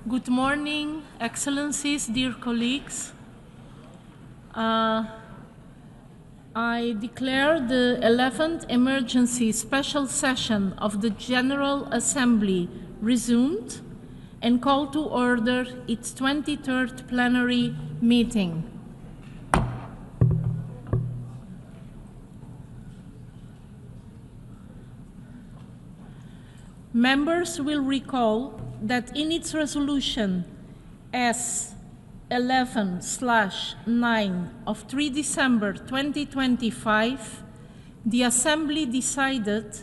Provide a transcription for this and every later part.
Good morning, Excellencies, dear colleagues. I declare the 11th emergency special session of the General Assembly resumed and call to order its 23rd plenary meeting. Members will recall that in its resolution S11/9 of 3 December 2025, the Assembly decided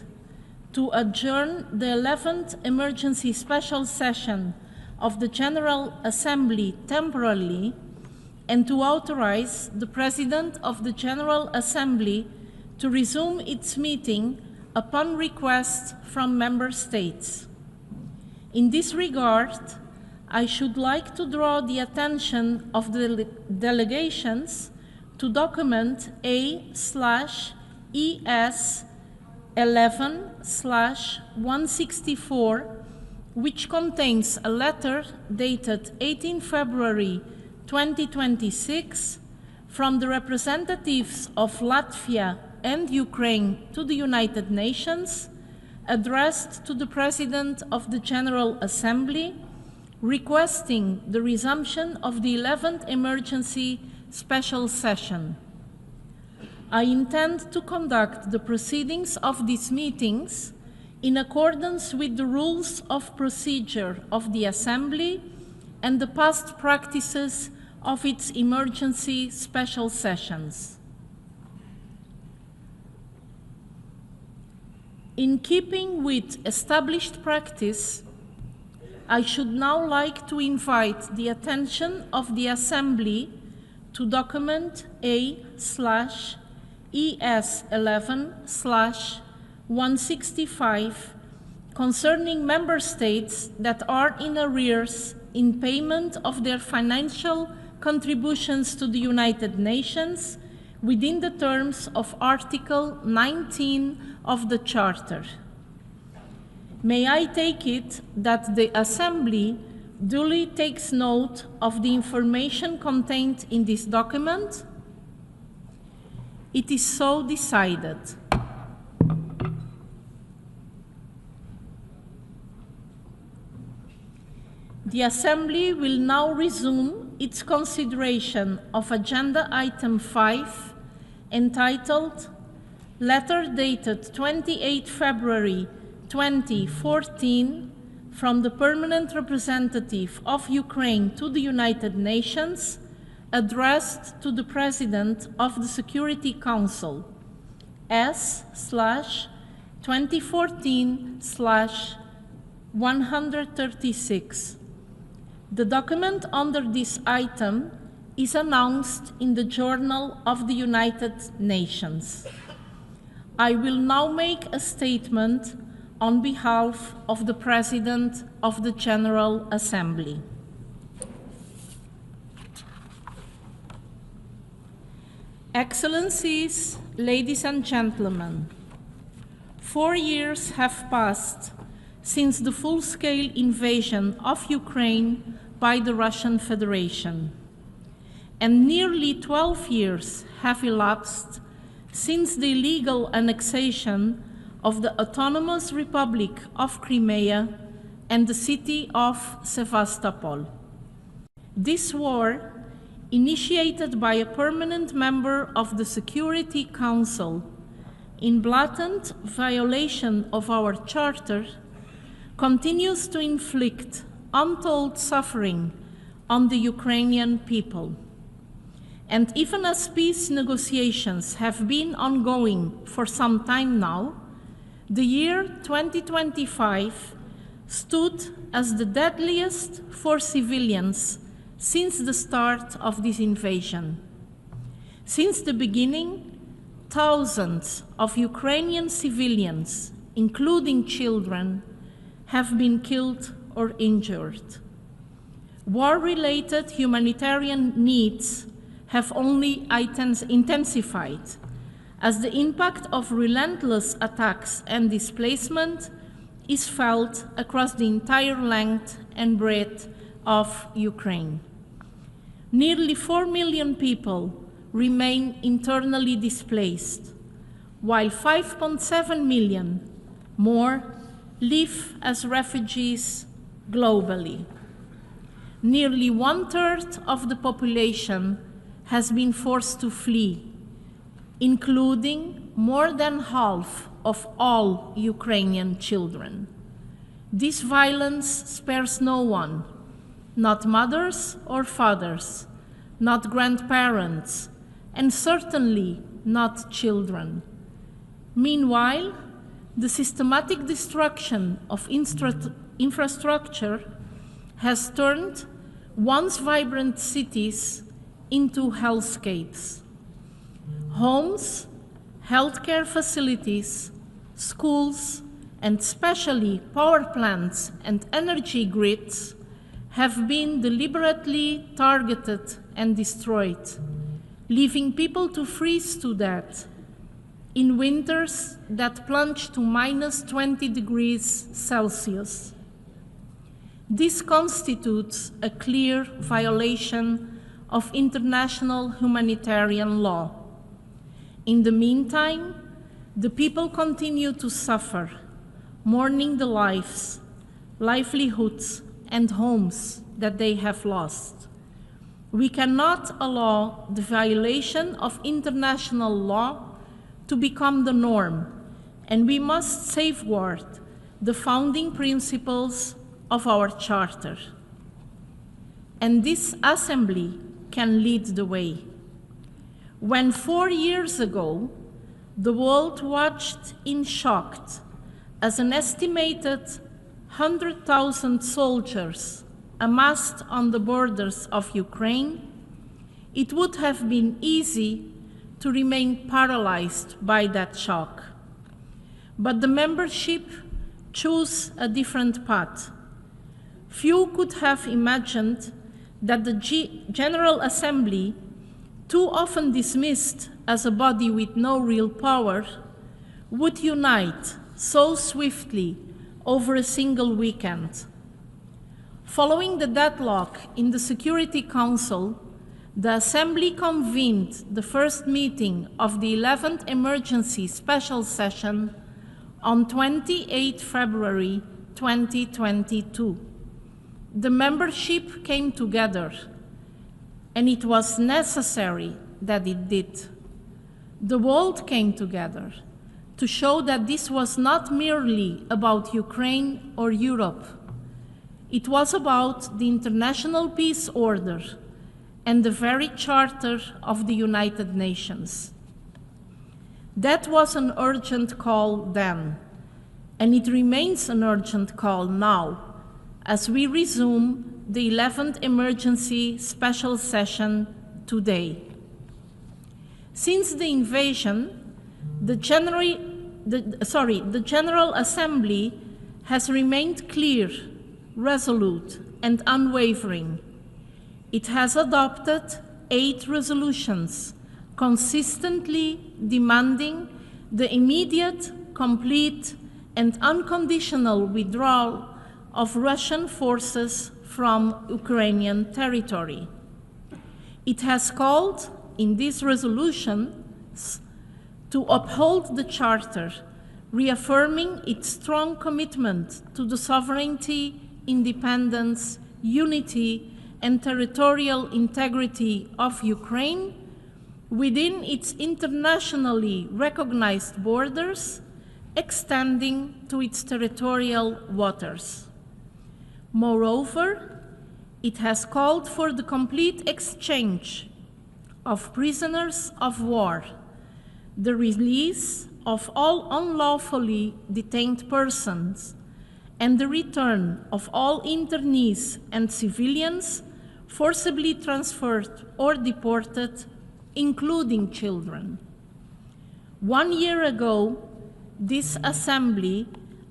to adjourn the 11th emergency special session of the General Assembly temporarily and to authorize the President of the General Assembly to resume its meeting upon request from Member States. In this regard, I should like to draw the attention of the delegations to document A/ES11/164, which contains a letter dated 18 February 2026 from the representatives of Latvia and Ukraine to the United Nations, addressed to the President of the General Assembly, requesting the resumption of the 11th emergency special session. I intend to conduct the proceedings of these meetings in accordance with the rules of procedure of the Assembly and the past practices of its emergency special sessions. In keeping with established practice, I should now like to invite the attention of the Assembly to document A/ES11/165 concerning Member States that are in arrears in payment of their financial contributions to the United Nations within the terms of Article 19 of the Charter. May I take it that the Assembly duly takes note of the information contained in this document? It is so decided. The Assembly will now resume its consideration of Agenda Item 5, entitled Letter dated 28 February 2014 from the Permanent Representative of Ukraine to the United Nations, addressed to the President of the Security Council, S/2014/136. The document under this item is announced in the Journal of the United Nations. I will now make a statement on behalf of the President of the General Assembly. Excellencies, ladies and gentlemen, 4 years have passed since the full-scale invasion of Ukraine by the Russian Federation, and nearly 12 years have elapsed since the illegal annexation of the Autonomous Republic of Crimea and the city of Sevastopol. This war, initiated by a permanent member of the Security Council in blatant violation of our Charter, continues to inflict untold suffering on the Ukrainian people. And even as peace negotiations have been ongoing for some time now, the year 2025 stood as the deadliest for civilians since the start of this invasion. Since the beginning, thousands of Ukrainian civilians, including children, have been killed or injured. War-related humanitarian needs have only intensified as the impact of relentless attacks and displacement is felt across the entire length and breadth of Ukraine. Nearly 4 million people remain internally displaced, while 5.7 million more live as refugees globally. Nearly 1/3 of the population has been forced to flee, including more than half of all Ukrainian children. This violence spares no one, not mothers or fathers, not grandparents, and certainly not children. Meanwhile, the systematic destruction of infrastructure has turned once vibrant cities into hellscapes. Homes, healthcare facilities, schools, and especially power plants and energy grids have been deliberately targeted and destroyed, leaving people to freeze to death in winters that plunge to -20 degrees Celsius. This constitutes a clear violation of international humanitarian law. In the meantime, the people continue to suffer, mourning the lives, livelihoods, and homes that they have lost. We cannot allow the violation of international law to become the norm, and we must safeguard the founding principles of our Charter. And this Assembly can lead the way. When 4 years ago, the world watched in shock as an estimated 100,000 soldiers amassed on the borders of Ukraine, it would have been easy to remain paralyzed by that shock. But the membership chose a different path. Few could have imagined that the General Assembly, too often dismissed as a body with no real power, would unite so swiftly over a single weekend. Following the deadlock in the Security Council, the Assembly convened the first meeting of the 11th Emergency Special Session on 28 February 2022. The membership came together, and it was necessary that it did. The world came together to show that this was not merely about Ukraine or Europe. It was about the international peace order and the very Charter of the United Nations. That was an urgent call then, and it remains an urgent call now as we resume the 11th Emergency Special Session today. Since the invasion, the General Assembly has remained clear, resolute, and unwavering. It has adopted 8 resolutions, consistently demanding the immediate, complete, and unconditional withdrawal of Russian forces from Ukrainian territory. It has called in these resolutions to uphold the Charter, reaffirming its strong commitment to the sovereignty, independence, unity, and territorial integrity of Ukraine within its internationally recognized borders, extending to its territorial waters. Moreover, it has called for the complete exchange of prisoners of war, the release of all unlawfully detained persons, and the return of all internees and civilians forcibly transferred or deported, including children. 1 year ago, this Assembly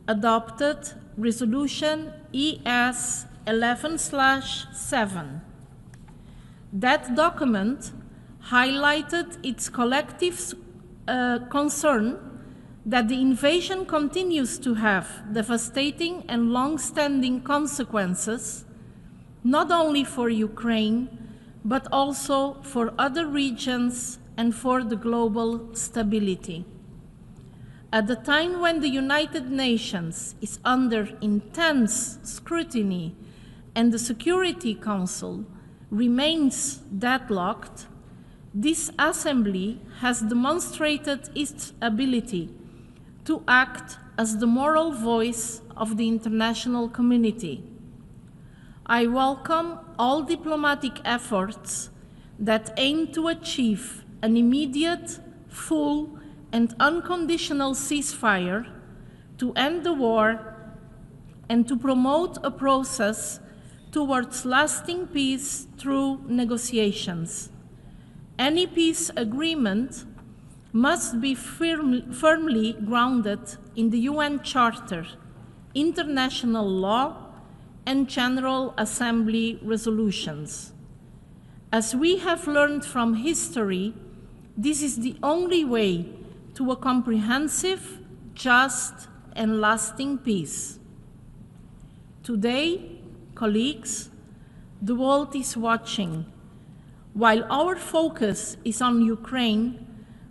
adopted Resolution ES 11/7. That document highlighted its collective concern that the invasion continues to have devastating and long-standing consequences, not only for Ukraine, but also for other regions and for the global stability. At the time when the United Nations is under intense scrutiny and the Security Council remains deadlocked, this Assembly has demonstrated its ability to act as the moral voice of the international community. I welcome all diplomatic efforts that aim to achieve an immediate, full, and unconditional ceasefire, to end the war, and to promote a process towards lasting peace through negotiations. Any peace agreement must be firmly grounded in the UN Charter, international law, and General Assembly resolutions. As we have learned from history, this is the only way to a comprehensive, just, and lasting peace. Today, colleagues, the world is watching. While our focus is on Ukraine,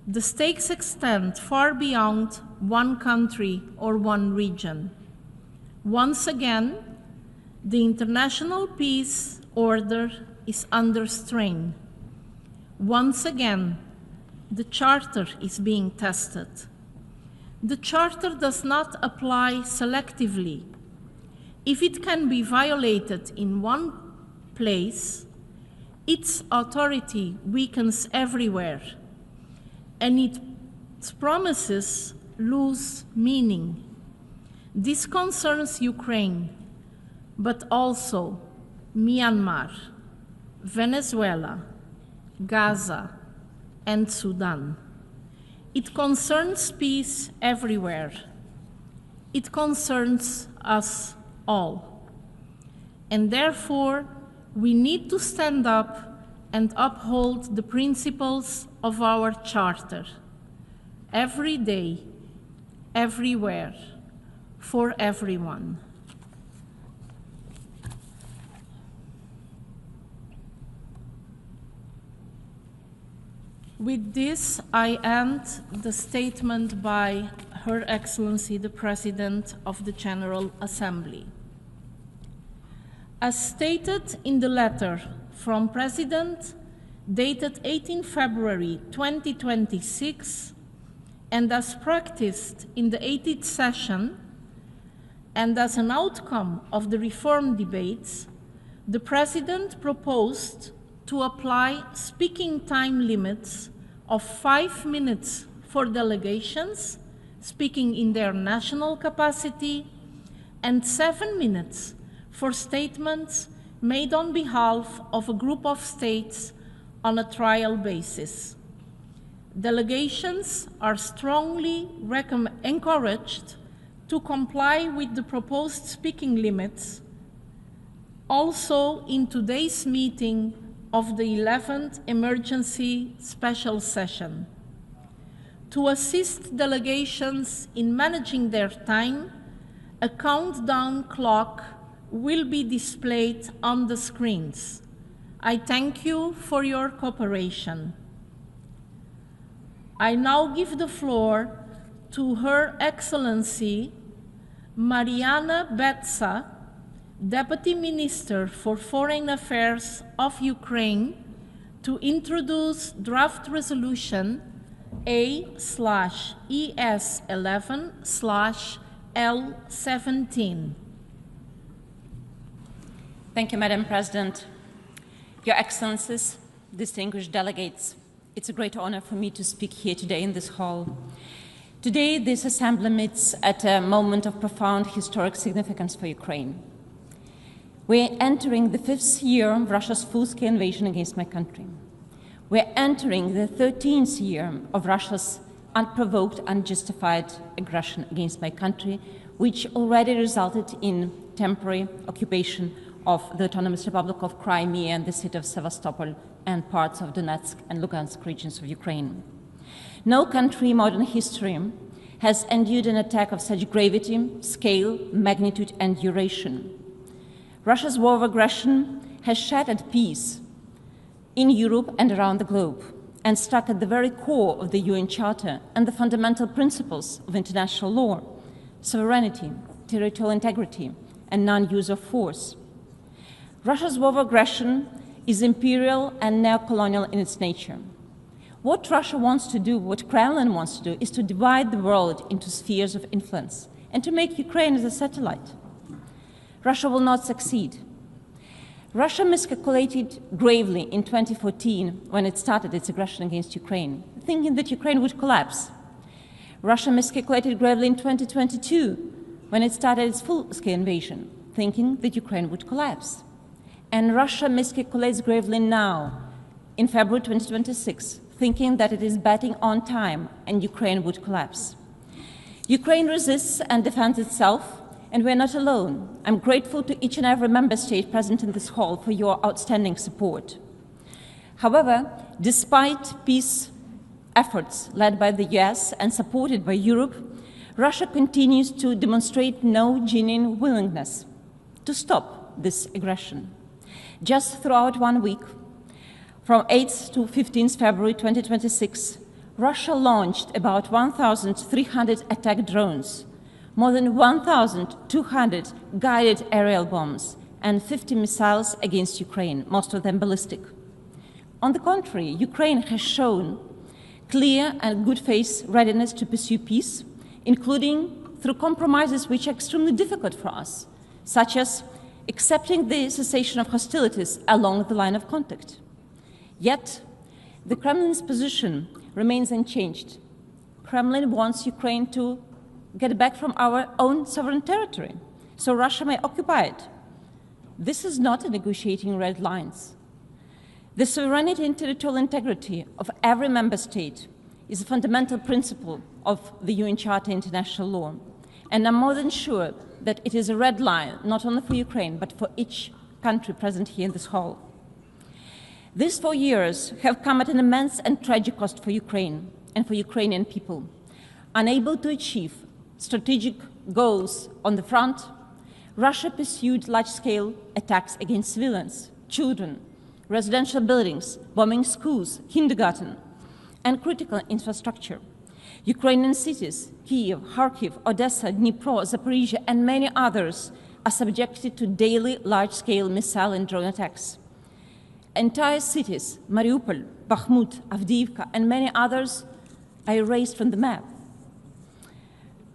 the stakes extend far beyond one country or one region. Once again, the international peace order is under strain. Once again, the Charter is being tested. The Charter does not apply selectively. If it can be violated in one place, its authority weakens everywhere, and its promises lose meaning. This concerns Ukraine, but also Myanmar, Venezuela, Gaza, and Sudan. It concerns peace everywhere. It concerns us all. And therefore, we need to stand up and uphold the principles of our Charter, every day, everywhere, for everyone. With this, I end the statement by Her Excellency the President of the General Assembly. As stated in the letter from President dated 18 February 2026, and as practiced in the 80th session, and as an outcome of the reform debates, the President proposed to apply speaking time limits of 5 minutes for delegations speaking in their national capacity and 7 minutes for statements made on behalf of a group of states on a trial basis. Delegations are strongly encouraged to comply with the proposed speaking limits also in today's meeting of the 11th Emergency Special Session. To assist delegations in managing their time, a countdown clock will be displayed on the screens. I thank you for your cooperation. I now give the floor to Her Excellency Mariana Betsa, Deputy Minister for Foreign Affairs of Ukraine, to introduce draft resolution A/ES11/L17. Thank you, Madam President. Your Excellencies, distinguished delegates, it's a great honor for me to speak here today in this hall. Today, this Assembly meets at a moment of profound historic significance for Ukraine. We're entering the 5th year of Russia's full-scale invasion against my country. We're entering the 13th year of Russia's unprovoked, unjustified aggression against my country, which already resulted in temporary occupation of the Autonomous Republic of Crimea and the city of Sevastopol and parts of Donetsk and Lugansk regions of Ukraine. No country in modern history has endured an attack of such gravity, scale, magnitude, and duration. Russia's war of aggression has shattered peace in Europe and around the globe, and struck at the very core of the UN Charter and the fundamental principles of international law: sovereignty, territorial integrity, and non-use of force. Russia's war of aggression is imperial and neo-colonial in its nature. What Russia wants to do, what Kremlin wants to do, is to divide the world into spheres of influence and to make Ukraine as a satellite. Russia will not succeed. Russia miscalculated gravely in 2014 when it started its aggression against Ukraine, thinking that Ukraine would collapse. Russia miscalculated gravely in 2022 when it started its full-scale invasion, thinking that Ukraine would collapse. And Russia miscalculates gravely now, in February 2026, thinking that it is betting on time and Ukraine would collapse. Ukraine resists and defends itself, and we're not alone. I'm grateful to each and every member state present in this hall for your outstanding support. However, despite peace efforts led by the US and supported by Europe, Russia continues to demonstrate no genuine willingness to stop this aggression. Just throughout 1 week, from 8th to 15th February 2026, Russia launched about 1,300 attack drones, more than 1,200 guided aerial bombs, and 50 missiles against Ukraine, most of them ballistic. On the contrary, Ukraine has shown clear and good faith readiness to pursue peace, including through compromises which are extremely difficult for us, such as accepting the cessation of hostilities along the line of contact. Yet, the Kremlin's position remains unchanged. Kremlin wants Ukraine to get back from our own sovereign territory, so Russia may occupy it. This is not a negotiating red lines. The sovereignty and territorial integrity of every member state is a fundamental principle of the UN Charter and international law, and I'm more than sure that it is a red line, not only for Ukraine, but for each country present here in this hall. These 4 years have come at an immense and tragic cost for Ukraine and for Ukrainian people. Unable to achieve strategic goals on the front, Russia pursued large-scale attacks against civilians, children, residential buildings, bombing schools, kindergarten, and critical infrastructure. Ukrainian cities, Kyiv, Kharkiv, Odessa, Dnipro, Zaporizhia, and many others are subjected to daily large-scale missile and drone attacks. Entire cities, Mariupol, Bakhmut, Avdiivka, and many others, are erased from the map.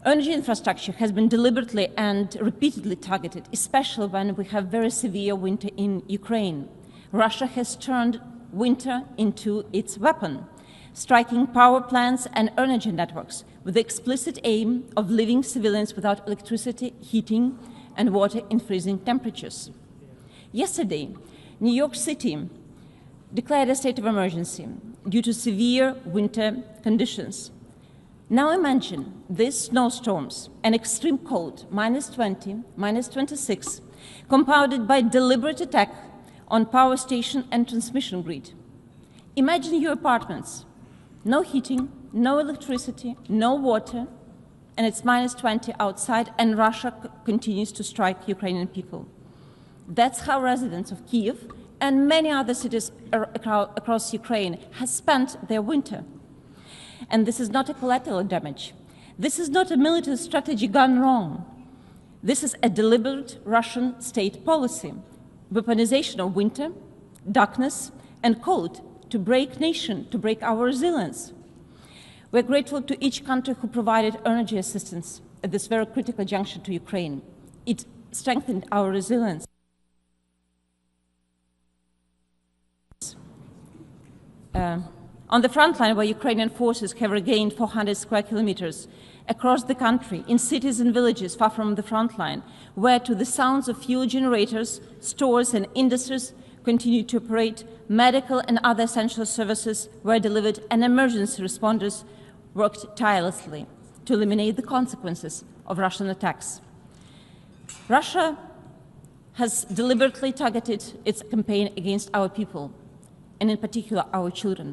Energy infrastructure has been deliberately and repeatedly targeted, especially when we have very severe winter in Ukraine. Russia has turned winter into its weapon, striking power plants and energy networks with the explicit aim of leaving civilians without electricity, heating, and water in freezing temperatures. Yesterday, New York City declared a state of emergency due to severe winter conditions. Now imagine these snowstorms and extreme cold, -20, -26, compounded by deliberate attack on power station and transmission grid. Imagine your apartments, no heating, no electricity, no water, and it's -20 outside, and Russia continues to strike Ukrainian people. That's how residents of Kyiv and many other cities across Ukraine have spent their winter. And this is not a collateral damage. This is not a military strategy gone wrong. This is a deliberate Russian state policy, weaponization of winter, darkness, and cold to break nation, to break our resilience. We're grateful to each country who provided energy assistance at this very critical juncture to Ukraine. It strengthened our resilience. On the front line, where Ukrainian forces have regained 400 square kilometers across the country, in cities and villages far from the front line, where to the sounds of fuel generators, stores and industries continue to operate, medical and other essential services were delivered, and emergency responders worked tirelessly to eliminate the consequences of Russian attacks. Russia has deliberately targeted its campaign against our people, and in particular our children.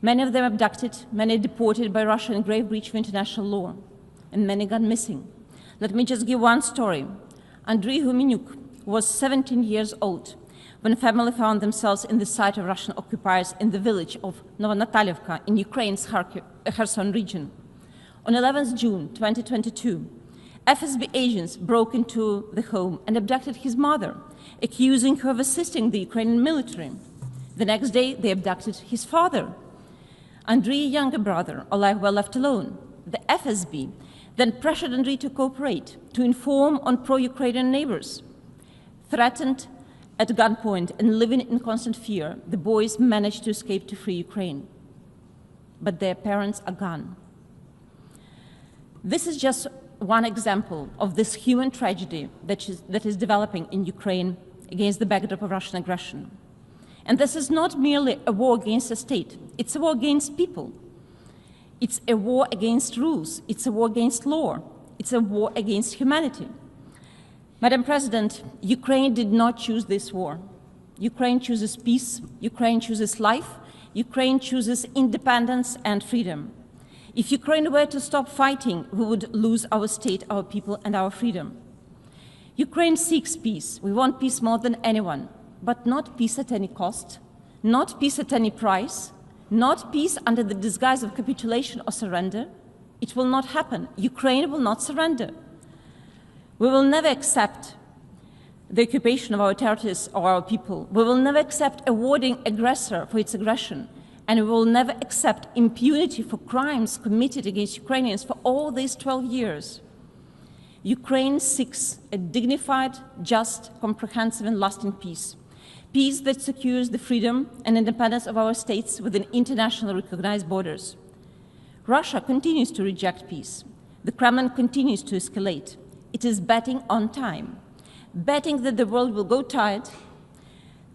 Many of them abducted, many deported by Russia in grave breach of international law, and many gone missing. Let me just give one story. Andriy Humenyuk was 17 years old. when a family found themselves in the sight of Russian occupiers in the village of Novonatalyevka in Ukraine's Kherson region. On 11 June 2022, FSB agents broke into the home and abducted his mother, accusing her of assisting the Ukrainian military. The next day, they abducted his father. Andrey's younger brother, Oleg, were left alone. The FSB then pressured Andrei to cooperate, to inform on pro-Ukrainian neighbors. Threatened at gunpoint and living in constant fear, the boys managed to escape to free Ukraine. But their parents are gone. This is just one example of this human tragedy that is developing in Ukraine against the backdrop of Russian aggression. And this is not merely a war against a state, it's a war against people. It's a war against rules, it's a war against law, it's a war against humanity. Madam President, Ukraine did not choose this war. Ukraine chooses peace, Ukraine chooses life, Ukraine chooses independence and freedom. If Ukraine were to stop fighting, we would lose our state, our people, and our freedom. Ukraine seeks peace. We want peace more than anyone, but not peace at any cost, not peace at any price, not peace under the disguise of capitulation or surrender. It will not happen. Ukraine will not surrender. We will never accept the occupation of our territories or our people. We will never accept awarding aggressor for its aggression. And we will never accept impunity for crimes committed against Ukrainians for all these 12 years. Ukraine seeks a dignified, just, comprehensive, and lasting peace. Peace that secures the freedom and independence of our states within internationally recognized borders. Russia continues to reject peace. The Kremlin continues to escalate. It is betting on time, betting that the world will go tired,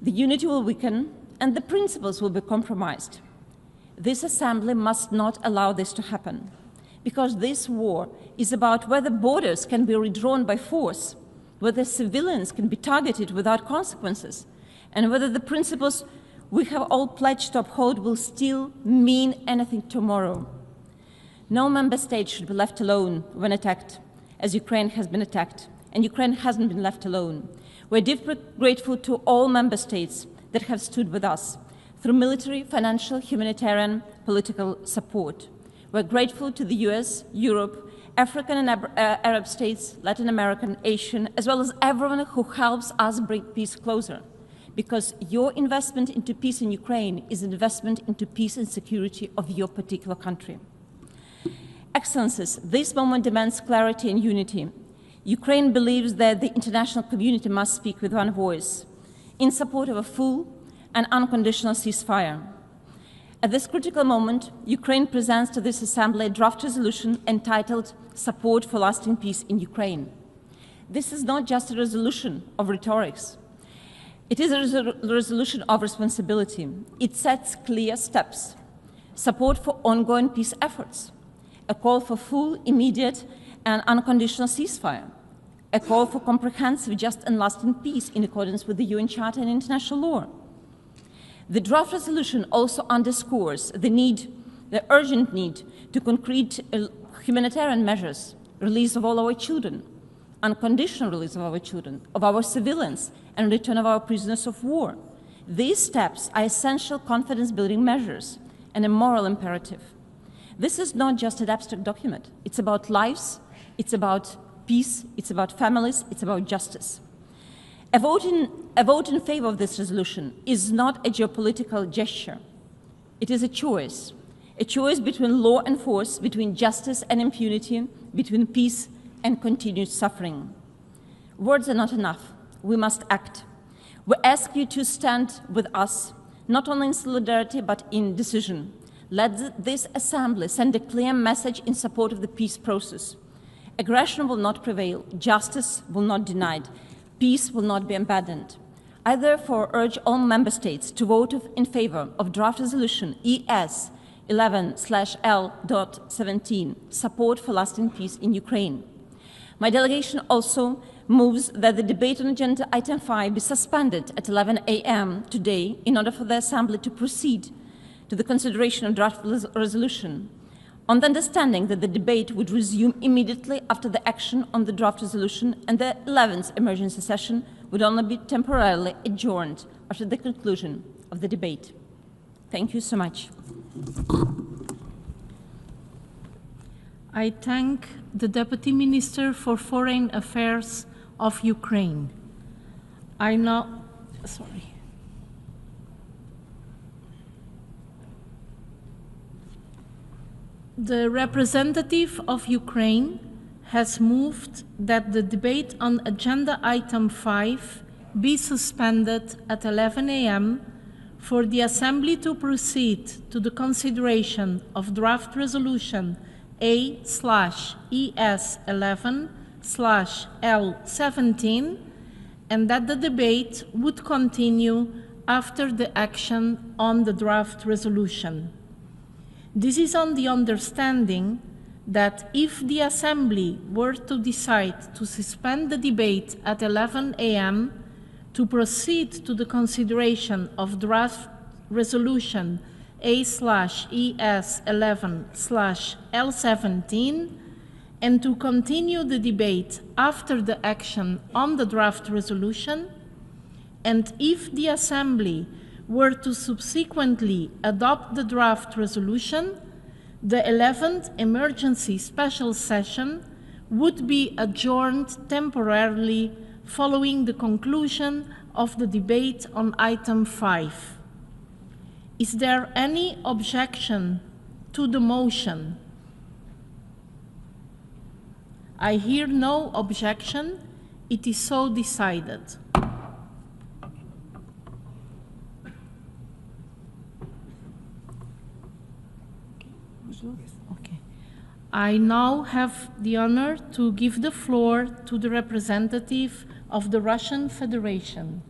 the unity will weaken, and the principles will be compromised. This assembly must not allow this to happen, because this war is about whether borders can be redrawn by force, whether civilians can be targeted without consequences, and whether the principles we have all pledged to uphold will still mean anything tomorrow. No member state should be left alone when attacked, as Ukraine has been attacked, and Ukraine hasn't been left alone. We're deeply grateful to all member states that have stood with us through military, financial, humanitarian, political support. We're grateful to the US, Europe, African and Arab states, Latin American, Asian, as well as everyone who helps us bring peace closer. Because your investment into peace in Ukraine is an investment into peace and security of your particular country. Excellencies, this moment demands clarity and unity. Ukraine believes that the international community must speak with one voice in support of a full and unconditional ceasefire. At this critical moment, Ukraine presents to this Assembly a draft resolution entitled Support for Lasting Peace in Ukraine. This is not just a resolution of rhetorics. It is a resolution of responsibility. It sets clear steps, support for ongoing peace efforts, a call for full, immediate, and unconditional ceasefire, a call for comprehensive, just, and lasting peace in accordance with the UN Charter and international law. The draft resolution also underscores the urgent need to concrete humanitarian measures, release of all our children, unconditional release of our children, of our civilians, and return of our prisoners of war. These steps are essential confidence-building measures and a moral imperative. This is not just an abstract document. It's about lives, it's about peace, it's about families, it's about justice. A vote in favor of this resolution is not a geopolitical gesture. It is a choice between law and force, between justice and impunity, between peace and continued suffering. Words are not enough. We must act. We ask you to stand with us, not only in solidarity, but in decision. Let this Assembly send a clear message in support of the peace process. Aggression will not prevail. Justice will not be denied. Peace will not be abandoned. I therefore urge all member states to vote in favor of draft resolution ES 11/L.17, support for lasting peace in Ukraine. My delegation also moves that the debate on agenda item 5 be suspended at 11 a.m. today in order for the Assembly to proceed to the consideration of draft resolution, on the understanding that the debate would resume immediately after the action on the draft resolution and the 11th emergency session would only be temporarily adjourned after the conclusion of the debate. Thank you so much. I thank the Deputy Minister for Foreign Affairs of Ukraine. The representative of Ukraine has moved that the debate on agenda item 5 be suspended at 11 a.m. for the Assembly to proceed to the consideration of draft resolution A/ES11/L17, and that the debate would continue after the action on the draft resolution. This is on the understanding that if the Assembly were to decide to suspend the debate at 11 a.m. to proceed to the consideration of draft resolution A/ES11/L17 and to continue the debate after the action on the draft resolution, and if the Assembly were to subsequently adopt the draft resolution, the 11th emergency special session would be adjourned temporarily following the conclusion of the debate on item 5. Is there any objection to the motion? I hear no objection. It is so decided. Okay. I now have the honor to give the floor to the representative of the Russian Federation.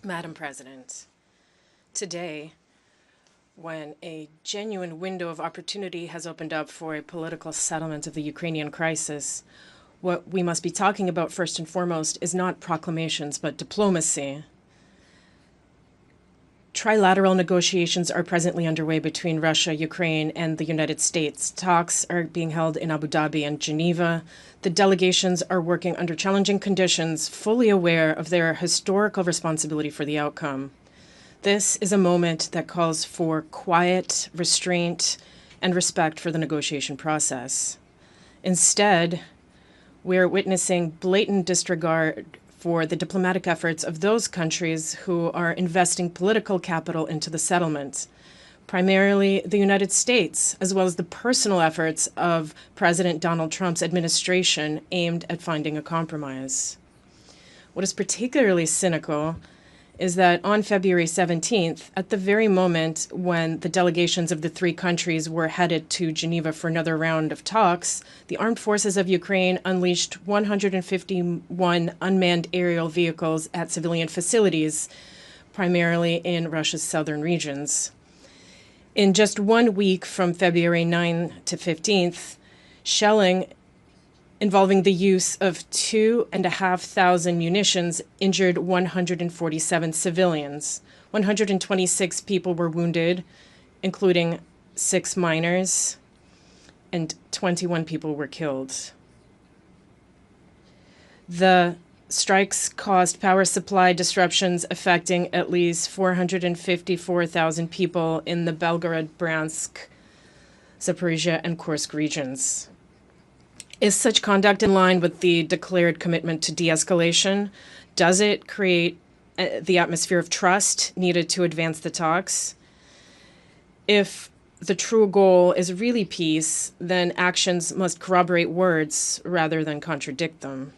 Madam President, today, when a genuine window of opportunity has opened up for a political settlement of the Ukrainian crisis, what we must be talking about first and foremost is not proclamations, but diplomacy. Trilateral negotiations are presently underway between Russia, Ukraine, and the United States. Talks are being held in Abu Dhabi and Geneva. The delegations are working under challenging conditions, fully aware of their historical responsibility for the outcome. This is a moment that calls for quiet, restraint, and respect for the negotiation process. Instead, we're witnessing blatant disregard for the diplomatic efforts of those countries who are investing political capital into the settlement, primarily the United States, as well as the personal efforts of President Donald Trump's administration aimed at finding a compromise. What is particularly cynical is that on February 17th, at the very moment when the delegations of the three countries were headed to Geneva for another round of talks, the armed forces of Ukraine unleashed 151 unmanned aerial vehicles at civilian facilities, primarily in Russia's southern regions. In just 1 week from February 9 to 15th, shelling involving the use of 2,500 munitions injured 147 civilians. 126 people were wounded, including 6 minors, and 21 people were killed. The strikes caused power supply disruptions affecting at least 454,000 people in the Belgorod, Bryansk, Zaporizhia, and Kursk regions. Is such conduct in line with the declared commitment to de-escalation? Does it create the atmosphere of trust needed to advance the talks? If the true goal is really peace, then actions must corroborate words rather than contradict them.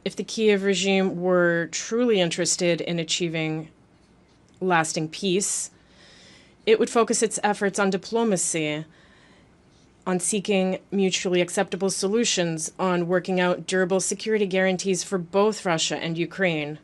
If the Kiev regime were truly interested in achieving lasting peace, it would focus its efforts on diplomacy, on seeking mutually acceptable solutions, on working out durable security guarantees for both Russia and Ukraine,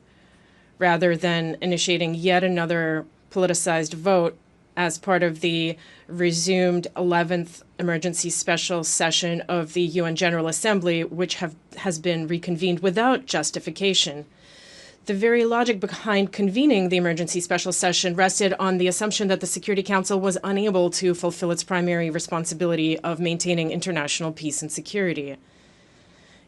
rather than initiating yet another politicized vote as part of the resumed 11th emergency special session of the UN General Assembly, which has been reconvened without justification. The very logic behind convening the emergency special session rested on the assumption that the Security Council was unable to fulfill its primary responsibility of maintaining international peace and security.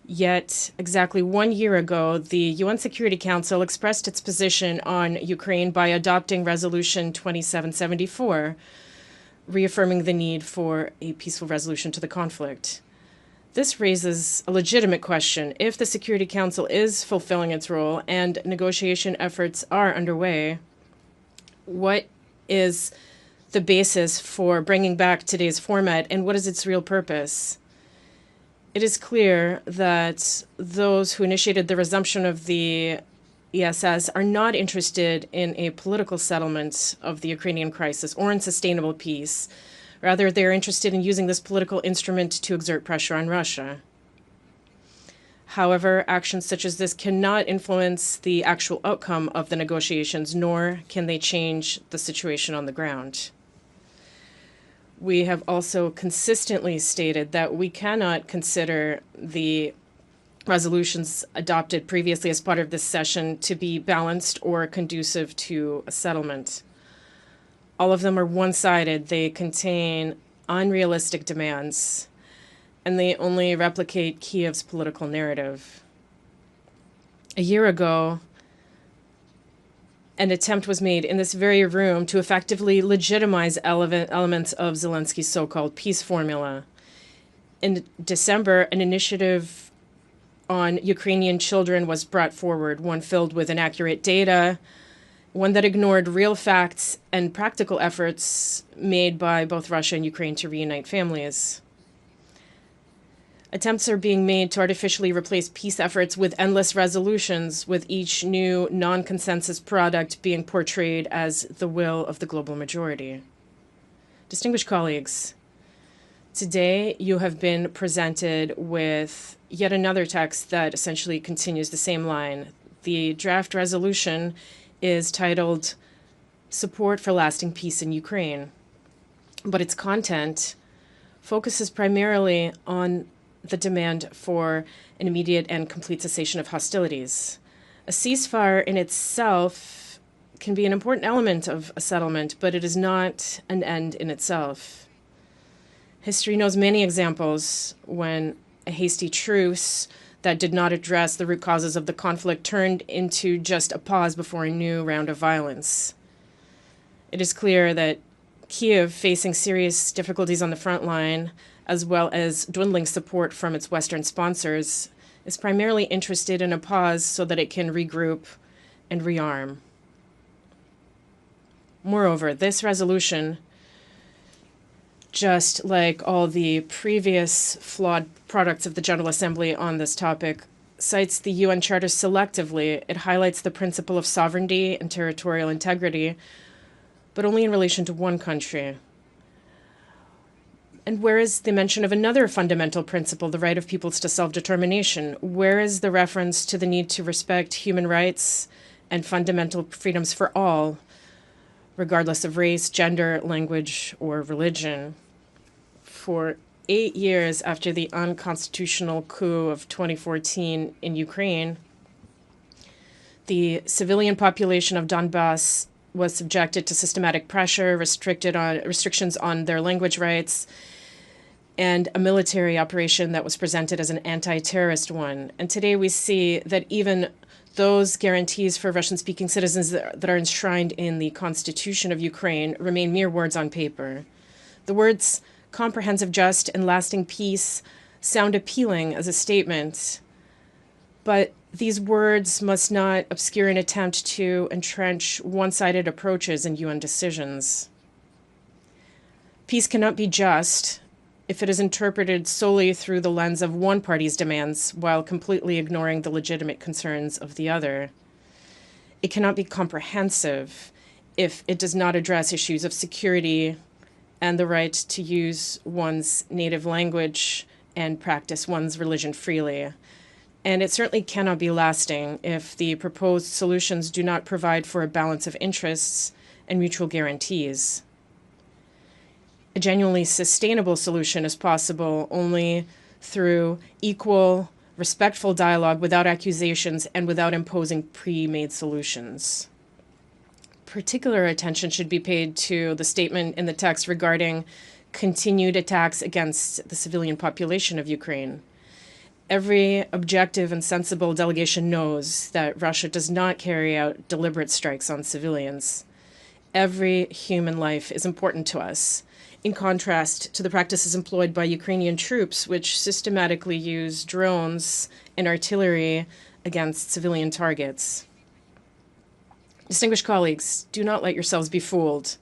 Yet, exactly 1 year ago, the UN Security Council expressed its position on Ukraine by adopting Resolution 2774, reaffirming the need for a peaceful resolution to the conflict. This raises a legitimate question. If the Security Council is fulfilling its role and negotiation efforts are underway, what is the basis for bringing back today's format, and what is its real purpose? It is clear that those who initiated the resumption of the ESS are not interested in a political settlement of the Ukrainian crisis or in sustainable peace. Rather, they're interested in using this political instrument to exert pressure on Russia. However, actions such as this cannot influence the actual outcome of the negotiations, nor can they change the situation on the ground. We have also consistently stated that we cannot consider the resolutions adopted previously as part of this session to be balanced or conducive to a settlement. All of them are one-sided. They contain unrealistic demands, and they only replicate Kiev's political narrative. A year ago, an attempt was made in this very room to effectively legitimize elements of Zelensky's so-called peace formula. In December, an initiative on Ukrainian children was brought forward, one filled with inaccurate data, one that ignored real facts and practical efforts made by both Russia and Ukraine to reunite families. Attempts are being made to artificially replace peace efforts with endless resolutions, with each new non-consensus product being portrayed as the will of the global majority. Distinguished colleagues, today you have been presented with yet another text that essentially continues the same line. The draft resolution is titled Support for Lasting Peace in Ukraine, but its content focuses primarily on the demand for an immediate and complete cessation of hostilities. A ceasefire in itself can be an important element of a settlement, but it is not an end in itself. History knows many examples when a hasty truce that did not address the root causes of the conflict turned into just a pause before a new round of violence. It is clear that Kiev, facing serious difficulties on the front line, as well as dwindling support from its Western sponsors, is primarily interested in a pause so that it can regroup and rearm. Moreover, this resolution, just like all the previous flawed products of the General Assembly on this topic, cites the UN Charter selectively. It highlights the principle of sovereignty and territorial integrity, but only in relation to one country. And where is the mention of another fundamental principle, the right of peoples to self-determination? Where is the reference to the need to respect human rights and fundamental freedoms for all, regardless of race, gender, language, or religion? For 8 years after the unconstitutional coup of 2014 in Ukraine, the civilian population of Donbass was subjected to systematic pressure, restrictions on their language rights, and a military operation that was presented as an anti-terrorist one. And today we see that even those guarantees for Russian-speaking citizens that are enshrined in the Constitution of Ukraine remain mere words on paper. The words comprehensive, just, and lasting peace sound appealing as a statement, but these words must not obscure an attempt to entrench one-sided approaches in UN decisions. Peace cannot be just if it is interpreted solely through the lens of one party's demands while completely ignoring the legitimate concerns of the other. It cannot be comprehensive if it does not address issues of security and the right to use one's native language and practice one's religion freely. And it certainly cannot be lasting if the proposed solutions do not provide for a balance of interests and mutual guarantees. A genuinely sustainable solution is possible only through equal, respectful dialogue without accusations and without imposing pre-made solutions. Particular attention should be paid to the statement in the text regarding continued attacks against the civilian population of Ukraine. Every objective and sensible delegation knows that Russia does not carry out deliberate strikes on civilians. Every human life is important to us, in contrast to the practices employed by Ukrainian troops, which systematically use drones and artillery against civilian targets. Distinguished colleagues, do not let yourselves be fooled.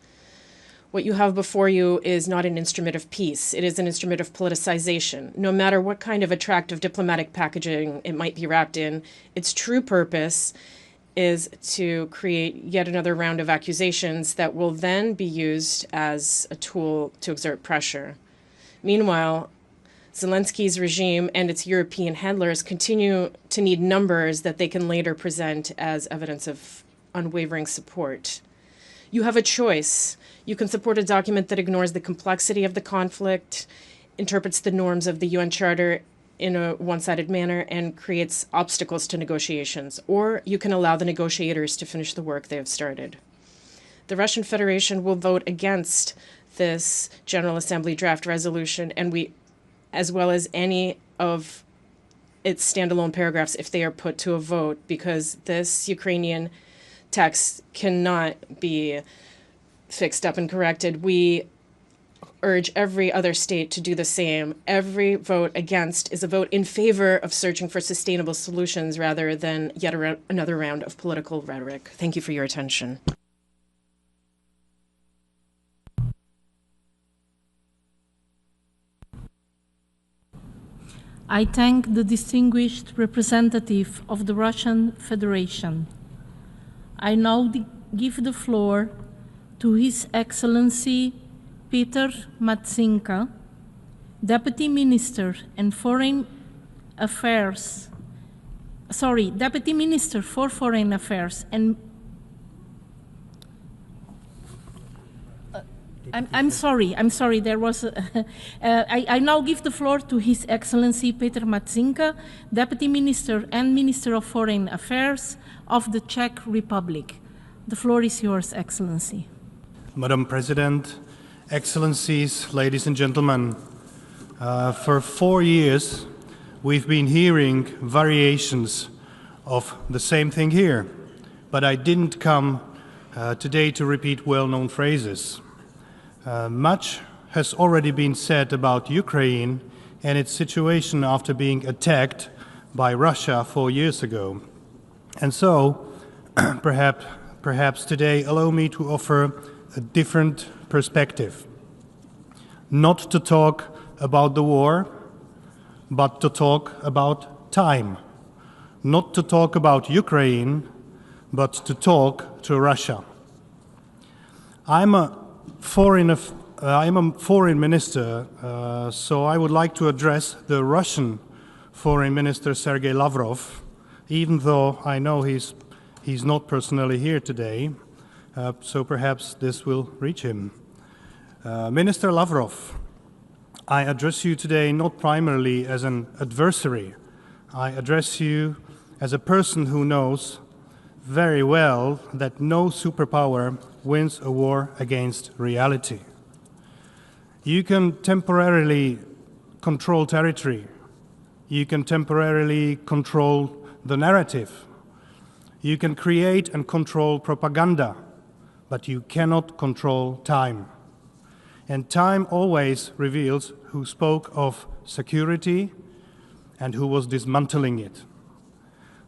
What you have before you is not an instrument of peace. It is an instrument of politicization. No matter what kind of attractive diplomatic packaging it might be wrapped in, its true purpose is to create yet another round of accusations that will then be used as a tool to exert pressure. Meanwhile, Zelensky's regime and its European handlers continue to need numbers that they can later present as evidence of unwavering support. You have a choice. You can support a document that ignores the complexity of the conflict, interprets the norms of the UN Charter in a one-sided manner, and creates obstacles to negotiations. Or you can allow the negotiators to finish the work they have started. The Russian Federation will vote against this General Assembly draft resolution, and as well as any of its standalone paragraphs if they are put to a vote, because this Ukrainian text cannot be fixed up and corrected. We urge every other state to do the same. Every vote against is a vote in favor of searching for sustainable solutions rather than yet another round of political rhetoric. Thank you for your attention. I thank the distinguished representative of the Russian Federation. I now give the floor to His Excellency Peter Matsinka, Deputy Minister and Foreign Affairs, Deputy Minister for Foreign Affairs and I'm sorry, there was I now give the floor to His Excellency Peter Matsinka, Deputy Minister and Minister of Foreign Affairs of the Czech Republic. The floor is yours, Excellency. Madam President, Excellencies, ladies and gentlemen, for 4 years we've been hearing variations of the same thing here, but I didn't come today to repeat well-known phrases. Much has already been said about Ukraine and its situation after being attacked by Russia 4 years ago. And so, perhaps today allow me to offer a different perspective. Not to talk about the war, but to talk about time. Not to talk about Ukraine, but to talk to Russia. I'm a foreign minister, so I would like to address the Russian Foreign Minister Sergei Lavrov, even though I know he's not personally here today, so perhaps this will reach him. Minister Lavrov, I address you today not primarily as an adversary. I address you as a person who knows very well that no superpower wins a war against reality. You can temporarily control territory. You can temporarily control the narrative. You can create and control propaganda, but you cannot control time. And time always reveals who spoke of security and who was dismantling it.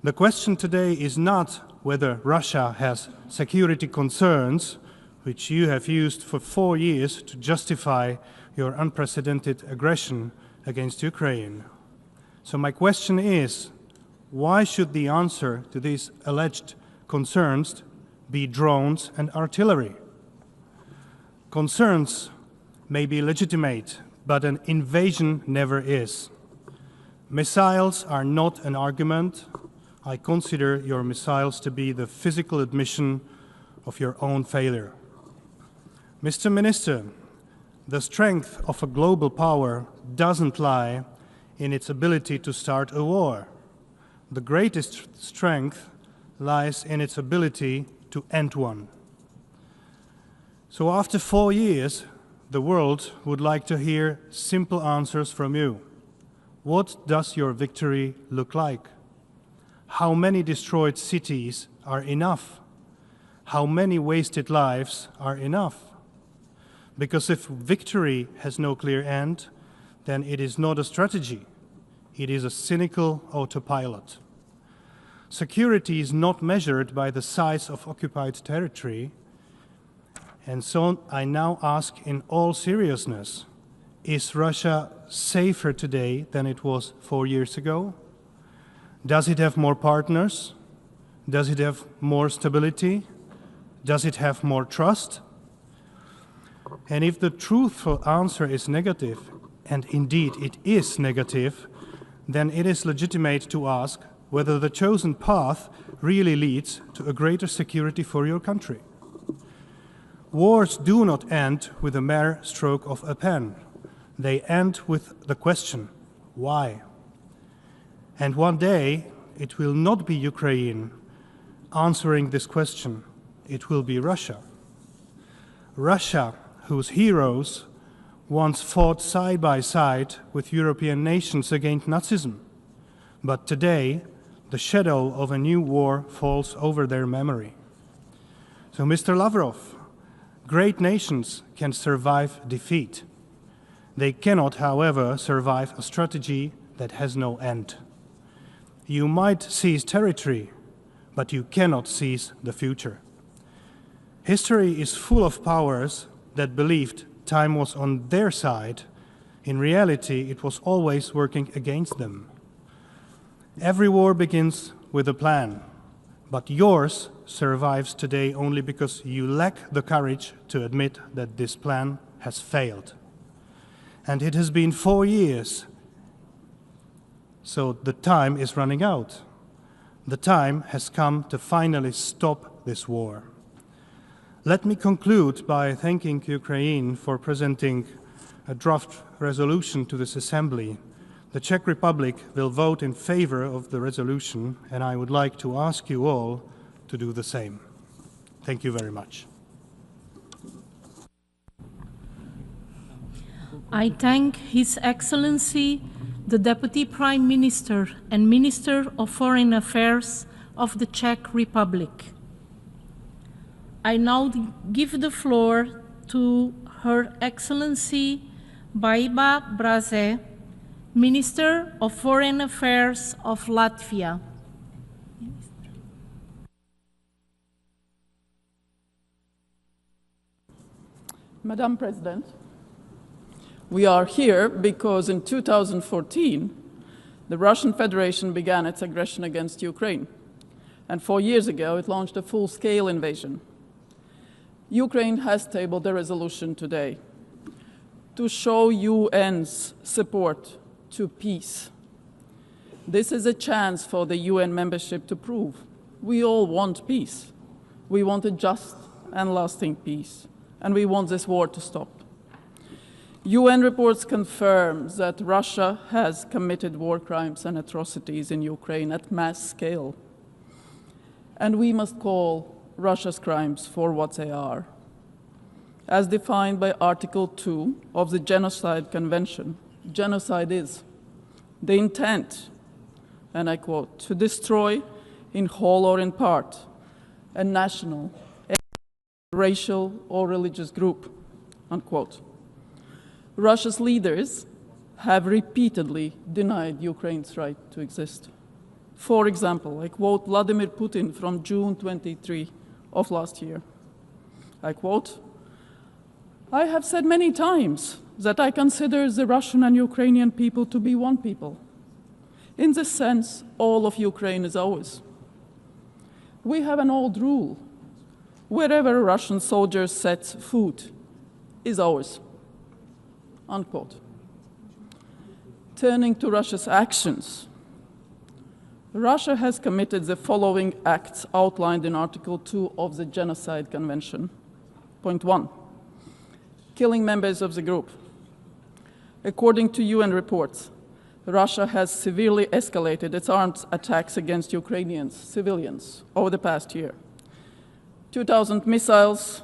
The question today is not whether Russia has security concerns, which you have used for 4 years to justify your unprecedented aggression against Ukraine. So my question is, why should the answer to these alleged concerns be drones and artillery? Concerns may be legitimate, but an invasion never is. Missiles are not an argument. I consider your missiles to be the physical admission of your own failure. Mr. Minister, the strength of a global power doesn't lie in its ability to start a war. The greatest strength lies in its ability to end one. So after 4 years, the world would like to hear simple answers from you. What does your victory look like? How many destroyed cities are enough? How many wasted lives are enough? Because if victory has no clear end, then it is not a strategy. It is a cynical autopilot. Security is not measured by the size of occupied territory. And so I now ask in all seriousness, is Russia safer today than it was 4 years ago? Does it have more partners? Does it have more stability? Does it have more trust? And if the truthful answer is negative, and indeed it is negative, then it is legitimate to ask whether the chosen path really leads to a greater security for your country. Wars do not end with a mere stroke of a pen. They end with the question, why? And one day, it will not be Ukraine answering this question. It will be Russia. Russia, whose heroes once fought side by side with European nations against Nazism. But today, the shadow of a new war falls over their memory. So, Mr. Lavrov, great nations can survive defeat. They cannot, however, survive a strategy that has no end. You might seize territory, but you cannot seize the future. History is full of powers that believed time was on their side. In reality, it was always working against them. Every war begins with a plan, but yours survives today only because you lack the courage to admit that this plan has failed. And it has been 4 years, so the time is running out. The time has come to finally stop this war. Let me conclude by thanking Ukraine for presenting a draft resolution to this Assembly. The Czech Republic will vote in favor of the resolution, and I would like to ask you all to do the same. Thank you very much. I thank His Excellency, the Deputy Prime Minister and Minister of Foreign Affairs of the Czech Republic. I now give the floor to Her Excellency Baiba Braze, Minister of Foreign Affairs of Latvia. Madam President, we are here because in 2014, the Russian Federation began its aggression against Ukraine. And 4 years ago, it launched a full-scale invasion. Ukraine has tabled a resolution today to show UN's support to peace. This is a chance for the UN membership to prove we all want peace. We want a just and lasting peace, and we want this war to stop. UN reports confirm that Russia has committed war crimes and atrocities in Ukraine at mass scale. And we must call Russia's crimes for what they are. As defined by Article 2 of the Genocide Convention, genocide is the intent, and I quote, to destroy in whole or in part a national, racial, or religious group, unquote. Russia's leaders have repeatedly denied Ukraine's right to exist. For example, I quote Vladimir Putin from June 23 of last year. I quote, "I have said many times that I consider the Russian and Ukrainian people to be one people. In this sense, all of Ukraine is ours. We have an old rule. Wherever a Russian soldier sets foot is ours." Unquote. Turning to Russia's actions, Russia has committed the following acts outlined in Article 2 of the Genocide Convention. Point 1, killing members of the group. According to UN reports, Russia has severely escalated its armed attacks against Ukrainian civilians over the past year. 2,000 missiles,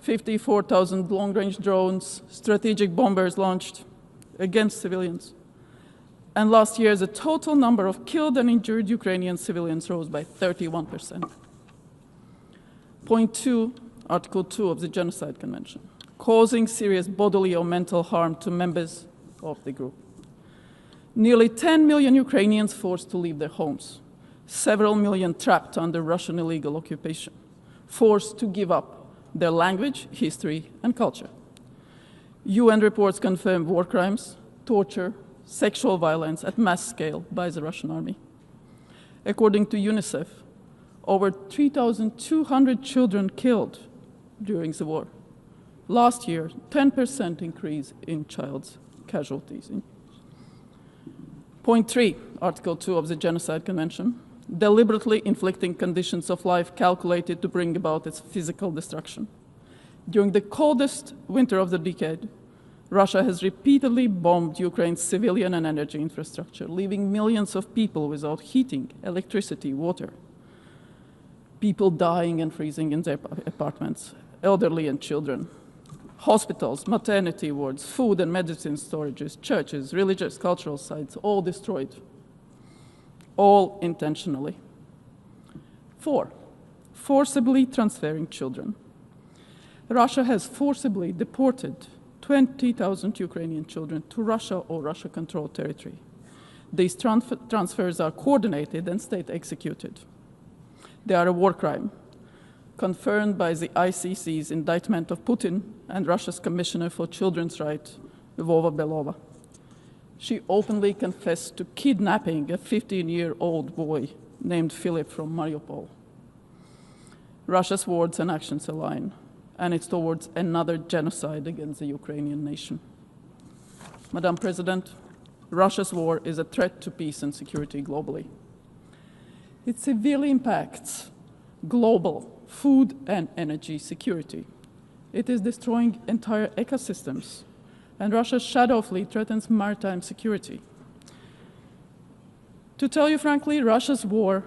54,000 long-range drones, strategic bombers launched against civilians. And last year, the total number of killed and injured Ukrainian civilians rose by 31%. Point 2, Article 2 of the Genocide Convention, causing serious bodily or mental harm to members of the group. Nearly 10 million Ukrainians forced to leave their homes, several million trapped under Russian illegal occupation, forced to give up their language, history, and culture. UN reports confirm war crimes, torture, sexual violence at mass scale by the Russian army. According to UNICEF, over 3,200 children killed during the war. Last year, 10% increase in child casualties. Point 3, Article 2 of the Genocide Convention, deliberately inflicting conditions of life calculated to bring about its physical destruction. During the coldest winter of the decade, Russia has repeatedly bombed Ukraine's civilian and energy infrastructure, leaving millions of people without heating, electricity, water. People dying and freezing in their apartments, elderly and children. Hospitals, maternity wards, food and medicine storages, churches, religious, cultural sites, all destroyed. All intentionally. 4, forcibly transferring children. Russia has forcibly deported 20,000 Ukrainian children to Russia or Russia-controlled territory. These transfers are coordinated and state-executed. They are a war crime, confirmed by the ICC's indictment of Putin and Russia's Commissioner for Children's Rights, Lyubova Belova. She openly confessed to kidnapping a 15-year-old boy named Philip from Mariupol. Russia's words and actions align, and it's towards another genocide against the Ukrainian nation. Madam President, Russia's war is a threat to peace and security globally. It severely impacts global food and energy security. It is destroying entire ecosystems, and Russia's shadow fleet threatens maritime security. To tell you frankly, Russia's war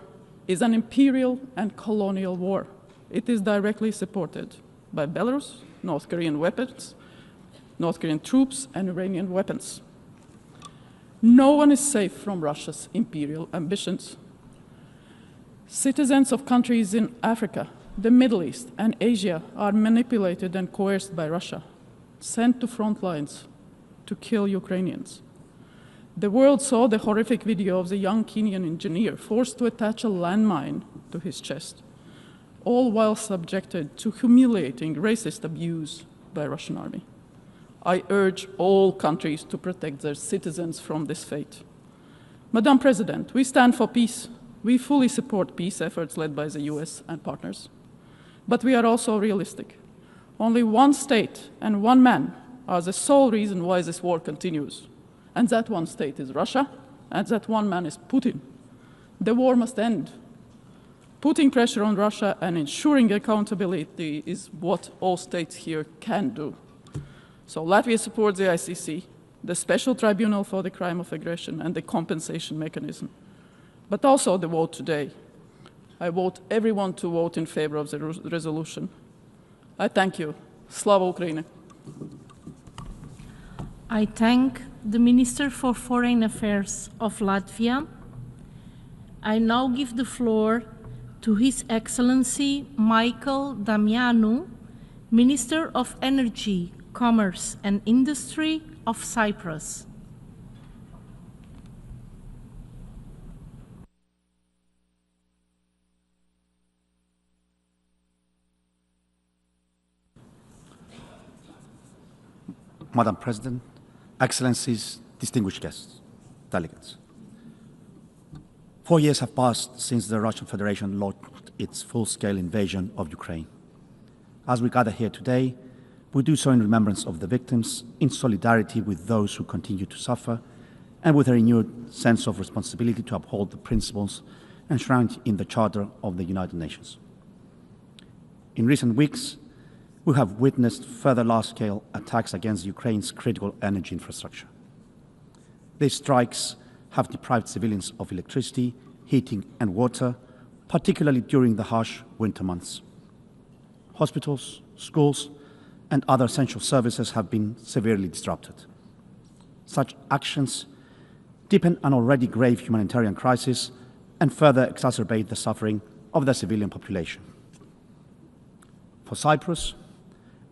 is an imperial and colonial war. It is directly supported by Belarus, North Korean weapons, North Korean troops, and Iranian weapons. No one is safe from Russia's imperial ambitions. Citizens of countries in Africa, the Middle East, and Asia are manipulated and coerced by Russia, sent to front lines to kill Ukrainians. The world saw the horrific video of the young Kenyan engineer forced to attach a landmine to his chest, all while subjected to humiliating racist abuse by Russian army. I urge all countries to protect their citizens from this fate. Madam President, we stand for peace. We fully support peace efforts led by the US and partners. But we are also realistic. Only one state and one man are the sole reason why this war continues. And that one state is Russia, and that one man is Putin. The war must end. Putting pressure on Russia and ensuring accountability is what all states here can do. So Latvia supports the ICC, the Special Tribunal for the Crime of Aggression, and the compensation mechanism. But also the vote today. I vote everyone to vote in favor of the resolution. I thank you. Slava Ukraini. I thank the Minister for Foreign Affairs of Latvia. I now give the floor to His Excellency Michael Damianu, Minister of Energy, Commerce and Industry of Cyprus. Madam President, Excellencies, distinguished guests, delegates. 4 years have passed since the Russian Federation launched its full-scale invasion of Ukraine. As we gather here today, we do so in remembrance of the victims, in solidarity with those who continue to suffer, and with a renewed sense of responsibility to uphold the principles enshrined in the Charter of the United Nations. In recent weeks, we have witnessed further large-scale attacks against Ukraine's critical energy infrastructure. These strikes have deprived civilians of electricity, heating and water, particularly during the harsh winter months. Hospitals, schools, and other essential services have been severely disrupted. Such actions deepen an already grave humanitarian crisis and further exacerbate the suffering of the civilian population. For Cyprus,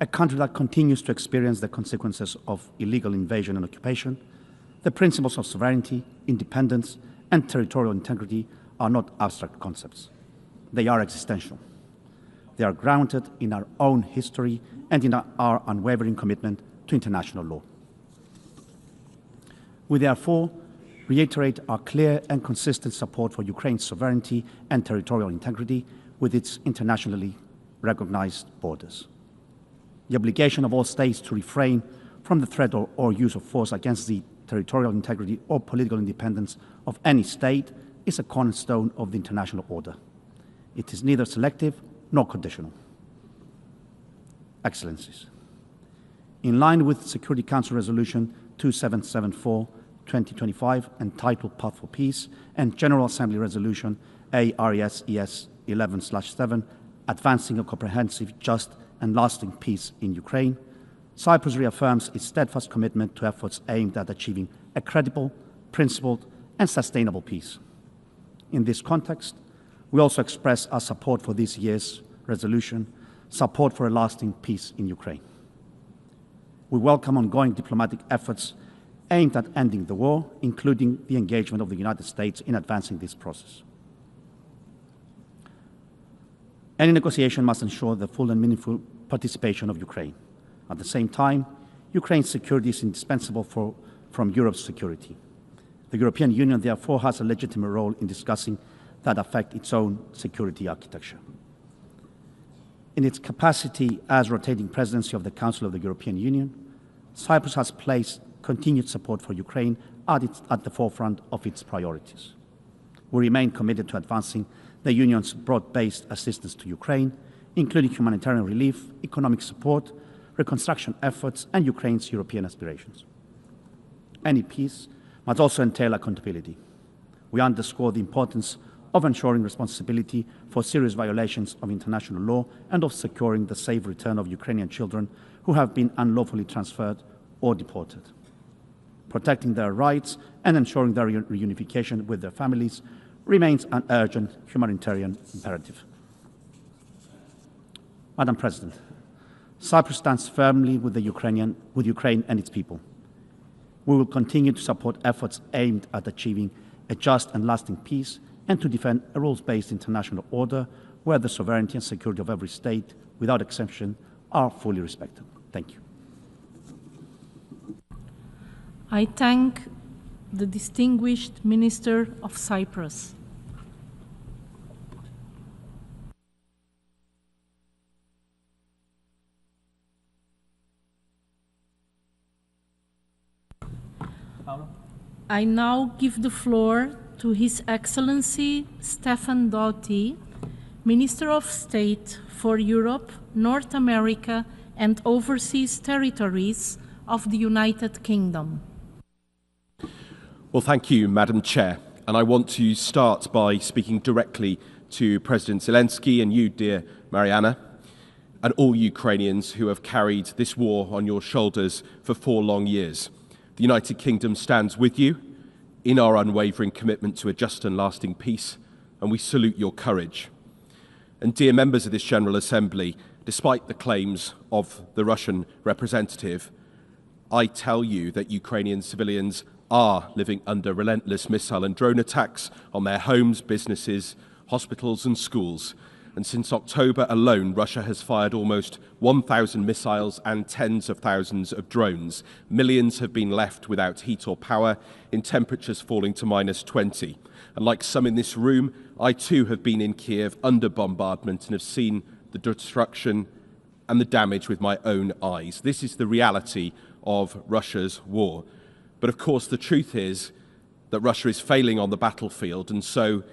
a country that continues to experience the consequences of illegal invasion and occupation, the principles of sovereignty, independence, and territorial integrity are not abstract concepts. They are existential. They are grounded in our own history and in our unwavering commitment to international law. We therefore reiterate our clear and consistent support for Ukraine's sovereignty and territorial integrity with its internationally recognized borders. The obligation of all states to refrain from the threat or use of force against the territorial integrity or political independence of any state is a cornerstone of the international order. It is neither selective nor conditional. Excellencies, in line with Security Council Resolution 2774/2025 entitled Path for Peace and General Assembly Resolution ARES-ES 11/7 Advancing a Comprehensive, Just and Lasting Peace in Ukraine, Cyprus reaffirms its steadfast commitment to efforts aimed at achieving a credible, principled, and sustainable peace. In this context, we also express our support for this year's resolution, Support for a Lasting Peace in Ukraine. We welcome ongoing diplomatic efforts aimed at ending the war, including the engagement of the United States in advancing this process. Any negotiation must ensure the full and meaningful participation of Ukraine. At the same time, Ukraine's security is indispensable from Europe's security. The European Union, therefore, has a legitimate role in discussing that affect its own security architecture. In its capacity as rotating presidency of the Council of the European Union, Cyprus has placed continued support for Ukraine at the forefront of its priorities. We remain committed to advancing the Union's broad-based assistance to Ukraine, including humanitarian relief, economic support, reconstruction efforts, and Ukraine's European aspirations. Any peace must also entail accountability. We underscore the importance of ensuring responsibility for serious violations of international law and of securing the safe return of Ukrainian children who have been unlawfully transferred or deported. Protecting their rights and ensuring their reunification with their families remains an urgent humanitarian imperative. Madam President, Cyprus stands firmly with Ukraine and its people. We will continue to support efforts aimed at achieving a just and lasting peace and to defend a rules-based international order where the sovereignty and security of every state, without exception, are fully respected. Thank you. I thank the distinguished Minister of Cyprus. I now give the floor to His Excellency Stefan Doughty, Minister of State for Europe, North America, and Overseas Territories of the United Kingdom. Well, thank you, Madam Chair. And I want to start by speaking directly to President Zelensky and you, dear Mariana, and all Ukrainians who have carried this war on your shoulders for 4 long years. The United Kingdom stands with you in our unwavering commitment to a just and lasting peace, and we salute your courage. And dear members of this General Assembly, despite the claims of the Russian representative, I tell you that Ukrainian civilians are living under relentless missile and drone attacks on their homes, businesses, hospitals and schools. And since October alone, Russia has fired almost 1,000 missiles and tens of thousands of drones. Millions have been left without heat or power, in temperatures falling to -20. And like some in this room, I too have been in Kiev under bombardment and have seen the destruction and the damage with my own eyes. This is the reality of Russia's war. But of course, the truth is that Russia is failing on the battlefield, and so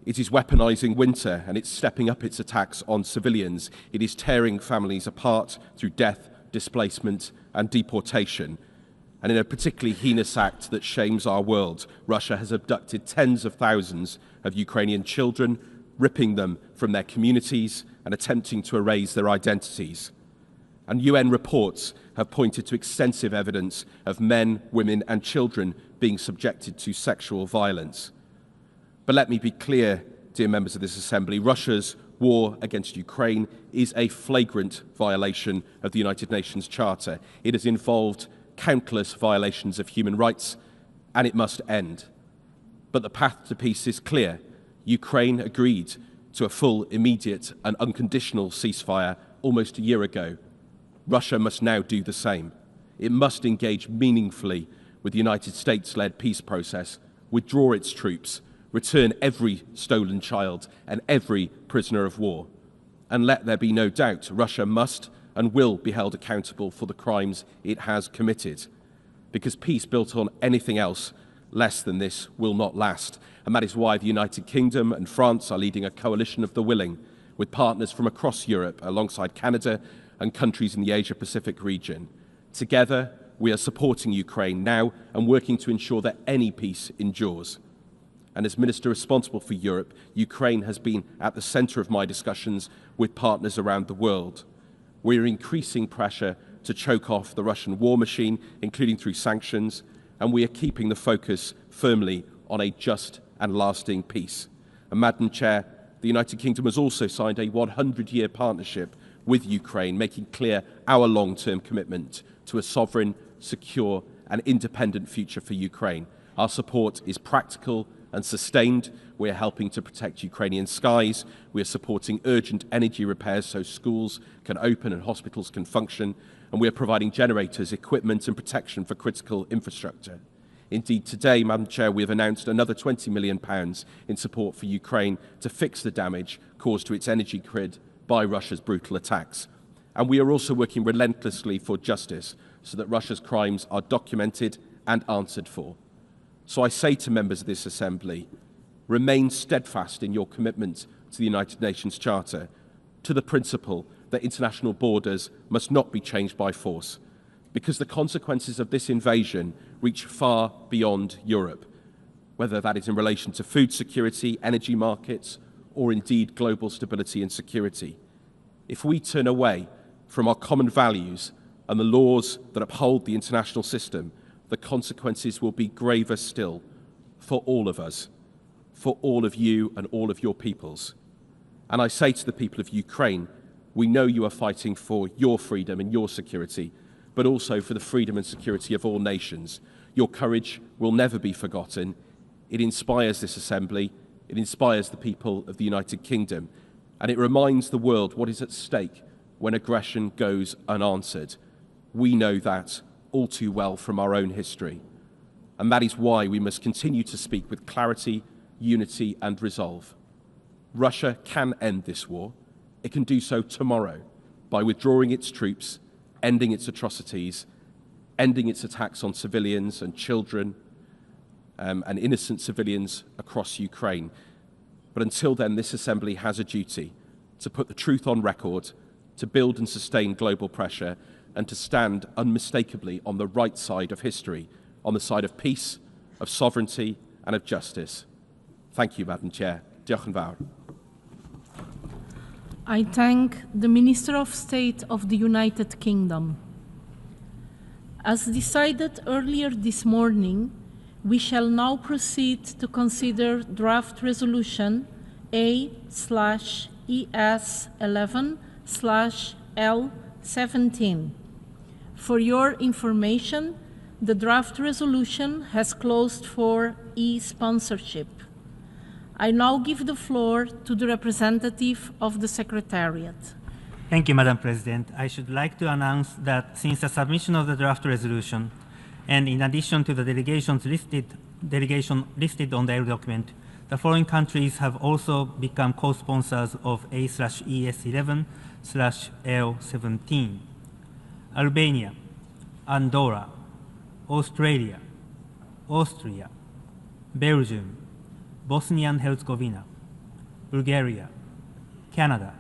it is weaponizing winter, and it's stepping up its attacks on civilians. It is tearing families apart through death, displacement, and deportation. And in a particularly heinous act that shames our world, Russia has abducted tens of thousands of Ukrainian children, ripping them from their communities and attempting to erase their identities. And UN reports have pointed to extensive evidence of men, women and children being subjected to sexual violence. But let me be clear, dear members of this Assembly, Russia's war against Ukraine is a flagrant violation of the United Nations Charter. It has involved countless violations of human rights, and it must end. But the path to peace is clear. Ukraine agreed to a full, immediate and unconditional ceasefire almost a year ago. Russia must now do the same. It must engage meaningfully with the United States-led peace process, withdraw its troops, return every stolen child and every prisoner of war. And let there be no doubt, Russia must and will be held accountable for the crimes it has committed. Because peace built on anything else less than this will not last. And that is why the United Kingdom and France are leading a coalition of the willing, with partners from across Europe, alongside Canada and countries in the Asia-Pacific region. Together, we are supporting Ukraine now and working to ensure that any peace endures. And as Minister responsible for Europe, Ukraine has been at the centre of my discussions with partners around the world. We are increasing pressure to choke off the Russian war machine, including through sanctions, and we are keeping the focus firmly on a just and lasting peace. And Madam Chair, the United Kingdom has also signed a 100-year partnership with Ukraine, making clear our long-term commitment to a sovereign, secure and independent future for Ukraine. Our support is practical and sustained. We are helping to protect Ukrainian skies. We are supporting urgent energy repairs so schools can open and hospitals can function. And we are providing generators, equipment and protection for critical infrastructure. Indeed, today, Madam Chair, we have announced another £20 million in support for Ukraine to fix the damage caused to its energy grid by Russia's brutal attacks. And we are also working relentlessly for justice so that Russia's crimes are documented and answered for. So I say to members of this Assembly, remain steadfast in your commitment to the United Nations Charter, to the principle that international borders must not be changed by force, because the consequences of this invasion reach far beyond Europe, whether that is in relation to food security, energy markets, or indeed global stability and security. If we turn away from our common values and the laws that uphold the international system, the consequences will be graver still for all of us, for all of you and all of your peoples. And I say to the people of Ukraine, we know you are fighting for your freedom and your security, but also for the freedom and security of all nations. Your courage will never be forgotten. It inspires this Assembly, it inspires the people of the United Kingdom, and it reminds the world what is at stake when aggression goes unanswered. We know that all too well from our own history. And that is why we must continue to speak with clarity, unity and resolve. Russia can end this war. It can do so tomorrow by withdrawing its troops, ending its atrocities, ending its attacks on civilians and children and innocent civilians across Ukraine. But until then, this Assembly has a duty to put the truth on record, to build and sustain global pressure, and to stand unmistakably on the right side of history, on the side of peace, of sovereignty and of justice. Thank you, Madam Chair. Diolch yn fawr. I thank the Minister of State of the United Kingdom. As decided earlier this morning, we shall now proceed to consider draft resolution A/ES11/L17. For your information, the draft resolution has closed for e-sponsorship. I now give the floor to the representative of the Secretariat. Thank you, Madam President. I should like to announce that since the submission of the draft resolution, and in addition to the delegation listed on the document, the following countries have also become co-sponsors of A/ES11/L17. Albania, Andorra, Australia, Austria, Belgium, Bosnia and Herzegovina, Bulgaria, Canada,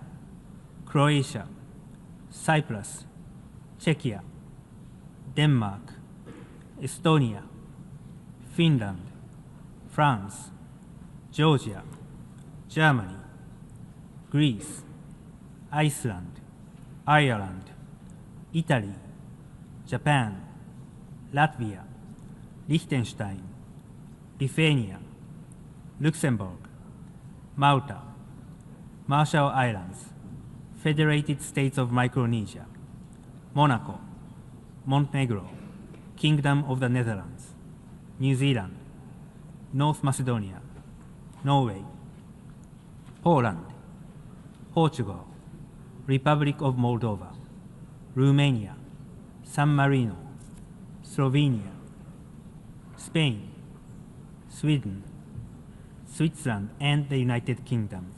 Croatia, Cyprus, Czechia, Denmark, Estonia, Finland, France, Georgia, Germany, Greece, Iceland, Ireland, Italy, Japan, Latvia, Liechtenstein, Lithuania, Luxembourg, Malta, Marshall Islands, Federated States of Micronesia, Monaco, Montenegro, Kingdom of the Netherlands, New Zealand, North Macedonia, Norway, Poland, Portugal, Republic of Moldova, Romania, San Marino, Slovenia, Spain, Sweden, Switzerland, and the United Kingdom.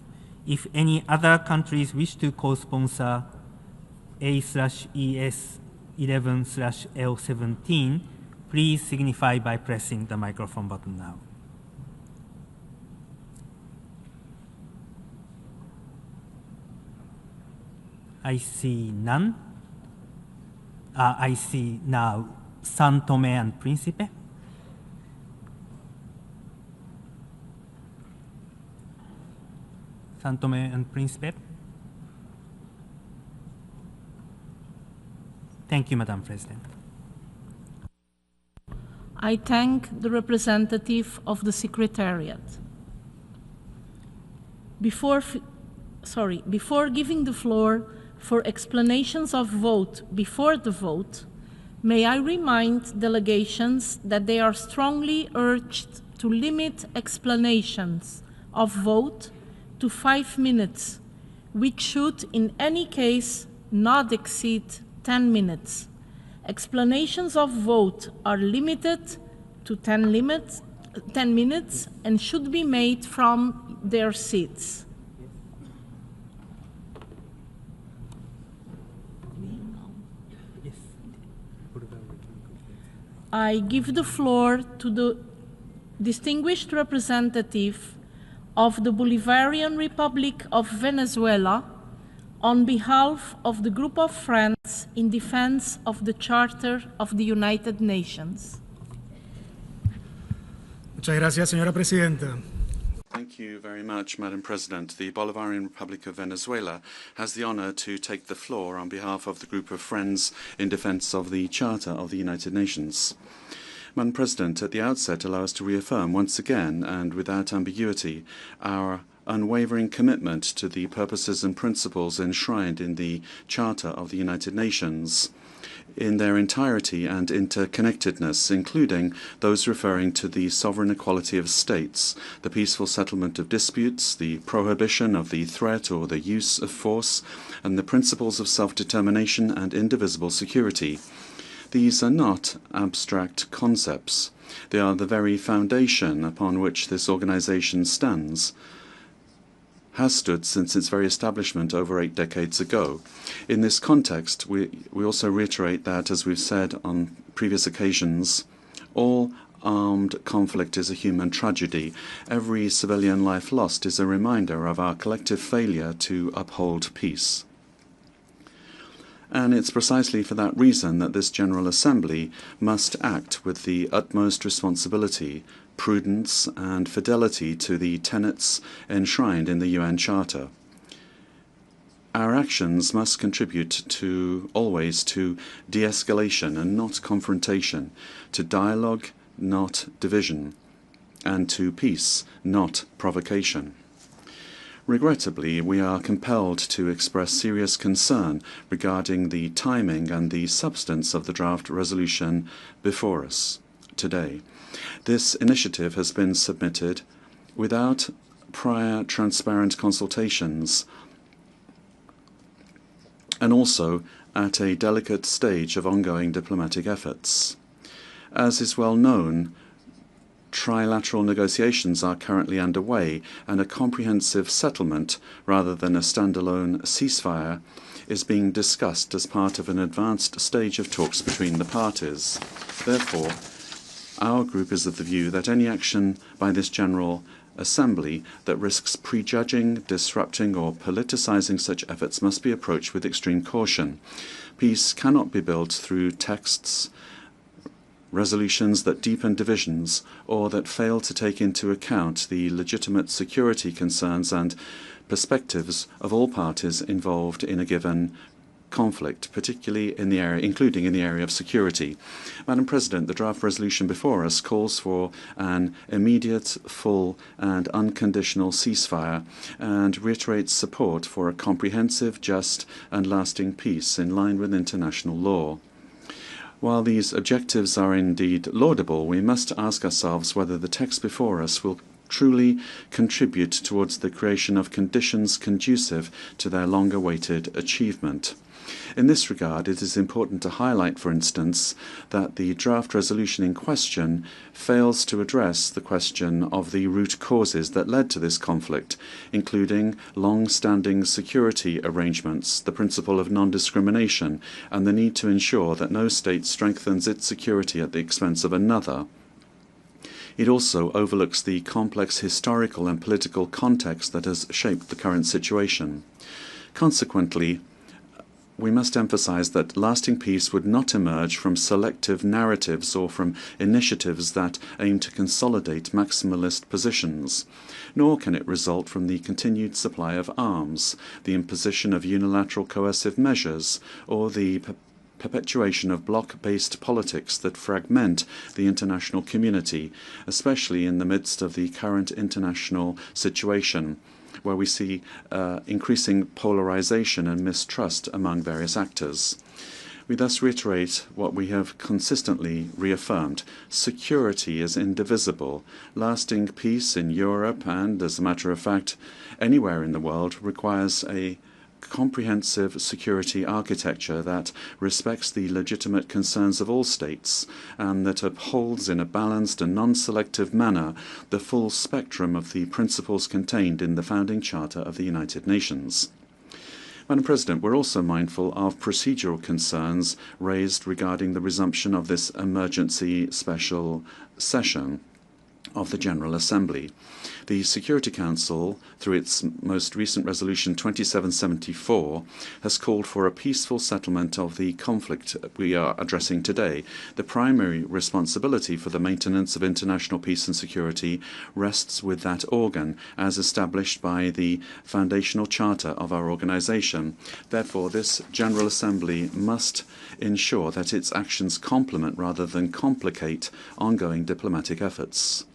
If any other countries wish to co-sponsor A/ES 11/L17, please signify by pressing the microphone button now. I see none. I see now São Tomé and Príncipe. São Tomé and Príncipe. Thank you, Madam President. I thank the representative of the Secretariat. Before giving the floor for explanations of vote before the vote, may I remind delegations that they are strongly urged to limit explanations of vote to 5 minutes, which should in any case not exceed 10 minutes. Explanations of vote are limited to 10 minutes and should be made from their seats. I give the floor to the distinguished representative of the Bolivarian Republic of Venezuela on behalf of the group of friends in defense of the Charter of the United Nations. Muchas gracias, señora presidenta. Thank you very much, Madam President. The Bolivarian Republic of Venezuela has the honor to take the floor on behalf of the group of friends in defense of the Charter of the United Nations. Madam President, at the outset, allow us to reaffirm once again and without ambiguity our unwavering commitment to the purposes and principles enshrined in the Charter of the United Nations in their entirety and interconnectedness, including those referring to the sovereign equality of states, the peaceful settlement of disputes, the prohibition of the threat or the use of force, and the principles of self-determination and indivisible security. These are not abstract concepts. They are the very foundation upon which this organization stands, has stood since its very establishment over 8 decades ago. In this context, we also reiterate that, as we've said on previous occasions, all armed conflict is a human tragedy. Every civilian life lost is a reminder of our collective failure to uphold peace. And it's precisely for that reason that this General Assembly must act with the utmost responsibility, prudence, and fidelity to the tenets enshrined in the UN Charter. Our actions must contribute always to de-escalation and not confrontation, to dialogue, not division, and to peace, not provocation. Regrettably, we are compelled to express serious concern regarding the timing and the substance of the draft resolution before us today. This initiative has been submitted without prior transparent consultations and also at a delicate stage of ongoing diplomatic efforts. As is well known, trilateral negotiations are currently underway, and a comprehensive settlement, rather than a standalone ceasefire, is being discussed as part of an advanced stage of talks between the parties. Therefore, our group is of the view that any action by this General Assembly that risks prejudging, disrupting, or politicizing such efforts must be approached with extreme caution. Peace cannot be built through texts resolutions that deepen divisions or that fail to take into account the legitimate security concerns and perspectives of all parties involved in a given conflict, particularly in the area, including in the area of security. Madam President, the draft resolution before us calls for an immediate, full and unconditional ceasefire and reiterates support for a comprehensive, just and lasting peace in line with international law. While these objectives are indeed laudable, we must ask ourselves whether the text before us will truly contribute towards the creation of conditions conducive to their long-awaited achievement. In this regard, it is important to highlight, for instance, that the draft resolution in question fails to address the question of the root causes that led to this conflict, including long-standing security arrangements, the principle of non-discrimination, and the need to ensure that no state strengthens its security at the expense of another. It also overlooks the complex historical and political context that has shaped the current situation. Consequently, we must emphasize that lasting peace would not emerge from selective narratives or from initiatives that aim to consolidate maximalist positions, nor can it result from the continued supply of arms, the imposition of unilateral coercive measures, or the perpetuation of bloc-based politics that fragment the international community, especially in the midst of the current international situation, where we see increasing polarization and mistrust among various actors. We thus reiterate what we have consistently reaffirmed. Security is indivisible. Lasting peace in Europe and, as a matter of fact, anywhere in the world requires a comprehensive security architecture that respects the legitimate concerns of all states and that upholds in a balanced and non-selective manner the full spectrum of the principles contained in the founding Charter of the United Nations. Madam President, we're also mindful of procedural concerns raised regarding the resumption of this emergency special session of the General Assembly. The Security Council, through its most recent resolution 2774, has called for a peaceful settlement of the conflict we are addressing today. The primary responsibility for the maintenance of international peace and security rests with that organ, as established by the foundational charter of our organization. Therefore, this General Assembly must ensure that its actions complement rather than complicate ongoing diplomatic efforts.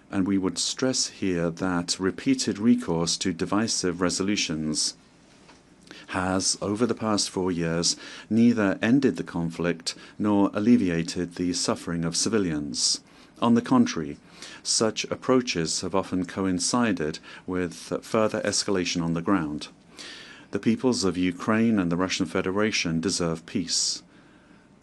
And we would stress here that repeated recourse to divisive resolutions has, over the past 4 years, neither ended the conflict nor alleviated the suffering of civilians. On the contrary, such approaches have often coincided with further escalation on the ground. The peoples of Ukraine and the Russian Federation deserve peace,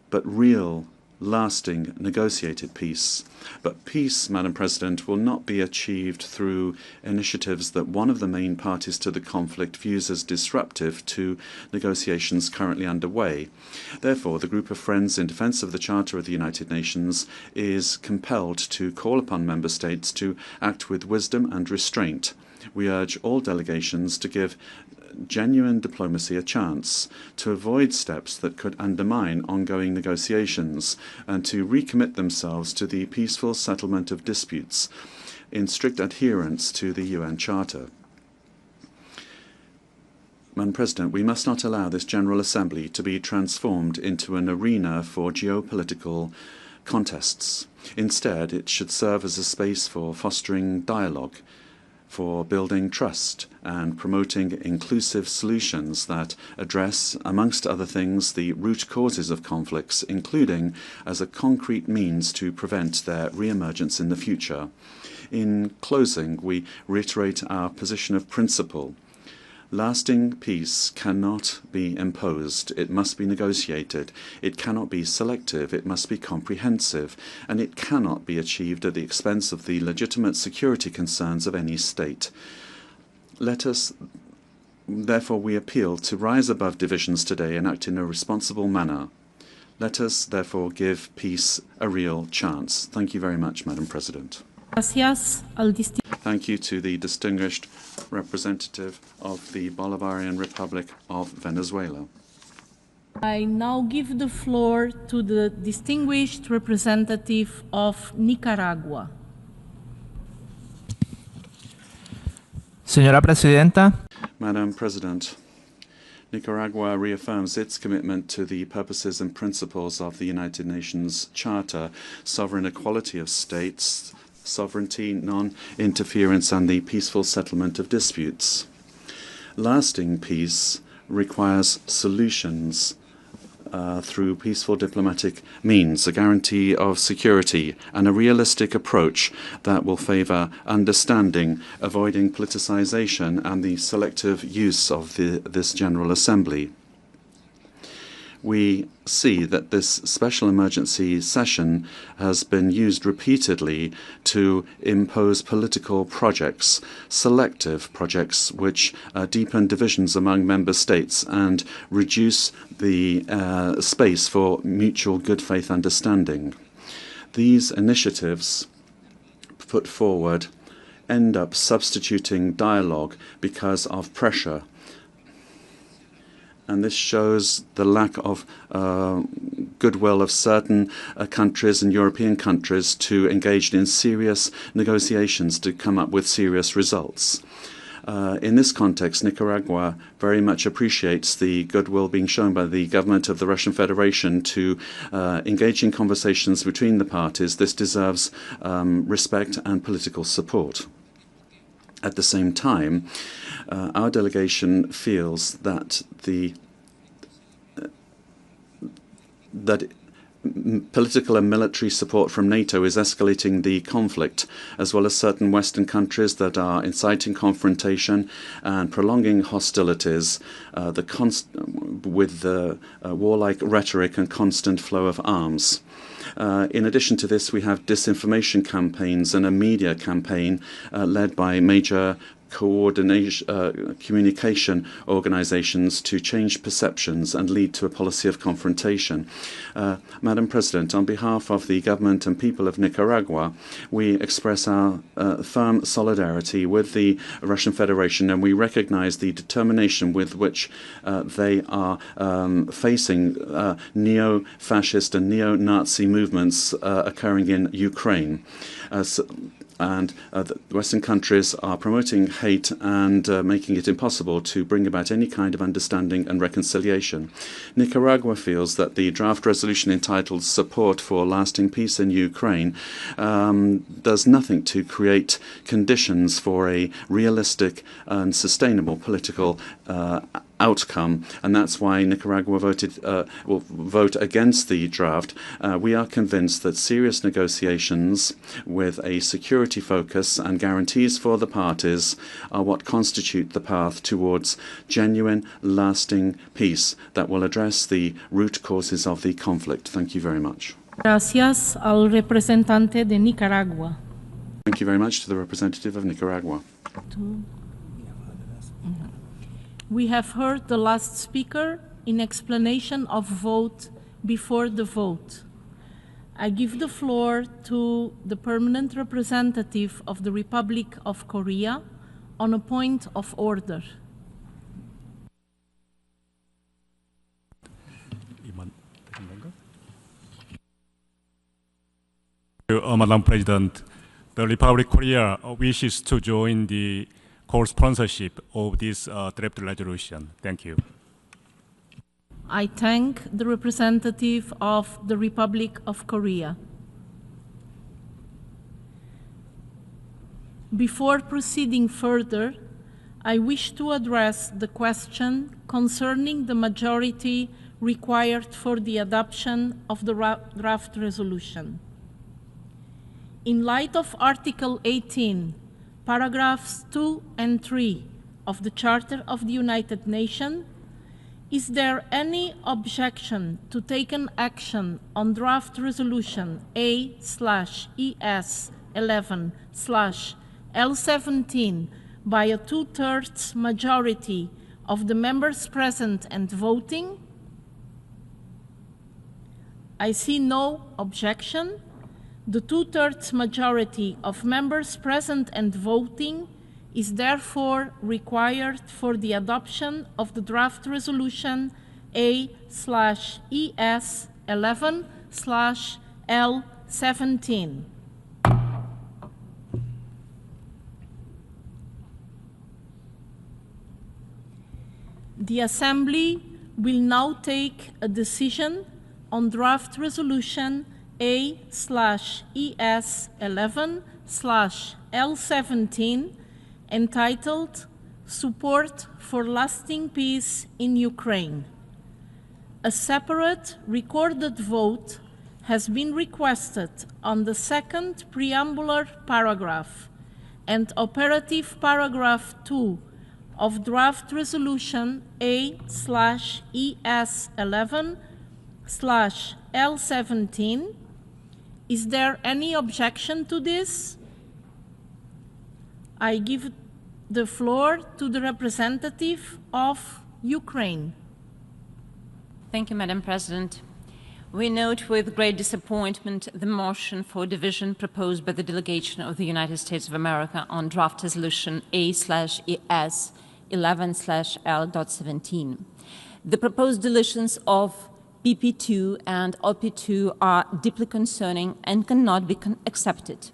but real, lasting, negotiated peace. But peace, Madam President, will not be achieved through initiatives that one of the main parties to the conflict views as disruptive to negotiations currently underway. Therefore, the group of friends in defense of the Charter of the United Nations is compelled to call upon member states to act with wisdom and restraint. We urge all delegations to give genuine diplomacy a chance, to avoid steps that could undermine ongoing negotiations, and to recommit themselves to the peaceful settlement of disputes in strict adherence to the UN Charter. Madam President, we must not allow this General Assembly to be transformed into an arena for geopolitical contests. Instead, it should serve as a space for fostering dialogue, for building trust and promoting inclusive solutions that address, amongst other things, the root causes of conflicts, including as a concrete means to prevent their re-emergence in the future. In closing, we reiterate our position of principle. Lasting peace cannot be imposed. It must be negotiated. It cannot be selective. It must be comprehensive. And it cannot be achieved at the expense of the legitimate security concerns of any state. Therefore, we appeal to rise above divisions today and act in a responsible manner. Let us, therefore, give peace a real chance. Thank you very much, Madam President. Thank you to the distinguished representative of the Bolivarian Republic of Venezuela. I now give the floor to the distinguished representative of Nicaragua. Señora Presidenta. Madam President, Nicaragua reaffirms its commitment to the purposes and principles of the United Nations Charter, sovereign equality of states, sovereignty, non-interference, and the peaceful settlement of disputes. Lasting peace requires solutions through peaceful diplomatic means, a guarantee of security, and a realistic approach that will favor understanding, avoiding politicization, and the selective use of this General Assembly. We see that this special emergency session has been used repeatedly to impose political projects, selective projects which deepen divisions among member states and reduce the space for mutual good faith understanding. These initiatives put forward end up substituting dialogue because of pressure. And this shows the lack of goodwill of certain countries and European countries to engage in serious negotiations to come up with serious results. In this context, Nicaragua very much appreciates the goodwill being shown by the government of the Russian Federation to engage in conversations between the parties. This deserves respect and political support. At the same time, our delegation feels that political and military support from NATO is escalating the conflict, as well as certain Western countries that are inciting confrontation and prolonging hostilities with the warlike rhetoric and constant flow of arms. In addition to this, we have disinformation campaigns and a media campaign led by major communication organizations to change perceptions and lead to a policy of confrontation. Madam President, on behalf of the government and people of Nicaragua, we express our firm solidarity with the Russian Federation, and we recognize the determination with which they are facing neo-fascist and neo-Nazi movements occurring in Ukraine. The Western countries are promoting hate and making it impossible to bring about any kind of understanding and reconciliation. Nicaragua feels that the draft resolution entitled Support for Lasting Peace in Ukraine does nothing to create conditions for a realistic and sustainable political outcome, and that's why Nicaragua will vote against the draft. We are convinced that serious negotiations with a security focus and guarantees for the parties are what constitute the path towards genuine, lasting peace that will address the root causes of the conflict. Thank you very much. Gracias al representante de Nicaragua. Thank you very much to the representative of Nicaragua. We have heard the last speaker in explanation of vote before the vote. I give the floor to the permanent representative of the Republic of Korea on a point of order. Madam President, the Republic of Korea wishes to join the co-sponsorship of this draft resolution. Thank you. I thank the representative of the Republic of Korea. Before proceeding further, I wish to address the question concerning the majority required for the adoption of the draft resolution. In light of Article 18, paragraphs 2 and 3 of the Charter of the United Nations, is there any objection to take an action on draft resolution A/ES11/L17 by a 2/3 majority of the members present and voting? I see no objection. The 2/3 majority of members present and voting is therefore required for the adoption of the draft resolution A/ES11/L17. The Assembly will now take a decision on draft resolution A/ES11/L17 entitled Support for Lasting Peace in Ukraine. A separate recorded vote has been requested on the second preambular paragraph and operative paragraph 2 of draft resolution A/ES11/L17. Is there any objection to this? I give the floor to the representative of Ukraine. Thank you, Madam President. We note with great disappointment the motion for division proposed by the delegation of the United States of America on draft resolution A/ES11/L17. The proposed deletions of PP2 and OP2 are deeply concerning and cannot be accepted.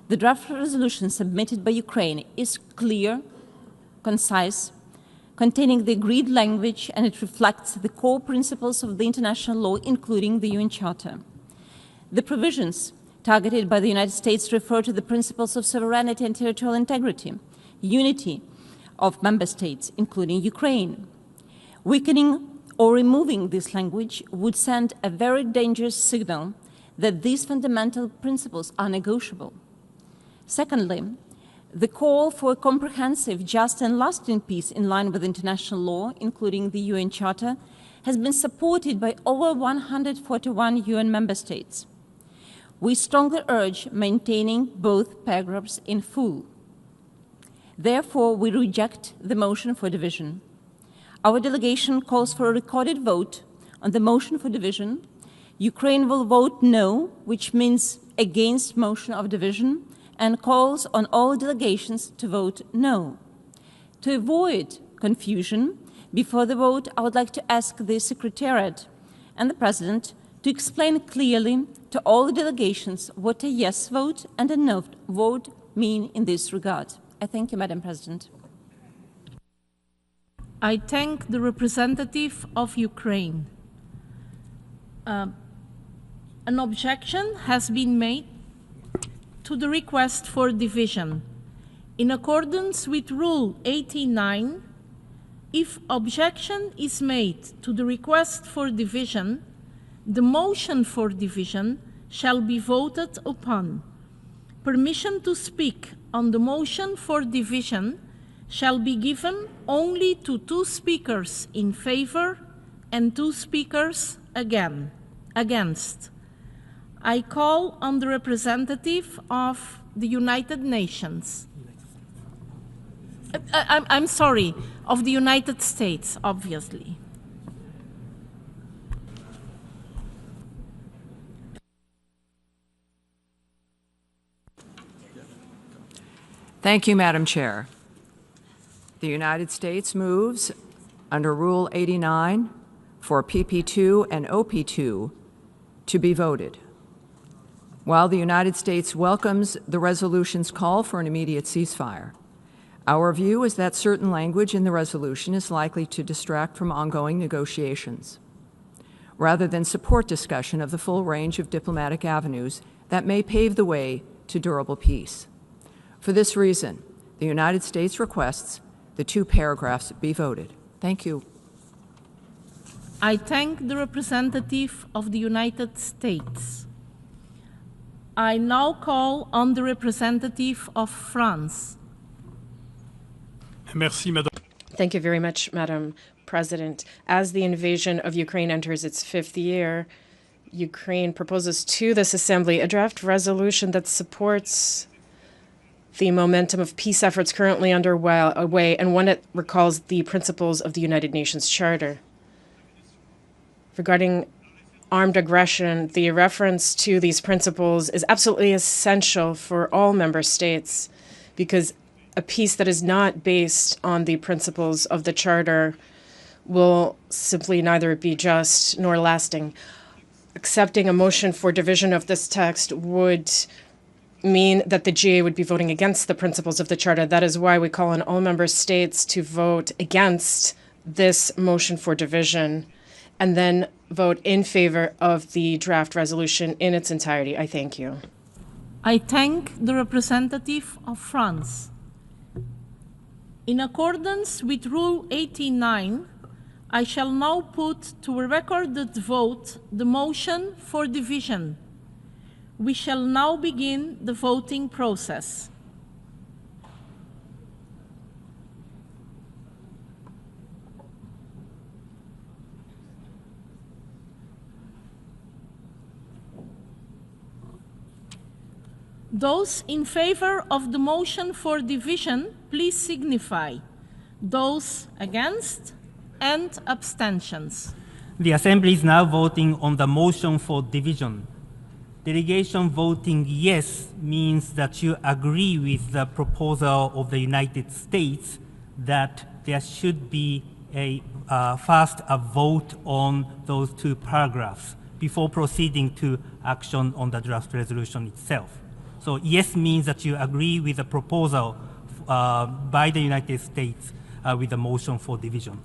The draft resolution submitted by Ukraine is clear, concise, containing the agreed language, and it reflects the core principles of the international law, including the UN Charter. The provisions targeted by the United States refer to the principles of sovereignty and territorial integrity, unity of member states, including Ukraine. Weakening or removing this language would send a very dangerous signal that these fundamental principles are negotiable. Secondly, the call for a comprehensive, just and lasting peace in line with international law, including the UN Charter, has been supported by over 141 UN member states. We strongly urge maintaining both paragraphs in full. Therefore, we reject the motion for division. Our delegation calls for a recorded vote on the motion for division. Ukraine will vote no, which means against motion of division, and calls on all delegations to vote no. To avoid confusion, before the vote, I would like to ask the Secretariat and the President to explain clearly to all the delegations what a yes vote and a no vote mean in this regard. I thank you, Madam President. I thank the representative of Ukraine. An objection has been made to the request for division. In accordance with Rule 89, if objection is made to the request for division, the motion for division shall be voted upon. Permission to speak on the motion for division shall be given only to 2 speakers in favor and 2 speakers against. I call on the representative of the United Nations. I'm sorry, of the United States, obviously. Thank you, Madam Chair. The United States moves under Rule 89 for PP2 and OP2 to be voted. While the United States welcomes the resolution's call for an immediate ceasefire, our view is that certain language in the resolution is likely to distract from ongoing negotiations, rather than support discussion of the full range of diplomatic avenues that may pave the way to durable peace. For this reason, the United States requests the 2 paragraphs be voted. Thank you. I thank the representative of the United States. I now call on the representative of France. Merci, Madame. Thank you very much, Madam President. As the invasion of Ukraine enters its 5th year, Ukraine proposes to this Assembly a draft resolution that supports the momentum of peace efforts currently underway, and one that recalls the principles of the United Nations Charter. Regarding armed aggression, the reference to these principles is absolutely essential for all member states, because a peace that is not based on the principles of the Charter will simply neither be just nor lasting. Accepting a motion for division of this text would mean that the GA would be voting against the principles of the Charter. That is why we call on all member states to vote against this motion for division and then vote in favor of the draft resolution in its entirety. I thank you. I thank the representative of France. In accordance with Rule 89, I shall now put to a recorded vote the motion for division. We shall now begin the voting process. Those in favor of the motion for division, please signify. Those against and abstentions. The Assembly is now voting on the motion for division. Delegation voting yes means that you agree with the proposal of the United States that there should be first a vote on those two paragraphs before proceeding to action on the draft resolution itself. So yes means that you agree with the proposal by the United States with the motion for division.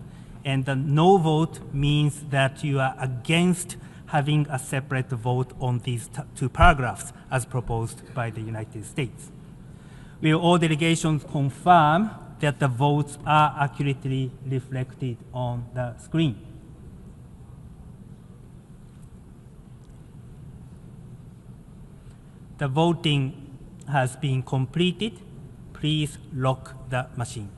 And the no vote means that you are against having a separate vote on these two paragraphs as proposed by the United States. Will all delegations confirm that the votes are accurately reflected on the screen? The voting has been completed. Please lock the machine.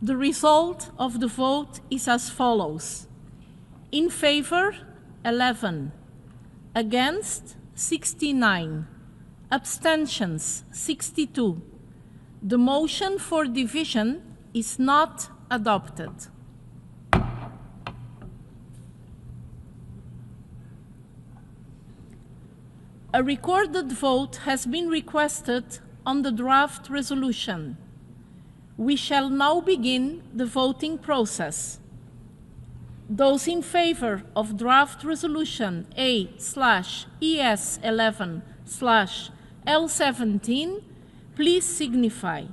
The result of the vote is as follows. In favor, 11. Against, 69. Abstentions, 62. The motion for division is not adopted. A recorded vote has been requested on the draft resolution. We shall now begin the voting process. Those in favor of draft resolution A/ES11/L17, please signify.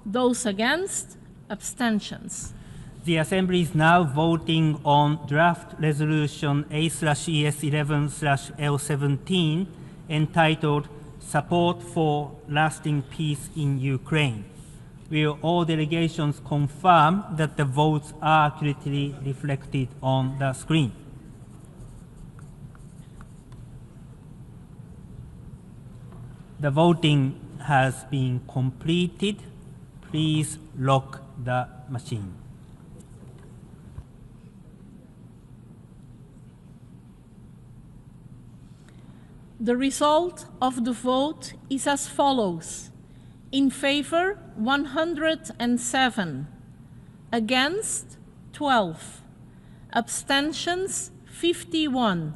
Those against, abstentions. The Assembly is now voting on draft resolution A/ES11/L17 entitled Support for Lasting Peace in Ukraine. Will all delegations confirm that the votes are accurately reflected on the screen? The voting has been completed. Please lock the machine. The result of the vote is as follows. In favor, 107. Against, 12. Abstentions, 51.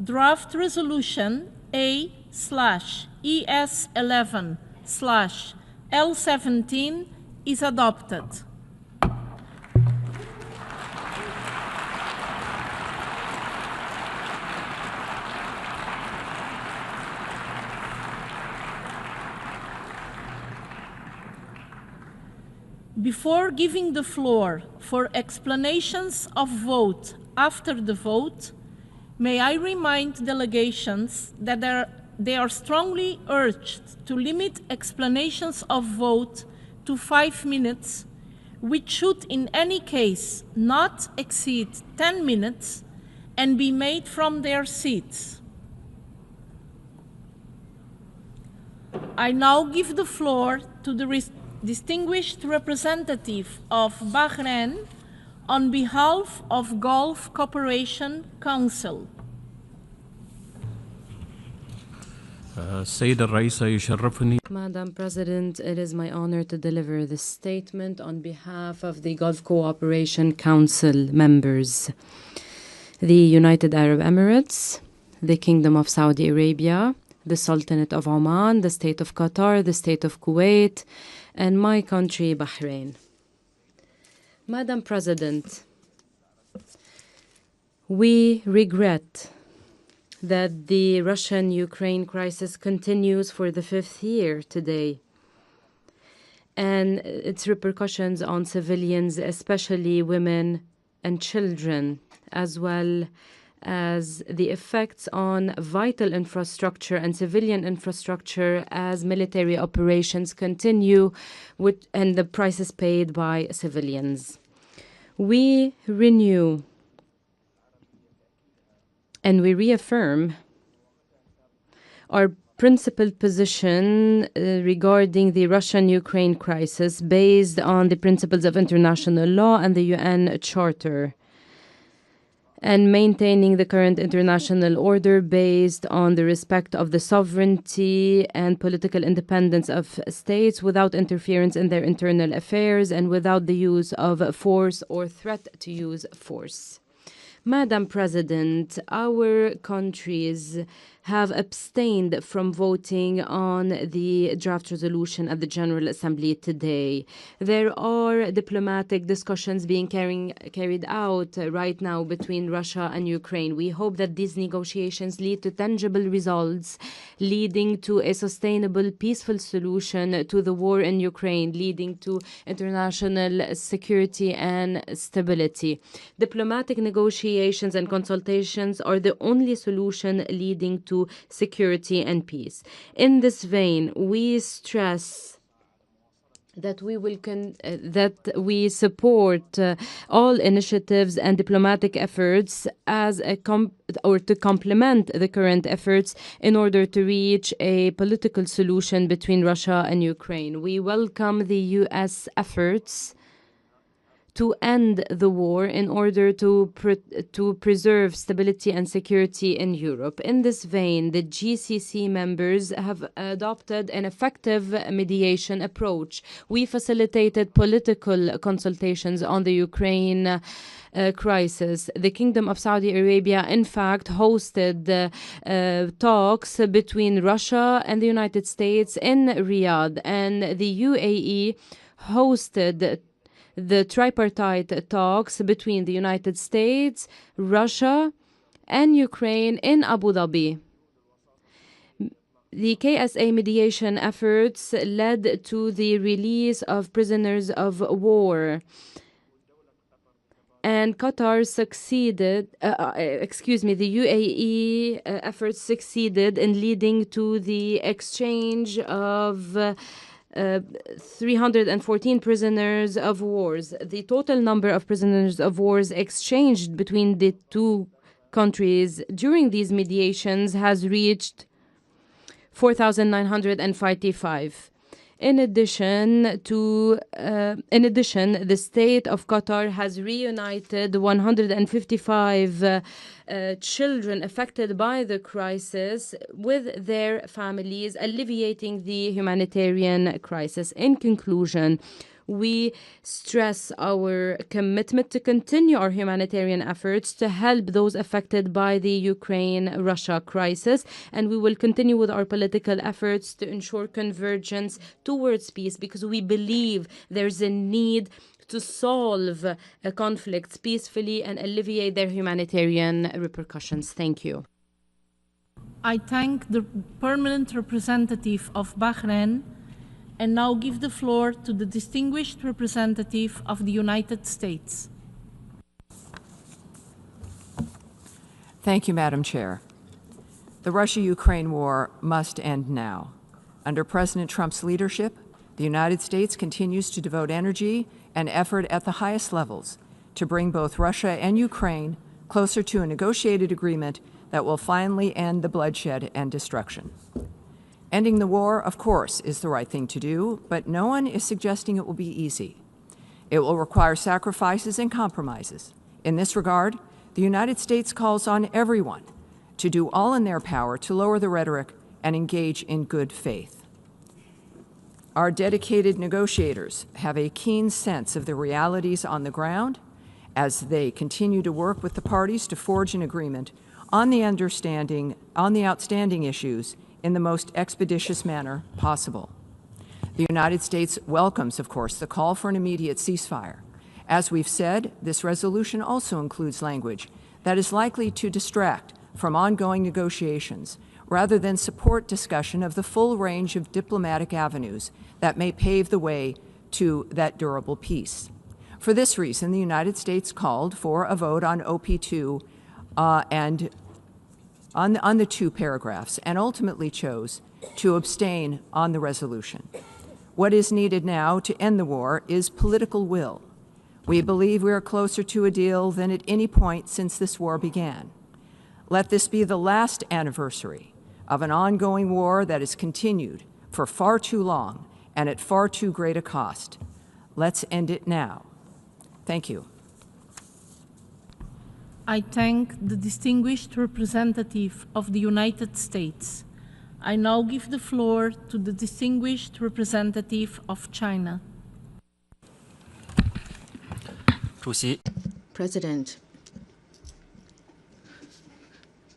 Draft resolution A/ES11/L17 is adopted. Before giving the floor for explanations of vote after the vote, may I remind delegations that they are strongly urged to limit explanations of vote to 5 minutes, which should in any case not exceed 10 minutes and be made from their seats. I now give the floor to the distinguished representative of Bahrain on behalf of Gulf Cooperation Council. Madam President, it is my honor to deliver this statement on behalf of the Gulf Cooperation Council members. The United Arab Emirates, the Kingdom of Saudi Arabia, the Sultanate of Oman, the State of Qatar, the State of Kuwait, and my country, Bahrain. Madam President, we regret that the Russian-Ukraine crisis continues for the 5th year today, and its repercussions on civilians, especially women and children, as well as the effects on vital infrastructure and civilian infrastructure as military operations continue and the prices paid by civilians. We renew and we reaffirm our principled position regarding the Russian-Ukraine crisis based on the principles of international law and the UN Charter, and maintaining the current international order based on the respect of the sovereignty and political independence of states without interference in their internal affairs and without the use of force or threat to use force. Madam President, our countries have abstained from voting on the draft resolution at the General Assembly today. There are diplomatic discussions being carried out right now between Russia and Ukraine. We hope that these negotiations lead to tangible results, leading to a sustainable, peaceful solution to the war in Ukraine, leading to international security and stability. Diplomatic negotiations and consultations are the only solution leading to security and peace. In this vein, we stress that we support all initiatives and diplomatic efforts as to complement the current efforts in order to reach a political solution between Russia and Ukraine. We welcome the U.S. efforts to end the war in order to preserve stability and security in Europe. In this vein, the GCC members have adopted an effective mediation approach. We facilitated political consultations on the Ukraine crisis. The Kingdom of Saudi Arabia, in fact, hosted talks between Russia and the United States in Riyadh, and the UAE hosted the tripartite talks between the United States, Russia, and Ukraine in Abu Dhabi. The KSA mediation efforts led to the release of prisoners of war. And Qatar succeeded, the UAE efforts succeeded in leading to the exchange of 314 prisoners of wars. The total number of prisoners of wars exchanged between the two countries during these mediations has reached 4,955. In addition, the state of Qatar has reunited 155 children affected by the crisis with their families, alleviating the humanitarian crisis. In conclusion, we stress our commitment to continue our humanitarian efforts to help those affected by the Ukraine-Russia crisis, and we will continue with our political efforts to ensure convergence towards peace, because we believe there's a need to solve conflicts peacefully and alleviate their humanitarian repercussions. Thank you. I thank the permanent representative of Bahrain and now give the floor to the distinguished representative of the United States. Thank you, Madam Chair. The Russia-Ukraine war must end now. Under President Trump's leadership, the United States continues to devote energy and effort at the highest levels to bring both Russia and Ukraine closer to a negotiated agreement that will finally end the bloodshed and destruction. Ending the war, of course, is the right thing to do, but no one is suggesting it will be easy. It will require sacrifices and compromises. In this regard, the United States calls on everyone to do all in their power to lower the rhetoric and engage in good faith. Our dedicated negotiators have a keen sense of the realities on the ground as they continue to work with the parties to forge an agreement on the outstanding issues in the most expeditious manner possible. The United States welcomes, of course, the call for an immediate ceasefire. As we've said, this resolution also includes language that is likely to distract from ongoing negotiations rather than support discussion of the full range of diplomatic avenues that may pave the way to that durable peace. For this reason, the United States called for a vote on OP2 and on the two paragraphs, and ultimately chose to abstain on the resolution. What is needed now to end the war is political will. We believe we are closer to a deal than at any point since this war began. Let this be the last anniversary of an ongoing war that has continued for far too long and at far too great a cost. Let's end it now. Thank you. I thank the distinguished representative of the United States. I now give the floor to the distinguished representative of China. President,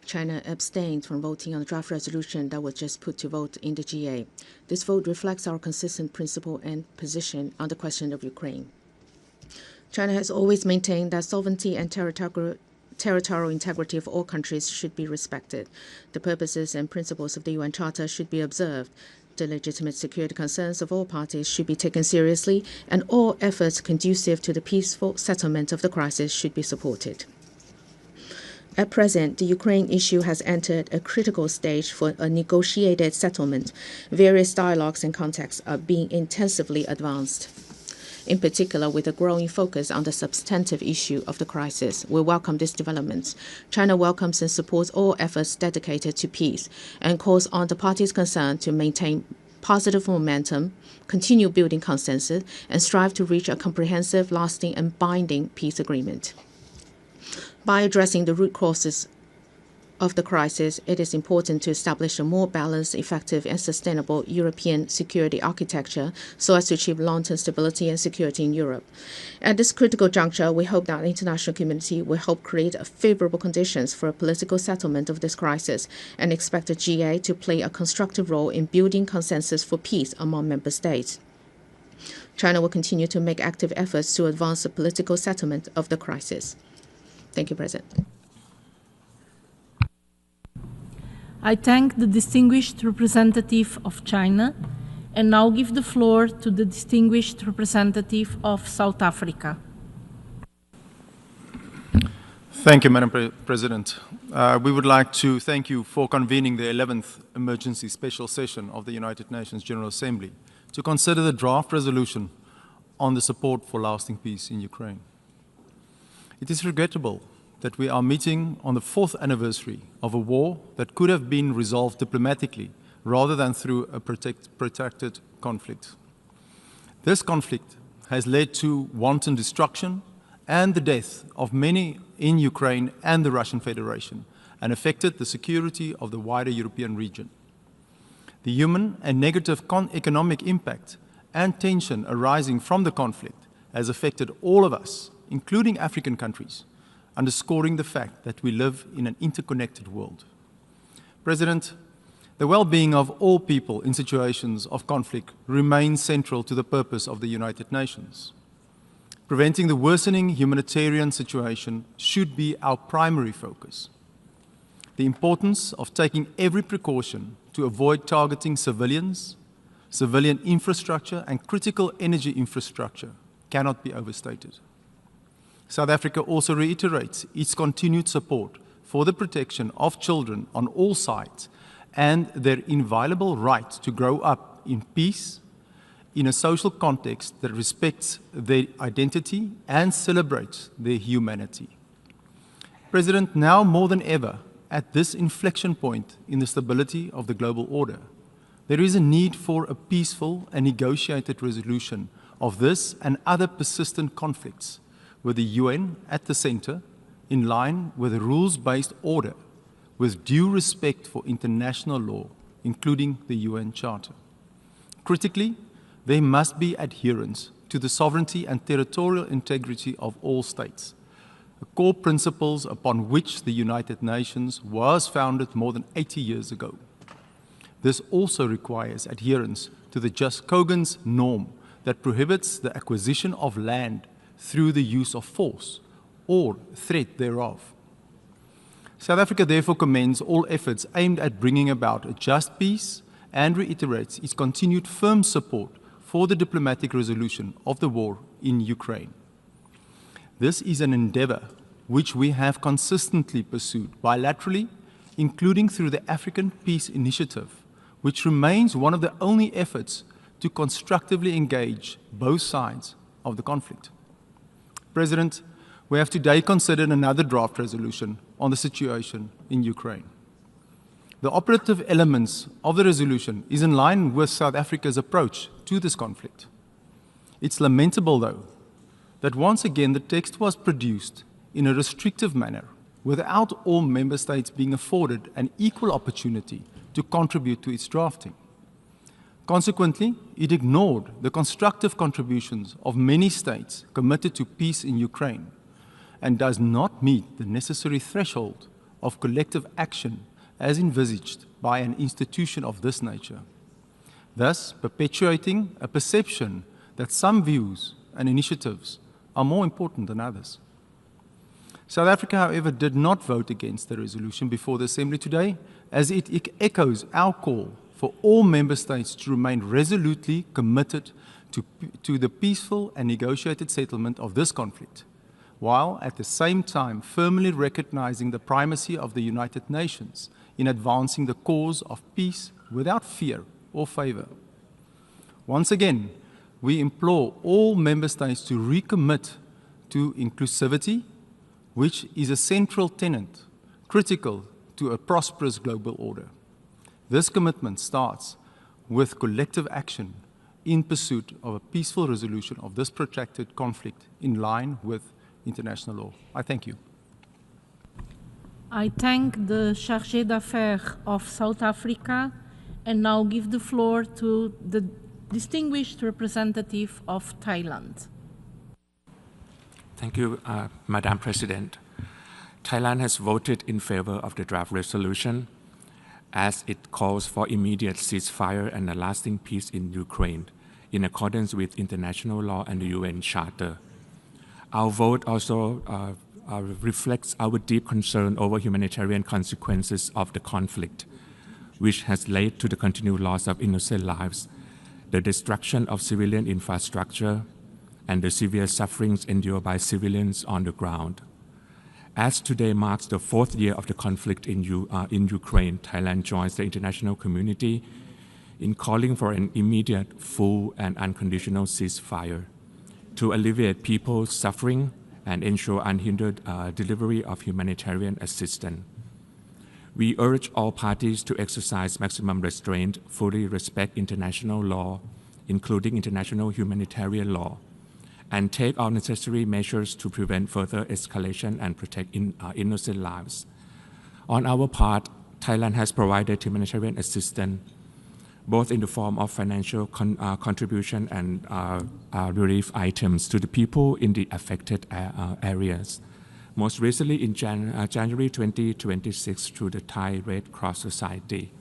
China abstained from voting on the draft resolution that was just put to vote in the GA. This vote reflects our consistent principle and position on the question of Ukraine. China has always maintained that sovereignty and territorial integrity of all countries should be respected. The purposes and principles of the UN Charter should be observed. The legitimate security concerns of all parties should be taken seriously, and all efforts conducive to the peaceful settlement of the crisis should be supported. At present, the Ukraine issue has entered a critical stage for a negotiated settlement. Various dialogues and contacts are being intensively advanced. In particular, with a growing focus on the substantive issue of the crisis, we welcome these developments. China welcomes and supports all efforts dedicated to peace and calls on the parties concerned to maintain positive momentum, continue building consensus, and strive to reach a comprehensive, lasting, and binding peace agreement. By addressing the root causes of the crisis, it is important to establish a more balanced, effective, and sustainable European security architecture so as to achieve long-term stability and security in Europe. At this critical juncture, we hope that the international community will help create favorable conditions for a political settlement of this crisis and expect the GA to play a constructive role in building consensus for peace among member states. China will continue to make active efforts to advance the political settlement of the crisis. Thank you, President. I thank the distinguished representative of China and now give the floor to the distinguished representative of South Africa. Thank you, Madam President. We would like to thank you for convening the 11th Emergency Special Session of the United Nations General Assembly to consider the draft resolution on the support for lasting peace in Ukraine. It is regrettable that we are meeting on the 4th anniversary of a war that could have been resolved diplomatically rather than through a protracted conflict. This conflict has led to wanton destruction and the death of many in Ukraine and the Russian Federation and affected the security of the wider European region. The human and negative economic impact and tension arising from the conflict has affected all of us, including African countries, underscoring the fact that we live in an interconnected world. President, the well-being of all people in situations of conflict remains central to the purpose of the United Nations. Preventing the worsening humanitarian situation should be our primary focus. The importance of taking every precaution to avoid targeting civilians, civilian infrastructure, and critical energy infrastructure cannot be overstated. South Africa also reiterates its continued support for the protection of children on all sides and their inviolable right to grow up in peace in a social context that respects their identity and celebrates their humanity. President, now more than ever, at this inflection point in the stability of the global order, there is a need for a peaceful and negotiated resolution of this and other persistent conflicts, with the UN at the center, in line with a rules-based order, with due respect for international law, including the UN Charter. Critically, there must be adherence to the sovereignty and territorial integrity of all states, the core principles upon which the United Nations was founded more than 80 years ago. This also requires adherence to the Just Kogan's norm that prohibits the acquisition of land through the use of force or threat thereof. South Africa therefore commends all efforts aimed at bringing about a just peace and reiterates its continued firm support for the diplomatic resolution of the war in Ukraine. This is an endeavor which we have consistently pursued bilaterally, including through the African Peace Initiative, which remains one of the only efforts to constructively engage both sides of the conflict. President, we have today considered another draft resolution on the situation in Ukraine. The operative elements of the resolution is in line with South Africa's approach to this conflict. It's lamentable, though, that once again the text was produced in a restrictive manner without all member states being afforded an equal opportunity to contribute to its drafting. Consequently, it ignored the constructive contributions of many states committed to peace in Ukraine and does not meet the necessary threshold of collective action as envisaged by an institution of this nature, thus perpetuating a perception that some views and initiatives are more important than others. South Africa, however, did not vote against the resolution before the Assembly today, as it echoes our call for all member states to remain resolutely committed to the peaceful and negotiated settlement of this conflict, while at the same time firmly recognizing the primacy of the United Nations in advancing the cause of peace without fear or favor. Once again, we implore all member states to recommit to inclusivity, which is a central tenet critical to a prosperous global order. This commitment starts with collective action in pursuit of a peaceful resolution of this protracted conflict in line with international law. I thank you. I thank the Chargé d'Affaires of South Africa and now give the floor to the distinguished representative of Thailand. Thank you, Madam President. Thailand has voted in favor of the draft resolution as it calls for immediate ceasefire and a lasting peace in Ukraine in accordance with international law and the UN Charter. Our vote also reflects our deep concern over humanitarian consequences of the conflict, which has led to the continued loss of innocent lives, the destruction of civilian infrastructure, and the severe sufferings endured by civilians on the ground. As today marks the 4th year of the conflict in Ukraine, Thailand joins the international community in calling for an immediate, full, and unconditional ceasefire to alleviate people's suffering and ensure unhindered delivery of humanitarian assistance. We urge all parties to exercise maximum restraint, fully respect international law, including international humanitarian law, and take all necessary measures to prevent further escalation and protect innocent lives. On our part, Thailand has provided humanitarian assistance, both in the form of financial contribution and relief items to the people in the affected areas. Most recently in January 2026 through the Thai Red Cross Society.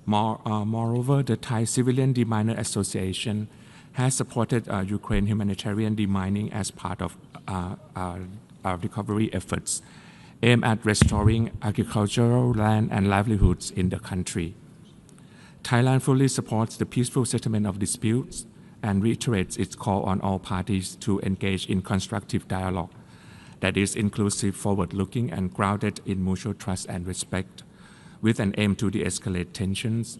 Moreover, the Thai Civilian Deminer Association has supported Ukraine humanitarian demining as part of our recovery efforts aimed at restoring agricultural land and livelihoods in the country. Thailand fully supports the peaceful settlement of disputes and reiterates its call on all parties to engage in constructive dialogue that is inclusive, forward-looking, and grounded in mutual trust and respect, with an aim to de-escalate tensions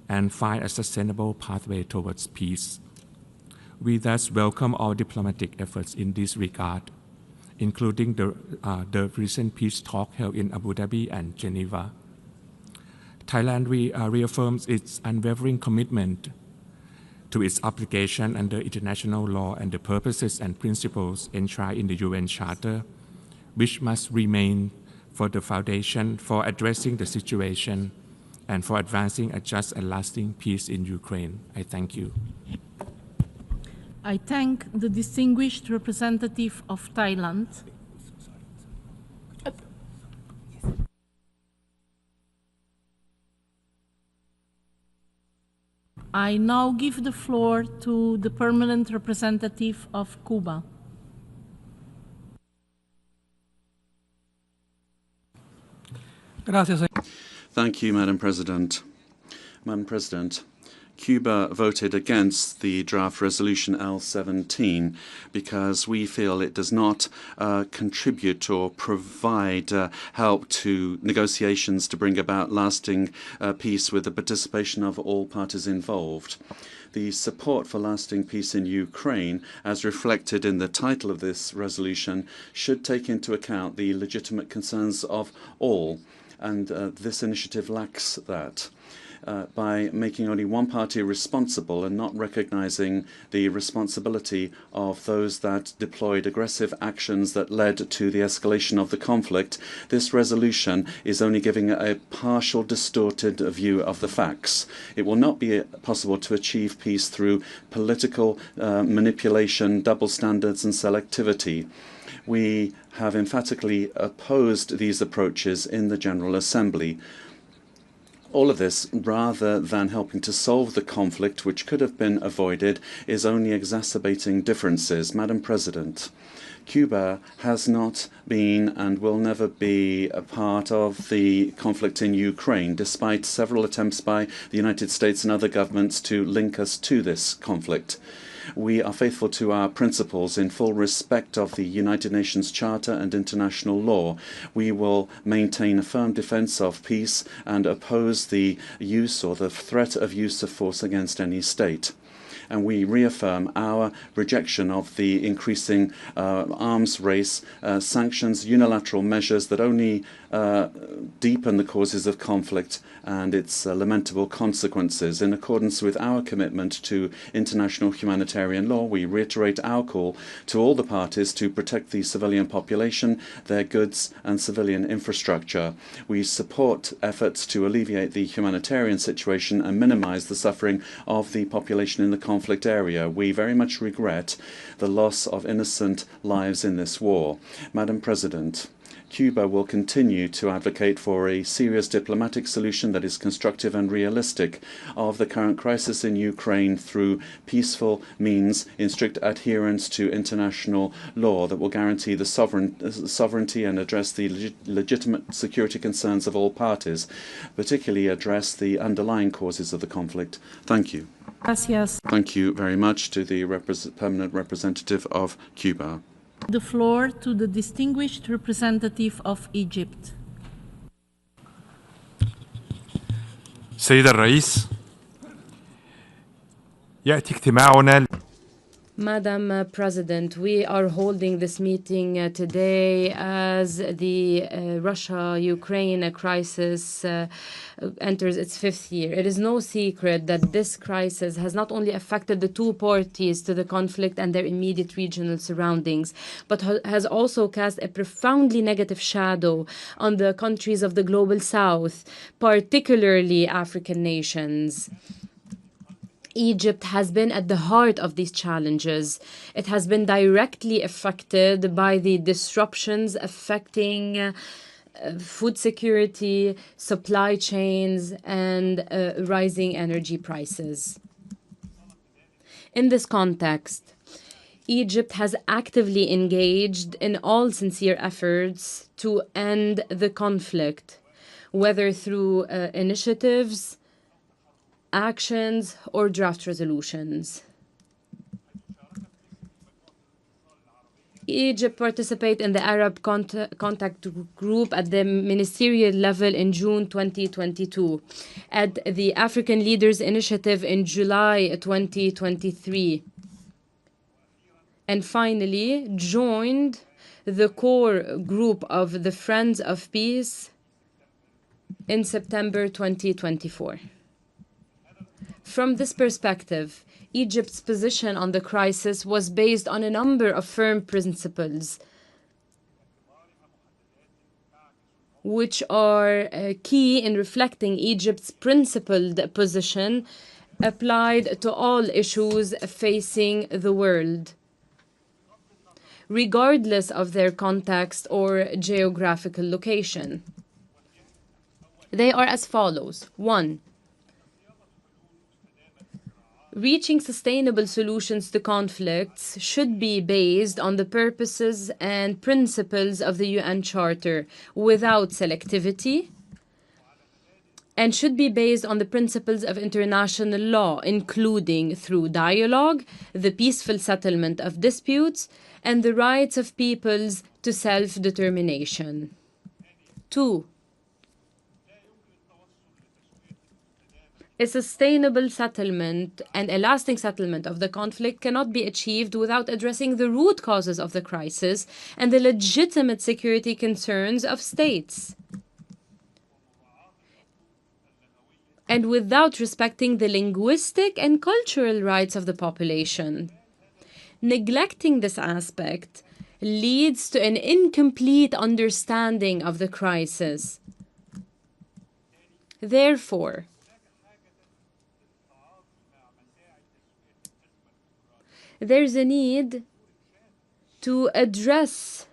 and find a sustainable pathway towards peace. We thus welcome all diplomatic efforts in this regard, including the recent peace talk held in Abu Dhabi and Geneva. Thailand reaffirms its unwavering commitment to its obligation under international law and the purposes and principles enshrined in the UN Charter, which must remain for the foundation for addressing the situation and for advancing a just and lasting peace in Ukraine. I thank you. I thank the distinguished representative of Thailand. I now give the floor to the permanent representative of Cuba. Thank you, Madam President. Madam President, Cuba voted against the draft resolution L17 because we feel it does not contribute or provide help to negotiations to bring about lasting peace with the participation of all parties involved. The support for lasting peace in Ukraine, as reflected in the title of this resolution, should take into account the legitimate concerns of all, and this initiative lacks that. By making only one party responsible and not recognizing the responsibility of those that deployed aggressive actions that led to the escalation of the conflict, this resolution is only giving a partial, distorted view of the facts. It will not be possible to achieve peace through political manipulation, double standards, and selectivity. We have emphatically opposed these approaches in the General Assembly. All of this, rather than helping to solve the conflict, which could have been avoided, is only exacerbating differences. Madam President, Cuba has not been and will never be a part of the conflict in Ukraine, despite several attempts by the United States and other governments to link us to this conflict. We are faithful to our principles in full respect of the United Nations Charter and international law. We will maintain a firm defense of peace and oppose the use or the threat of use of force against any state. And we reaffirm our rejection of the increasing arms race, sanctions, unilateral measures that only deepen the causes of conflict and its lamentable consequences. In accordance with our commitment to international humanitarian law, we reiterate our call to all the parties to protect the civilian population, their goods and civilian infrastructure. We support efforts to alleviate the humanitarian situation and minimize the suffering of the population in the conflict area. We very much regret the loss of innocent lives in this war. Madam President, Cuba will continue to advocate for a serious diplomatic solution that is constructive and realistic of the current crisis in Ukraine through peaceful means in strict adherence to international law that will guarantee the sovereignty and address the legitimate security concerns of all parties, particularly address the underlying causes of the conflict. Thank you. Gracias. Thank you very much to the permanent representative of Cuba. The floor to the distinguished representative of Egypt. سيد الرئيس يأتي اجتماعنا Madam President, we are holding this meeting today as the Russia-Ukraine crisis enters its fifth year. It is no secret that this crisis has not only affected the two parties to the conflict and their immediate regional surroundings, but has also cast a profoundly negative shadow on the countries of the global south, particularly African nations. Egypt has been at the heart of these challenges. It has been directly affected by the disruptions affecting food security, supply chains, and rising energy prices. In this context, Egypt has actively engaged in all sincere efforts to end the conflict, whether through initiatives, actions, or draft resolutions. Egypt participated in the Arab Contact Group at the ministerial level in June 2022, at the African Leaders Initiative in July 2023, and finally joined the core group of the Friends of Peace in September 2024. From this perspective, Egypt's position on the crisis was based on a number of firm principles, which are key in reflecting Egypt's principled position applied to all issues facing the world, regardless of their context or geographical location. They are as follows. 1. reaching sustainable solutions to conflicts should be based on the purposes and principles of the UN Charter without selectivity, and should be based on the principles of international law, including through dialogue, the peaceful settlement of disputes, and the rights of peoples to self-determination. 2. A sustainable settlement and a lasting settlement of the conflict cannot be achieved without addressing the root causes of the crisis and the legitimate security concerns of states, and without respecting the linguistic and cultural rights of the population. Neglecting this aspect leads to an incomplete understanding of the crisis. Therefore, there's a need to address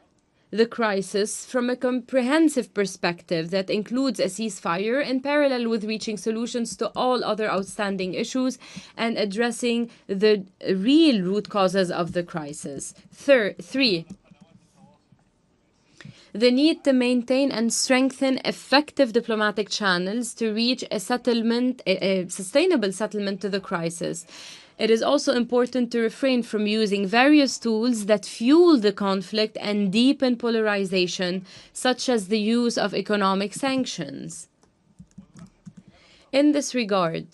the crisis from a comprehensive perspective that includes a ceasefire in parallel with reaching solutions to all other outstanding issues and addressing the real root causes of the crisis. 3. The need to maintain and strengthen effective diplomatic channels to reach a settlement, a sustainable settlement to the crisis. It is also important to refrain from using various tools that fuel the conflict and deepen polarization, such as the use of economic sanctions. In this regard,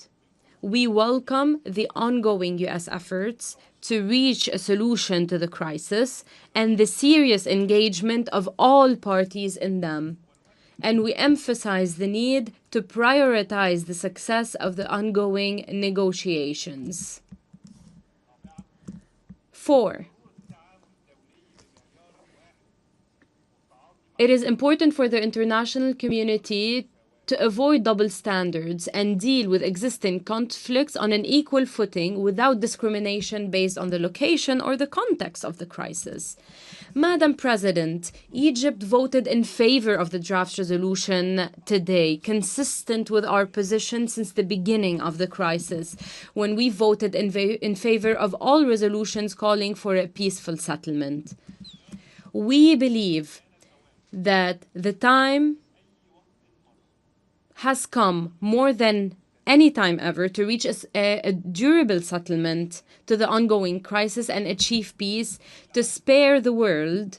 we welcome the ongoing U.S. efforts to reach a solution to the crisis and the serious engagement of all parties in them. And we emphasize the need to prioritize the success of the ongoing negotiations. 4. It is important for the international community to avoid double standards and deal with existing conflicts on an equal footing without discrimination based on the location or the context of the crisis. Madam President, Egypt voted in favor of the draft resolution today, consistent with our position since the beginning of the crisis, when we voted in favor of all resolutions calling for a peaceful settlement. We believe that the time has come more than any time ever to reach a durable settlement to the ongoing crisis and achieve peace, to spare the world,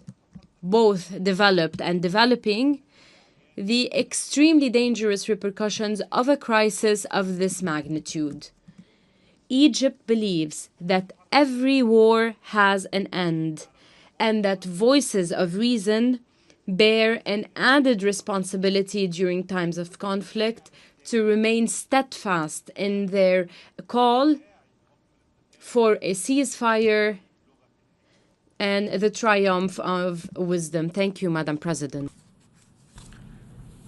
both developed and developing, the extremely dangerous repercussions of a crisis of this magnitude. Egypt believes that every war has an end, and that voices of reason bear an added responsibility during times of conflict to remain steadfast in their call for a ceasefire and the triumph of wisdom. Thank you, Madam President.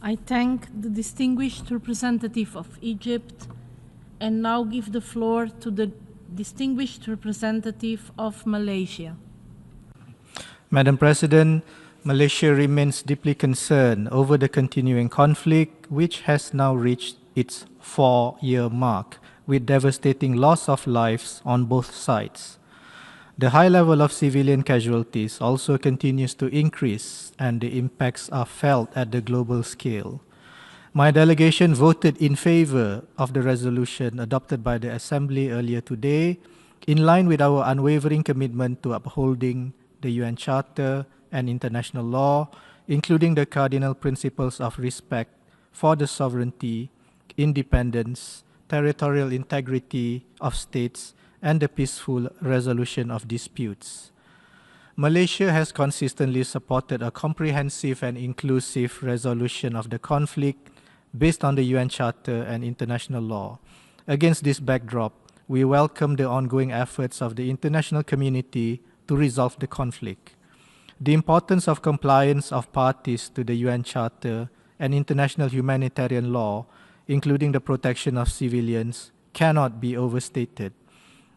I thank the distinguished representative of Egypt and now give the floor to the distinguished representative of Malaysia. Madam President, Malaysia remains deeply concerned over the continuing conflict, which has now reached its 4-year mark, with devastating loss of lives on both sides. The high level of civilian casualties also continues to increase, and the impacts are felt at the global scale. My delegation voted in favor of the resolution adopted by the Assembly earlier today, in line with our unwavering commitment to upholding the UN Charter and international law, including the cardinal principles of respect for the sovereignty, independence, territorial integrity of states, and the peaceful resolution of disputes. Malaysia has consistently supported a comprehensive and inclusive resolution of the conflict based on the UN Charter and international law. Against this backdrop, we welcome the ongoing efforts of the international community to resolve the conflict. The importance of compliance of parties to the UN Charter and international humanitarian law, including the protection of civilians, cannot be overstated.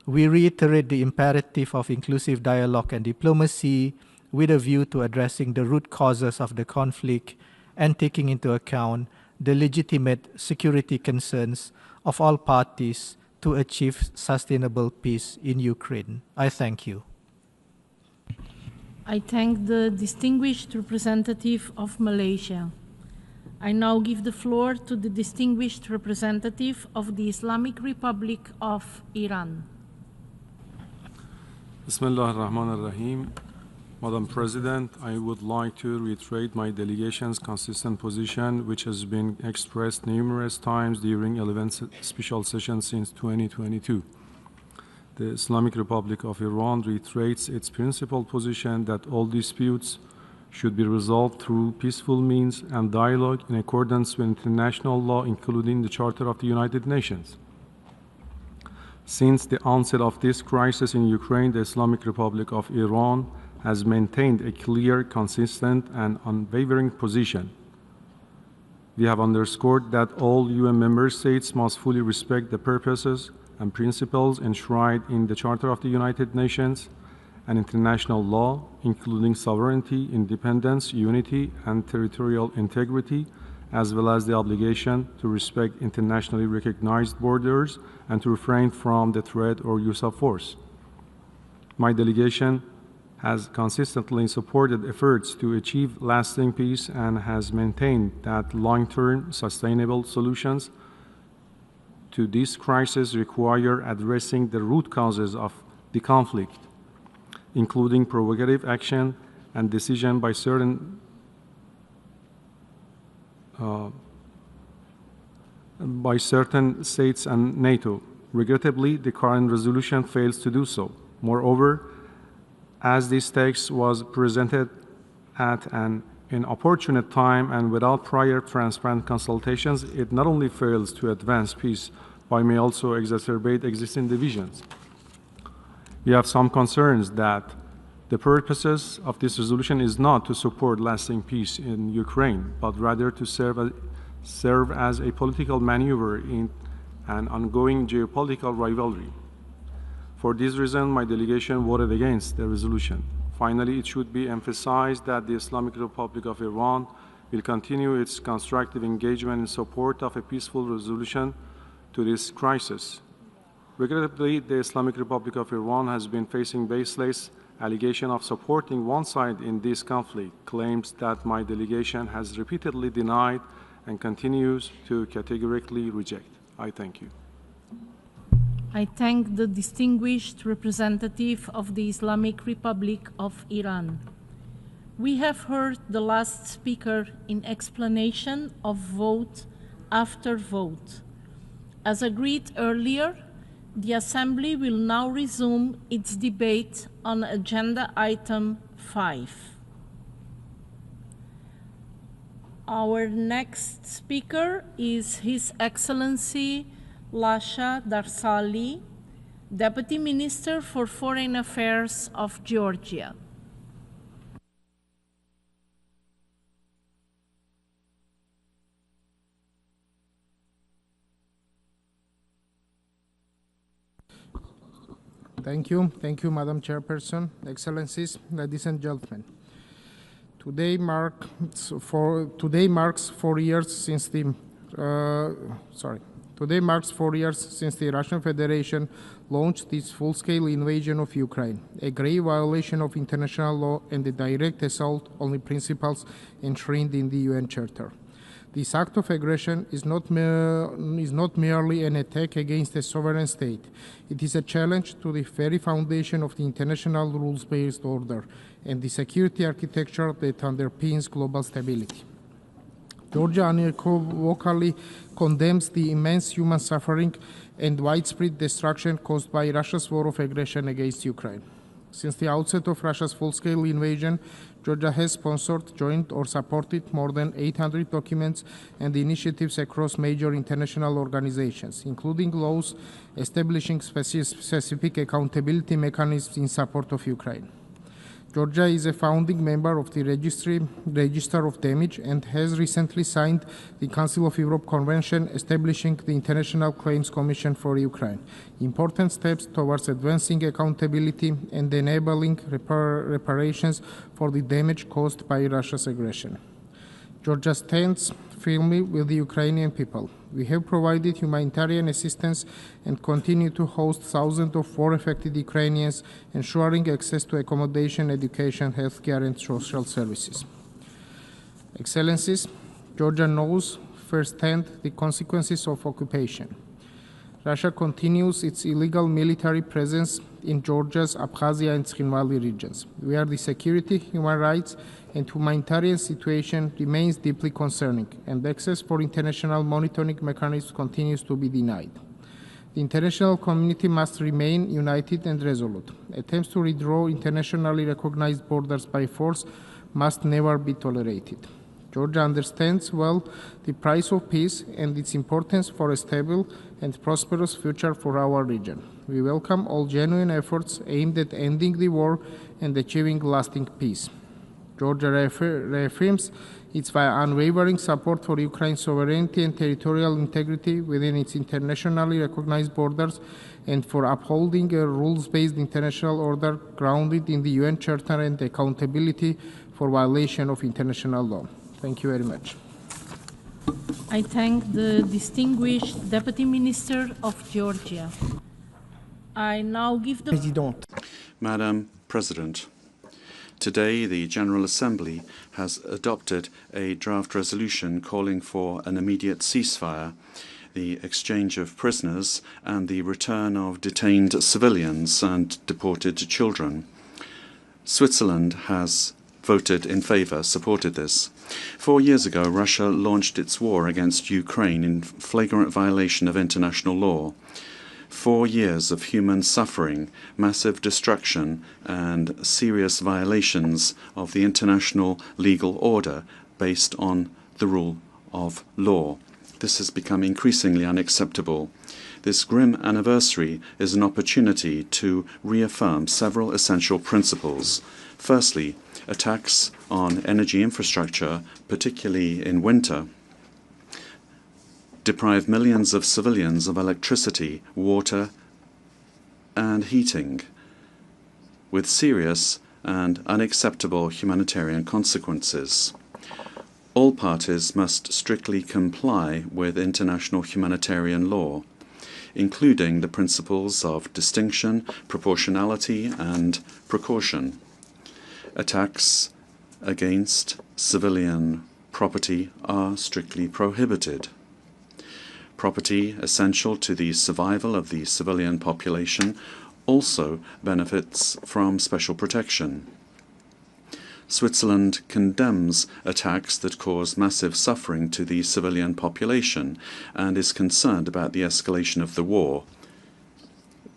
We reiterate the imperative of inclusive dialogue and diplomacy with a view to addressing the root causes of the conflict and taking into account the legitimate security concerns of all parties to achieve sustainable peace in Ukraine. I thank you. I thank the distinguished representative of Malaysia. I now give the floor to the distinguished representative of the Islamic Republic of Iran. Bismillah ar-Rahman ar-Rahim. Madam President, I would like to reiterate my delegation's consistent position, which has been expressed numerous times during 11 special sessions since 2022. The Islamic Republic of Iran reiterates its principled position that all disputes should be resolved through peaceful means and dialogue in accordance with international law, including the Charter of the United Nations. Since the onset of this crisis in Ukraine, the Islamic Republic of Iran has maintained a clear, consistent, and unwavering position. We have underscored that all UN member states must fully respect the purposes and principles enshrined in the Charter of the United Nations and international law, including sovereignty, independence, unity, and territorial integrity, as well as the obligation to respect internationally recognized borders and to refrain from the threat or use of force. My delegation has consistently supported efforts to achieve lasting peace and has maintained that long-term sustainable solutions to this crisis require addressing the root causes of the conflict, including provocative action and decision by certain states and NATO. Regrettably, the current resolution fails to do so. Moreover, as this text was presented at an inopportune time and without prior transparent consultations, it not only fails to advance peace, but may also exacerbate existing divisions. We have some concerns that the purposes of this resolution is not to support lasting peace in Ukraine, but rather to serve as a political maneuver in an ongoing geopolitical rivalry. For this reason, my delegation voted against the resolution. Finally, it should be emphasized that the Islamic Republic of Iran will continue its constructive engagement in support of a peaceful resolution to this crisis. Regrettably, the Islamic Republic of Iran has been facing baseless allegations of supporting one side in this conflict, claims that my delegation has repeatedly denied and continues to categorically reject. I thank you. I thank the distinguished representative of the Islamic Republic of Iran. We have heard the last speaker in explanation of vote after vote. As agreed earlier, the Assembly will now resume its debate on Agenda Item 5. Our next speaker is His Excellency Lasha Darsali, Deputy Minister for Foreign Affairs of Georgia. Thank you, Madam Chairperson, Excellencies, ladies and gentlemen. Today marks 4 years since the Russian Federation launched its full-scale invasion of Ukraine, a grave violation of international law and a direct assault on the principles enshrined in the UN Charter. This act of aggression is not merely an attack against a sovereign state. It is a challenge to the very foundation of the international rules-based order and the security architecture that underpins global stability. Georgia unequivocally condemns the immense human suffering and widespread destruction caused by Russia's war of aggression against Ukraine. Since the outset of Russia's full-scale invasion, Georgia has sponsored, joined, or supported more than 800 documents and initiatives across major international organizations, including laws establishing specific accountability mechanisms in support of Ukraine. Georgia is a founding member of the Register of Damage and has recently signed the Council of Europe Convention establishing the International Claims Commission for Ukraine, important steps towards advancing accountability and enabling reparations for the damage caused by Russia's aggression. Georgia stands firmly with the Ukrainian people. We have provided humanitarian assistance and continue to host thousands of war-affected Ukrainians, ensuring access to accommodation, education, healthcare, and social services. Excellencies, Georgia knows firsthand the consequences of occupation. Russia continues its illegal military presence in Georgia's Abkhazia and Tkhinvali regions. Where the security, human rights, and humanitarian situation remains deeply concerning, and access for international monitoring mechanisms continues to be denied. The international community must remain united and resolute. Attempts to redraw internationally recognized borders by force must never be tolerated. Georgia understands well the price of peace and its importance for a stable and prosperous future for our region. We welcome all genuine efforts aimed at ending the war and achieving lasting peace. Georgia reaffirms its unwavering support for Ukraine's sovereignty and territorial integrity within its internationally recognized borders and for upholding a rules-based international order grounded in the UN Charter and accountability for violation of international law. Thank you very much. I thank the distinguished Deputy Minister of Georgia. I now give the... Madam President, today the General Assembly has adopted a draft resolution calling for an immediate ceasefire, the exchange of prisoners, and the return of detained civilians and deported children. Switzerland has voted in favor, supported this. 4 years ago, Russia launched its war against Ukraine in flagrant violation of international law. 4 years of human suffering, massive destruction, and serious violations of the international legal order based on the rule of law. This has become increasingly unacceptable. This grim anniversary is an opportunity to reaffirm several essential principles. Firstly, attacks on energy infrastructure, particularly in winter, deprive millions of civilians of electricity, water, and heating, with serious and unacceptable humanitarian consequences. All parties must strictly comply with international humanitarian law, including the principles of distinction, proportionality, and precaution. Attacks against civilian property are strictly prohibited. Property essential to the survival of the civilian population also benefits from special protection. Switzerland condemns attacks that cause massive suffering to the civilian population and is concerned about the escalation of the war,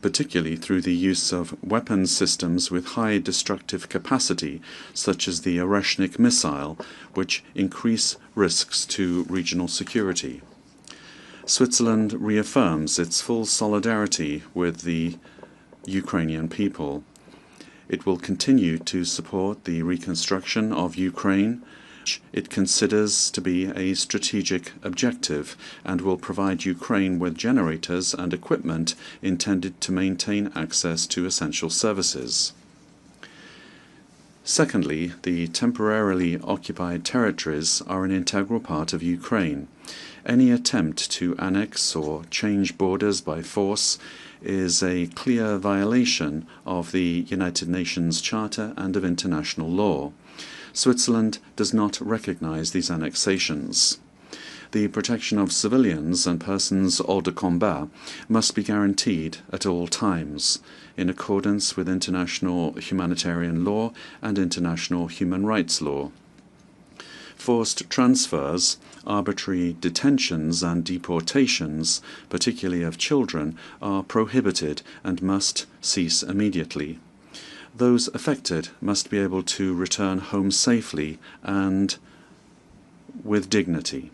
particularly through the use of weapons systems with high destructive capacity, such as the Oreshnik missile, which increase risks to regional security. Switzerland reaffirms its full solidarity with the Ukrainian people. It will continue to support the reconstruction of Ukraine, which it considers to be a strategic objective, and will provide Ukraine with generators and equipment intended to maintain access to essential services. Secondly, the temporarily occupied territories are an integral part of Ukraine. Any attempt to annex or change borders by force is a clear violation of the United Nations Charter and of international law. Switzerland does not recognize these annexations. The protection of civilians and persons hors de combat must be guaranteed at all times, in accordance with international humanitarian law and international human rights law. Forced transfers, arbitrary detentions and deportations, particularly of children, are prohibited and must cease immediately. Those affected must be able to return home safely and with dignity.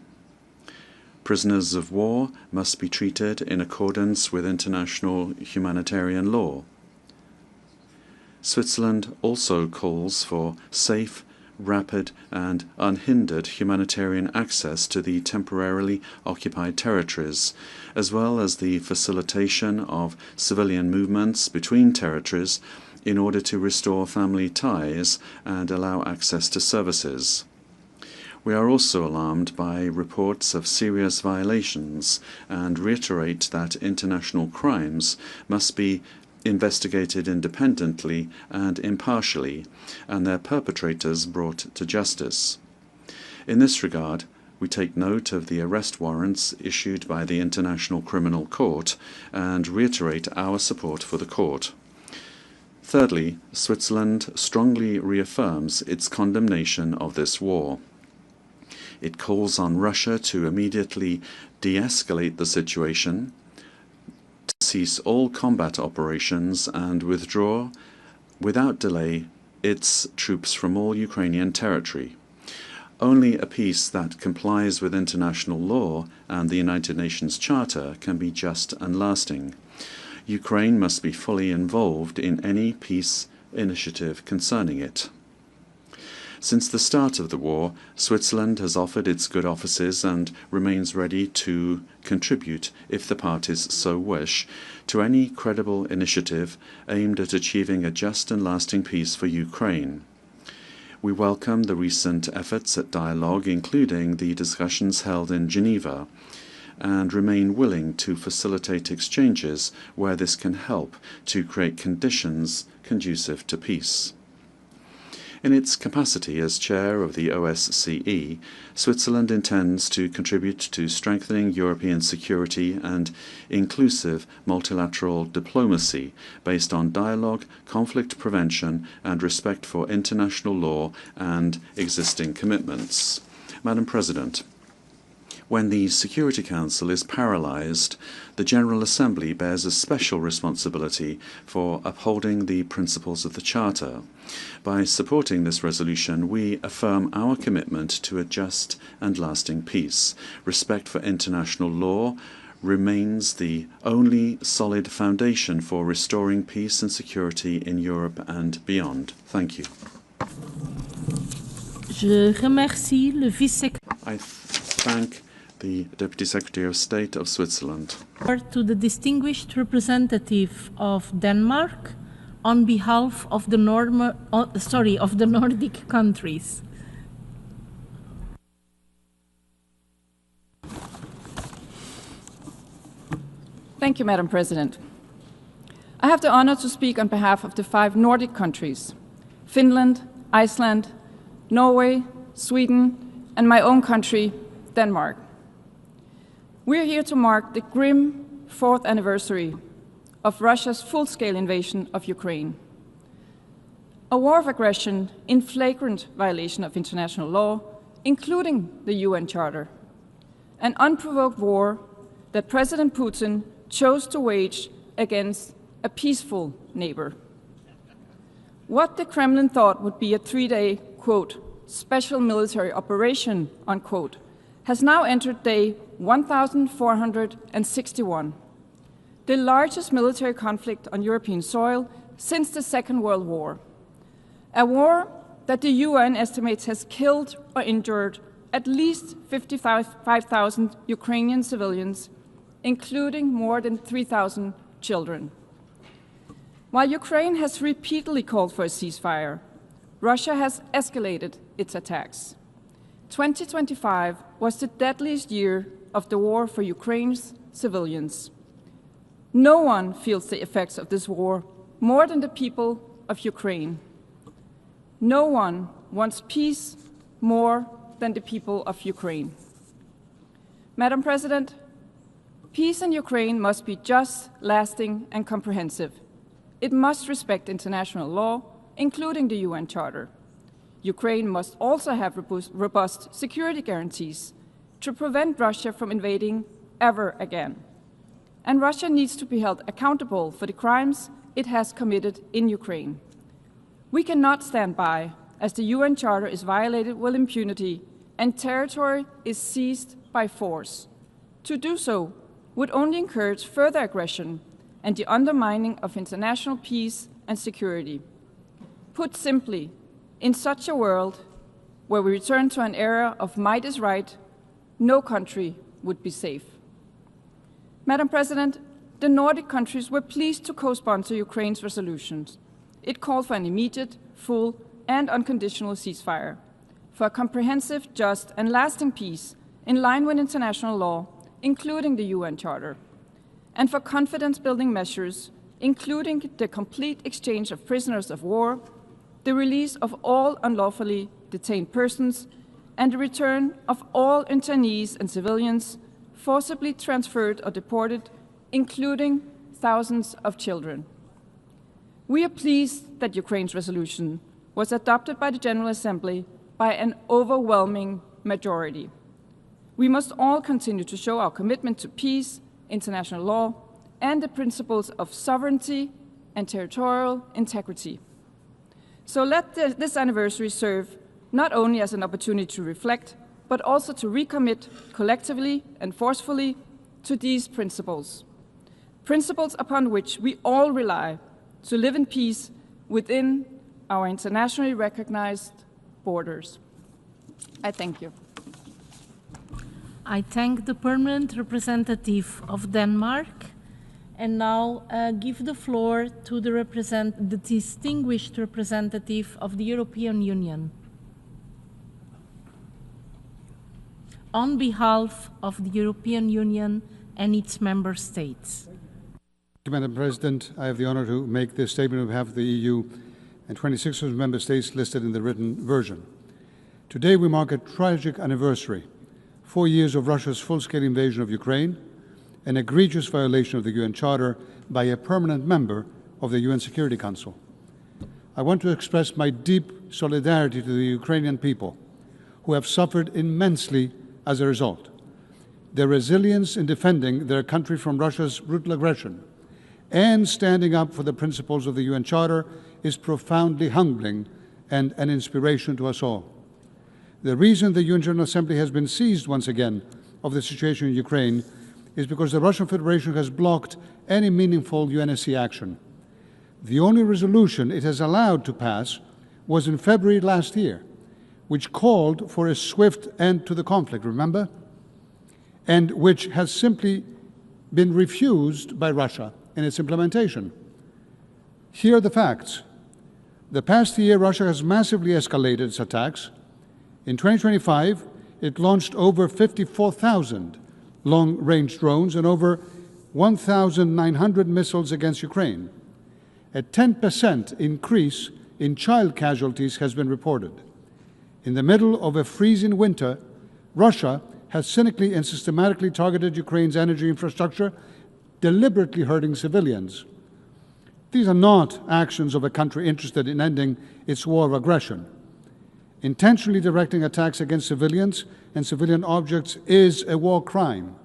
Prisoners of war must be treated in accordance with international humanitarian law. Switzerland also calls for safe, rapid and unhindered humanitarian access to the temporarily occupied territories, as well as the facilitation of civilian movements between territories in order to restore family ties and allow access to services. We are also alarmed by reports of serious violations and reiterate that international crimes must be investigated independently and impartially, and their perpetrators brought to justice. In this regard, we take note of the arrest warrants issued by the International Criminal Court and reiterate our support for the court. Thirdly, Switzerland strongly reaffirms its condemnation of this war. It calls on Russia to immediately de-escalate the situation, to cease all combat operations and withdraw, without delay, its troops from all Ukrainian territory. Only a peace that complies with international law and the United Nations Charter can be just and lasting. Ukraine must be fully involved in any peace initiative concerning it. Since the start of the war, Switzerland has offered its good offices and remains ready to contribute, if the parties so wish, to any credible initiative aimed at achieving a just and lasting peace for Ukraine. We welcome the recent efforts at dialogue, including the discussions held in Geneva, and remain willing to facilitate exchanges where this can help to create conditions conducive to peace. In its capacity as chair of the OSCE, Switzerland intends to contribute to strengthening European security and inclusive multilateral diplomacy based on dialogue, conflict prevention, and respect for international law and existing commitments. Madam President, when the Security Council is paralyzed, the General Assembly bears a special responsibility for upholding the principles of the Charter. By supporting this resolution, we affirm our commitment to a just and lasting peace. Respect for international law remains the only solid foundation for restoring peace and security in Europe and beyond. Thank you. Je remercie le vice-secrétaire. I thank the Deputy Secretary of State of Switzerland. To the distinguished representative of Denmark on behalf of the Nordic countries. Thank you, Madam President. I have the honor to speak on behalf of the 5 Nordic countries, Finland, Iceland, Norway, Sweden, and my own country, Denmark. We are here to mark the grim 4th anniversary of Russia's full-scale invasion of Ukraine. A war of aggression in flagrant violation of international law, including the UN Charter. An unprovoked war that President Putin chose to wage against a peaceful neighbor. What the Kremlin thought would be a 3-day, quote, special military operation, unquote, has now entered day 1,461, the largest military conflict on European soil since the Second World War. A war that the UN estimates has killed or injured at least 55,000 Ukrainian civilians, including more than 3,000 children. While Ukraine has repeatedly called for a ceasefire, Russia has escalated its attacks. 2025 was the deadliest year of the war for Ukraine's civilians. No one feels the effects of this war more than the people of Ukraine. No one wants peace more than the people of Ukraine. Madam President, peace in Ukraine must be just, lasting, and comprehensive. It must respect international law, including the UN Charter. Ukraine must also have robust security guarantees to prevent Russia from invading ever again. And Russia needs to be held accountable for the crimes it has committed in Ukraine. We cannot stand by as the UN Charter is violated with impunity and territory is seized by force. To do so would only encourage further aggression and the undermining of international peace and security. Put simply, in such a world where we return to an era of might is right, no country would be safe. Madam President, the Nordic countries were pleased to co-sponsor Ukraine's resolutions. It called for an immediate, full, and unconditional ceasefire, for a comprehensive, just, and lasting peace in line with international law, including the UN Charter, and for confidence-building measures, including the complete exchange of prisoners of war, the release of all unlawfully detained persons, and the return of all internees and civilians forcibly transferred or deported, including thousands of children. We are pleased that Ukraine's resolution was adopted by the General Assembly by an overwhelming majority. We must all continue to show our commitment to peace, international law, and the principles of sovereignty and territorial integrity. So let this anniversary serve not only as an opportunity to reflect, but also to recommit collectively and forcefully to these principles. Principles upon which we all rely to live in peace within our internationally recognized borders. I thank you. I thank the permanent representative of Denmark, and now give the floor to the distinguished representative of the European Union. On behalf of the European Union and its member states. Madam President, I have the honor to make this statement on behalf of the EU and 26 of the member states listed in the written version. Today we mark a tragic anniversary, 4 years of Russia's full-scale invasion of Ukraine, an egregious violation of the UN Charter by a permanent member of the UN Security Council. I want to express my deep solidarity to the Ukrainian people, who have suffered immensely as a result. Their resilience in defending their country from Russia's brutal aggression and standing up for the principles of the UN Charter is profoundly humbling and an inspiration to us all. The reason the UN General Assembly has been seized once again of the situation in Ukraine is because the Russian Federation has blocked any meaningful UNSC action. The only resolution it has allowed to pass was in February last year, which called for a swift end to the conflict, remember? And which has simply been refused by Russia in its implementation. Here are the facts. The past year, Russia has massively escalated its attacks. In 2025, it launched over 54,000 long-range drones and over 1,900 missiles against Ukraine. A 10% increase in child casualties has been reported. In the middle of a freezing winter, Russia has cynically and systematically targeted Ukraine's energy infrastructure, deliberately hurting civilians. These are not actions of a country interested in ending its war of aggression. Intentionally directing attacks against civilians and civilian objects is a war crime.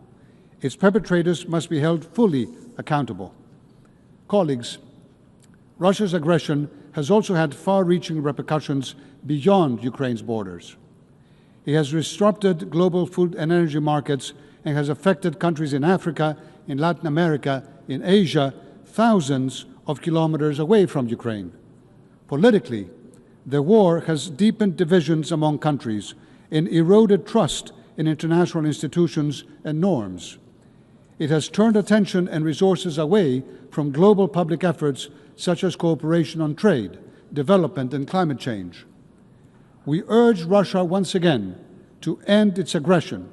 Its perpetrators must be held fully accountable. Colleagues, Russia's aggression has also had far-reaching repercussions beyond Ukraine's borders. It has disrupted global food and energy markets and has affected countries in Africa, in Latin America, in Asia, thousands of kilometers away from Ukraine. Politically, the war has deepened divisions among countries and eroded trust in international institutions and norms. It has turned attention and resources away from global public efforts such as cooperation on trade, development, and climate change. We urge Russia once again to end its aggression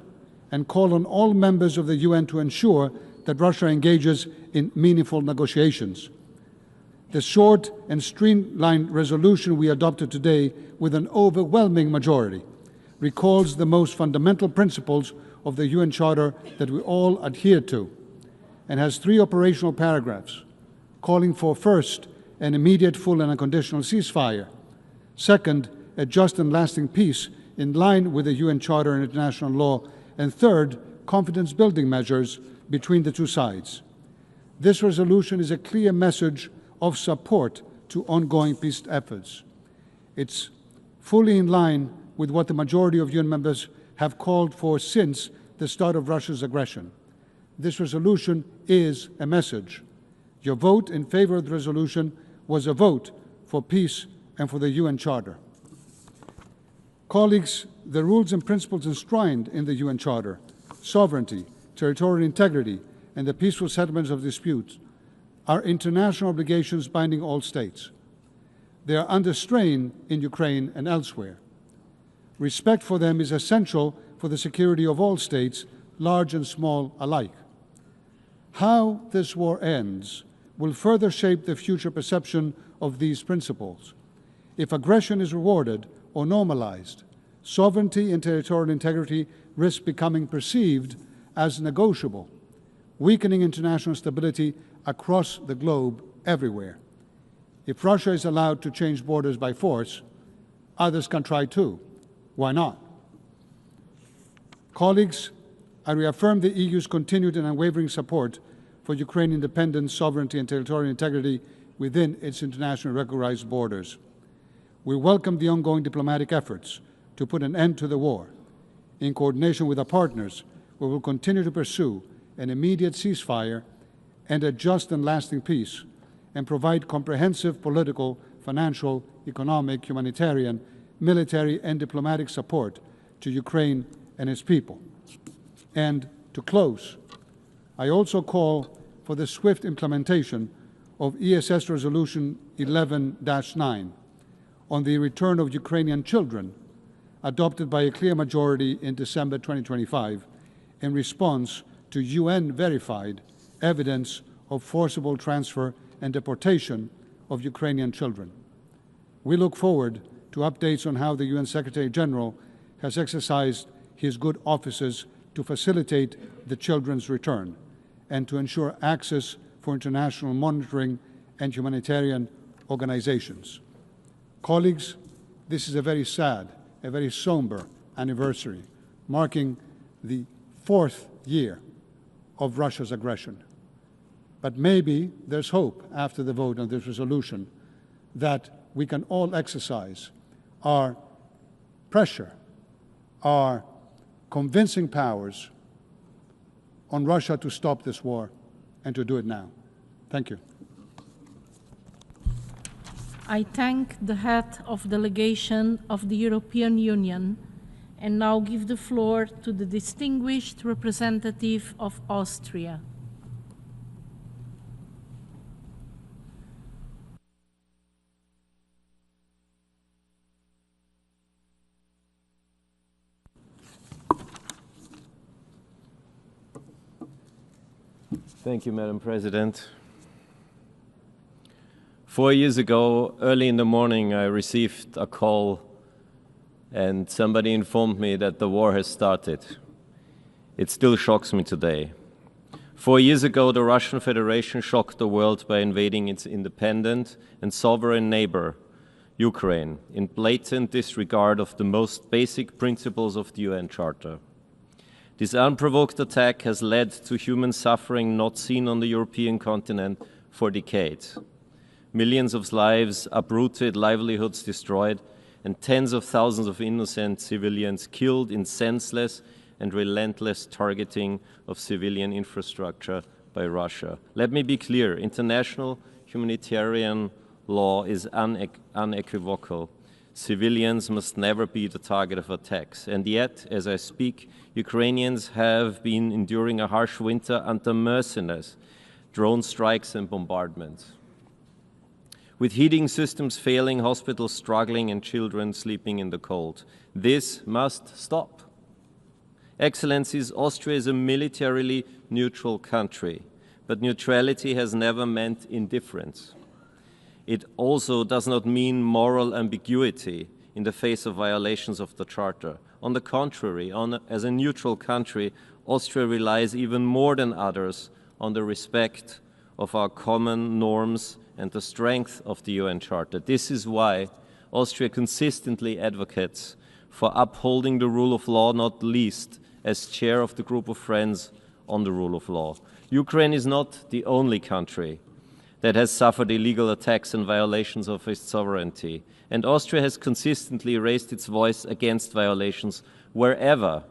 and call on all members of the UN to ensure that Russia engages in meaningful negotiations. The short and streamlined resolution we adopted today with an overwhelming majority recalls the most fundamental principles of the UN Charter that we all adhere to and has 3 operational paragraphs calling for, first, an immediate, full and unconditional ceasefire, second, a just and lasting peace in line with the UN Charter and international law, and third, confidence-building measures between the two sides. This resolution is a clear message of support to ongoing peace efforts. It's fully in line with what the majority of UN members have called for since the start of Russia's aggression. This resolution is a message. Your vote in favor of the resolution was a vote for peace and for the UN Charter. Colleagues, the rules and principles enshrined in the UN Charter, sovereignty, territorial integrity, and the peaceful settlements of disputes, are international obligations binding all states. They are under strain in Ukraine and elsewhere. Respect for them is essential for the security of all states, large and small alike. How this war ends will further shape the future perception of these principles. If aggression is rewarded or normalized, sovereignty and territorial integrity risk becoming perceived as negotiable, weakening international stability across the globe everywhere. If Russia is allowed to change borders by force, others can try too. Why not? Colleagues, I reaffirm the EU's continued and unwavering support for Ukraine's independence, sovereignty, and territorial integrity within its internationally recognized borders. We welcome the ongoing diplomatic efforts to put an end to the war. In coordination with our partners, we will continue to pursue an immediate ceasefire and a just and lasting peace, and provide comprehensive political, financial, economic, humanitarian, military, and diplomatic support to Ukraine and its people. And to close, I also call for the swift implementation of ESS Resolution 11-9 on the return of Ukrainian children, adopted by a clear majority in December 2025, in response to UN-verified evidence of forcible transfer and deportation of Ukrainian children. We look forward to updates on how the UN Secretary-General has exercised his good offices to facilitate the children's return and to ensure access for international monitoring and humanitarian organizations. Colleagues, this is a very sad, a very somber anniversary, marking the 4th year of Russia's aggression. But maybe there's hope after the vote on this resolution that we can all exercise our pressure, our convincing powers on Russia to stop this war and to do it now. Thank you. I thank the head of delegation of the European Union and now give the floor to the distinguished representative of Austria. Thank you, Madam President. 4 years ago, early in the morning, I received a call and somebody informed me that the war has started. It still shocks me today. 4 years ago, the Russian Federation shocked the world by invading its independent and sovereign neighbor, Ukraine, in blatant disregard of the most basic principles of the UN Charter. This unprovoked attack has led to human suffering not seen on the European continent for decades. Millions of lives uprooted, livelihoods destroyed, and tens of thousands of innocent civilians killed in senseless and relentless targeting of civilian infrastructure by Russia. Let me be clear, international humanitarian law is unequivocal. Civilians must never be the target of attacks. And yet, as I speak, Ukrainians have been enduring a harsh winter under merciless drone strikes and bombardments. With heating systems failing, hospitals struggling, and children sleeping in the cold. This must stop. Excellencies, Austria is a militarily neutral country, but neutrality has never meant indifference. It also does not mean moral ambiguity in the face of violations of the Charter. On the contrary, as a neutral country, Austria relies even more than others on the respect of our common norms and the strength of the UN Charter. This is why Austria consistently advocates for upholding the rule of law, not least as chair of the group of friends on the rule of law. Ukraine is not the only country that has suffered illegal attacks and violations of its sovereignty. And Austria has consistently raised its voice against violations wherever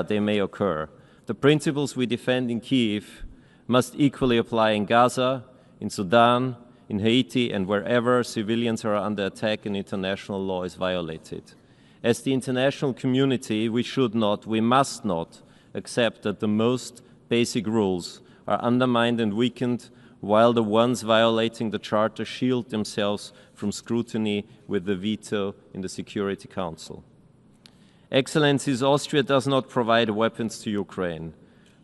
they may occur. The principles we defend in Kiev must equally apply in Gaza, in Sudan, in Haiti, and wherever civilians are under attack and international law is violated. As the international community, we must not accept that the most basic rules are undermined and weakened while the ones violating the Charter shield themselves from scrutiny with the veto in the Security Council. Excellencies, Austria does not provide weapons to Ukraine,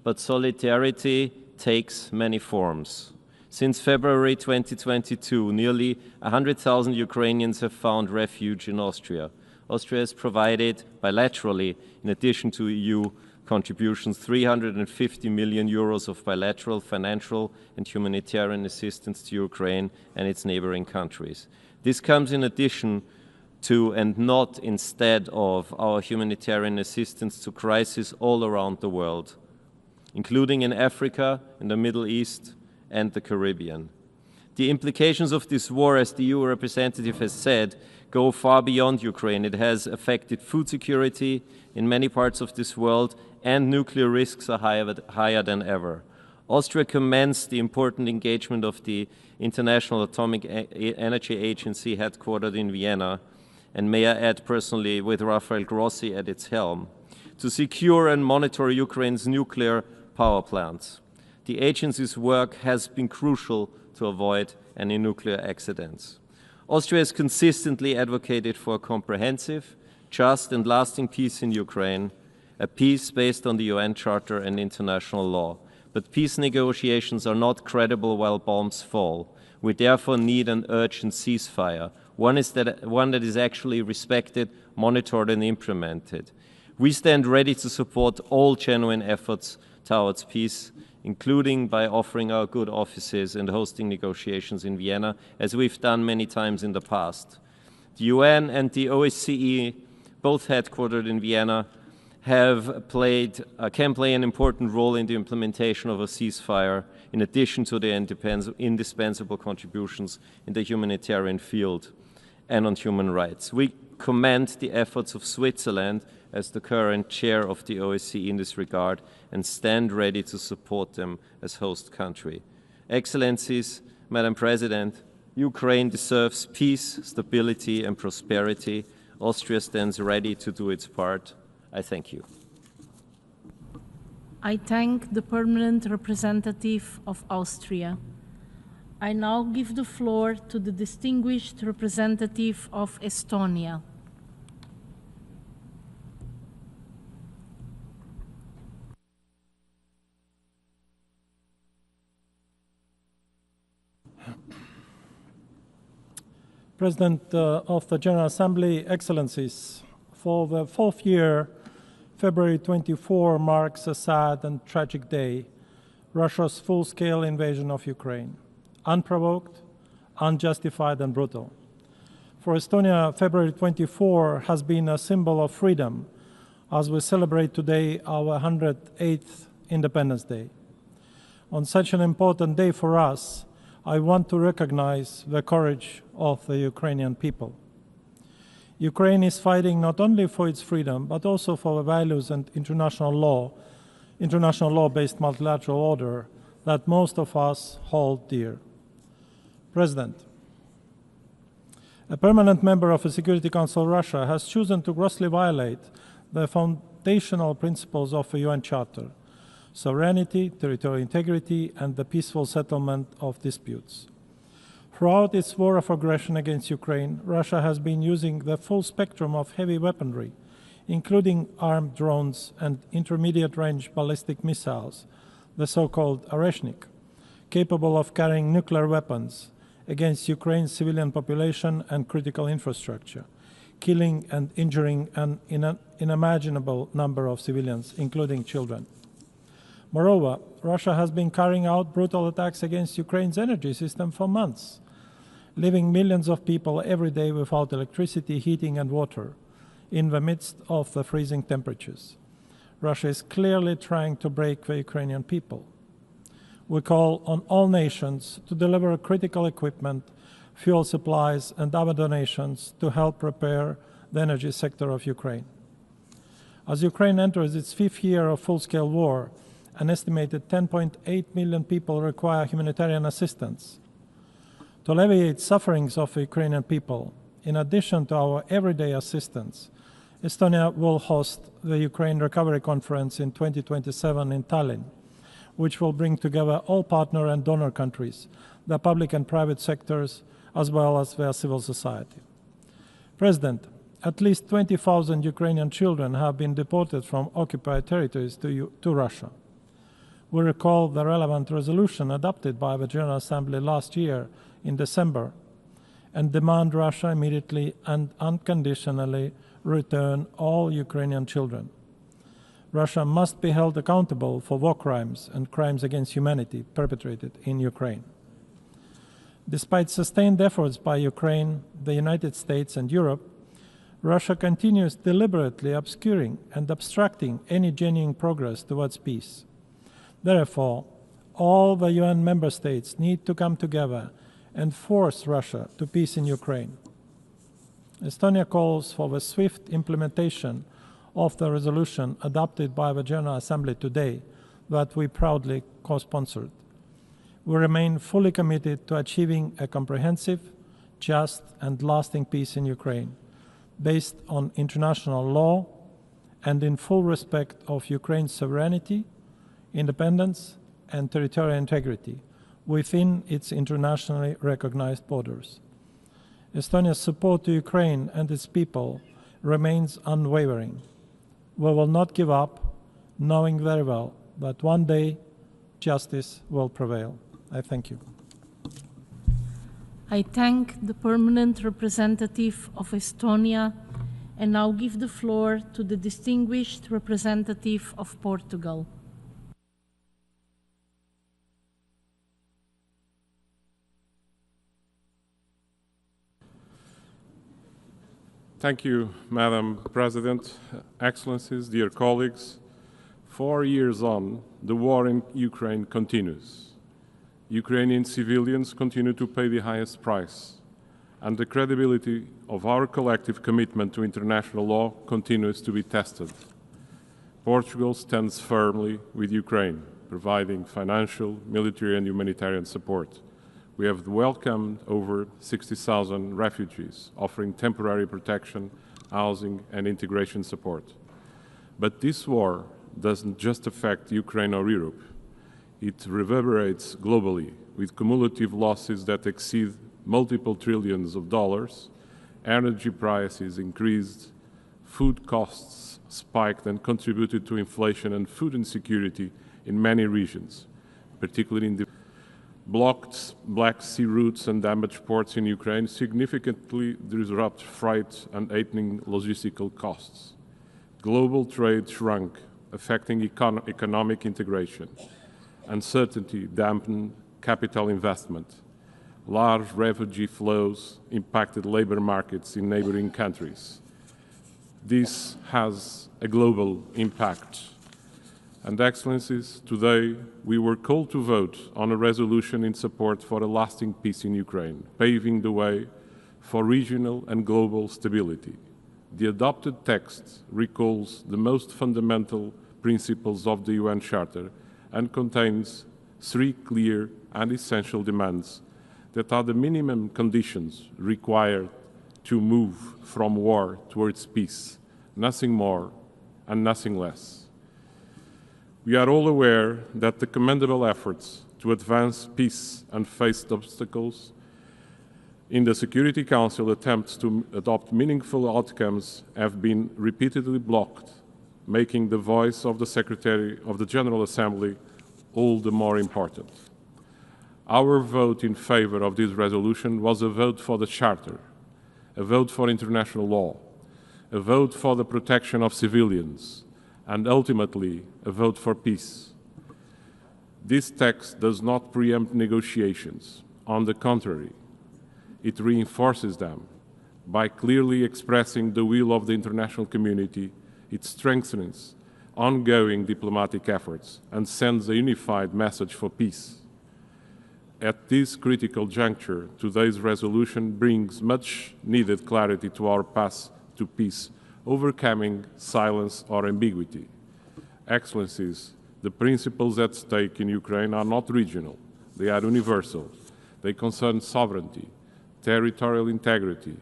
but solidarity takes many forms. Since February 2022, nearly 100,000 Ukrainians have found refuge in Austria. Austria has provided bilaterally, in addition to EU contributions, 350 million euros of bilateral financial and humanitarian assistance to Ukraine and its neighboring countries. This comes in addition to and not instead of our humanitarian assistance to crises all around the world, including in Africa, in the Middle East, and the Caribbean. The implications of this war, as the EU representative has said, go far beyond Ukraine. It has affected food security in many parts of this world, and nuclear risks are higher than ever. Austria commends the important engagement of the International Atomic Energy Agency headquartered in Vienna, and may I add personally with Rafael Grossi at its helm, to secure and monitor Ukraine's nuclear power plants. The agency's work has been crucial to avoid any nuclear accidents. Austria has consistently advocated for a comprehensive, just and lasting peace in Ukraine, a peace based on the UN Charter and international law. But peace negotiations are not credible while bombs fall. We therefore need an urgent ceasefire, one that is actually respected, monitored and implemented. We stand ready to support all genuine efforts towards peace, including by offering our good offices and hosting negotiations in Vienna, as we've done many times in the past. The UN and the OSCE, both headquartered in Vienna, can play an important role in the implementation of a ceasefire, in addition to their indispensable contributions in the humanitarian field and on human rights. We commend the efforts of Switzerland as the current chair of the OSCE in this regard and stand ready to support them as host country. Excellencies, Madam President, Ukraine deserves peace, stability and prosperity. Austria stands ready to do its part. I thank you. I thank the permanent representative of Austria. I now give the floor to the distinguished representative of Estonia. President of the General Assembly, Excellencies, for the fourth year, February 24 marks a sad and tragic day, Russia's full-scale invasion of Ukraine. Unprovoked, unjustified and brutal. For Estonia, February 24 has been a symbol of freedom as we celebrate today our 108th Independence Day. On such an important day for us, I want to recognize the courage of the Ukrainian people. Ukraine is fighting not only for its freedom, but also for the values and international law-based multilateral order that most of us hold dear. President, a permanent member of the Security Council of Russia has chosen to grossly violate the foundational principles of the UN Charter: sovereignty, territorial integrity, and the peaceful settlement of disputes. Throughout its war of aggression against Ukraine, Russia has been using the full spectrum of heavy weaponry, including armed drones and intermediate-range ballistic missiles, the so-called Oreshnik, capable of carrying nuclear weapons against Ukraine's civilian population and critical infrastructure, killing and injuring an unimaginable number of civilians, including children. Moreover, Russia has been carrying out brutal attacks against Ukraine's energy system for months, leaving millions of people every day without electricity, heating and water in the midst of the freezing temperatures. Russia is clearly trying to break the Ukrainian people. We call on all nations to deliver critical equipment, fuel supplies and other donations to help repair the energy sector of Ukraine. As Ukraine enters its fifth year of full-scale war, an estimated 10.8 million people require humanitarian assistance. To alleviate sufferings of the Ukrainian people, in addition to our everyday assistance, Estonia will host the Ukraine Recovery Conference in 2027 in Tallinn, which will bring together all partner and donor countries, the public and private sectors, as well as their civil society. President, At least 20,000 Ukrainian children have been deported from occupied territories to Russia. We recall the relevant resolution adopted by the General Assembly last year in December and demand Russia immediately and unconditionally return all Ukrainian children. Russia must be held accountable for war crimes and crimes against humanity perpetrated in Ukraine. Despite sustained efforts by Ukraine, the United States and Europe, Russia continues deliberately obscuring and obstructing any genuine progress towards peace. Therefore, all the UN member states need to come together and force Russia to peace in Ukraine. Estonia calls for the swift implementation of the resolution adopted by the General Assembly today that we proudly co-sponsored. We remain fully committed to achieving a comprehensive, just, and lasting peace in Ukraine, based on international law and in full respect of Ukraine's sovereignty, independence, and territorial integrity within its internationally recognized borders. Estonia's support to Ukraine and its people remains unwavering. We will not give up, knowing very well that one day justice will prevail. I thank you. I thank the permanent representative of Estonia and now give the floor to the distinguished representative of Portugal. Thank you, Madam President, Excellencies, dear colleagues. 4 years on, the war in Ukraine continues. Ukrainian civilians continue to pay the highest price, and the credibility of our collective commitment to international law continues to be tested. Portugal stands firmly with Ukraine, providing financial, military, and humanitarian support. We have welcomed over 60,000 refugees, offering temporary protection, housing, and integration support. But this war doesn't just affect Ukraine or Europe. It reverberates globally, with cumulative losses that exceed multiple trillions of dollars, energy prices increased, food costs spiked and contributed to inflation and food insecurity in many regions, particularly in the blocked Black Sea routes and damaged ports in Ukraine significantly disrupt freight and heightening logistical costs. Global trade shrunk, affecting economic integration. Uncertainty dampened capital investment. Large refugee flows impacted labor markets in neighboring countries. This has a global impact. And Excellencies, today we were called to vote on a resolution in support for a lasting peace in Ukraine, paving the way for regional and global stability. The adopted text recalls the most fundamental principles of the UN Charter and contains 3 clear and essential demands that are the minimum conditions required to move from war towards peace, nothing more and nothing less. We are all aware that the commendable efforts to advance peace and face obstacles in the Security Council attempts to adopt meaningful outcomes have been repeatedly blocked, making the voice of the Secretary of the General Assembly all the more important. Our vote in favor of this resolution was a vote for the Charter, a vote for international law, a vote for the protection of civilians, and ultimately a vote for peace. This text does not preempt negotiations. On the contrary, it reinforces them. By clearly expressing the will of the international community, it strengthens ongoing diplomatic efforts and sends a unified message for peace. At this critical juncture, today's resolution brings much needed clarity to our path to peace, overcoming silence or ambiguity. Excellencies, the principles at stake in Ukraine are not regional, they are universal. They concern sovereignty, territorial integrity,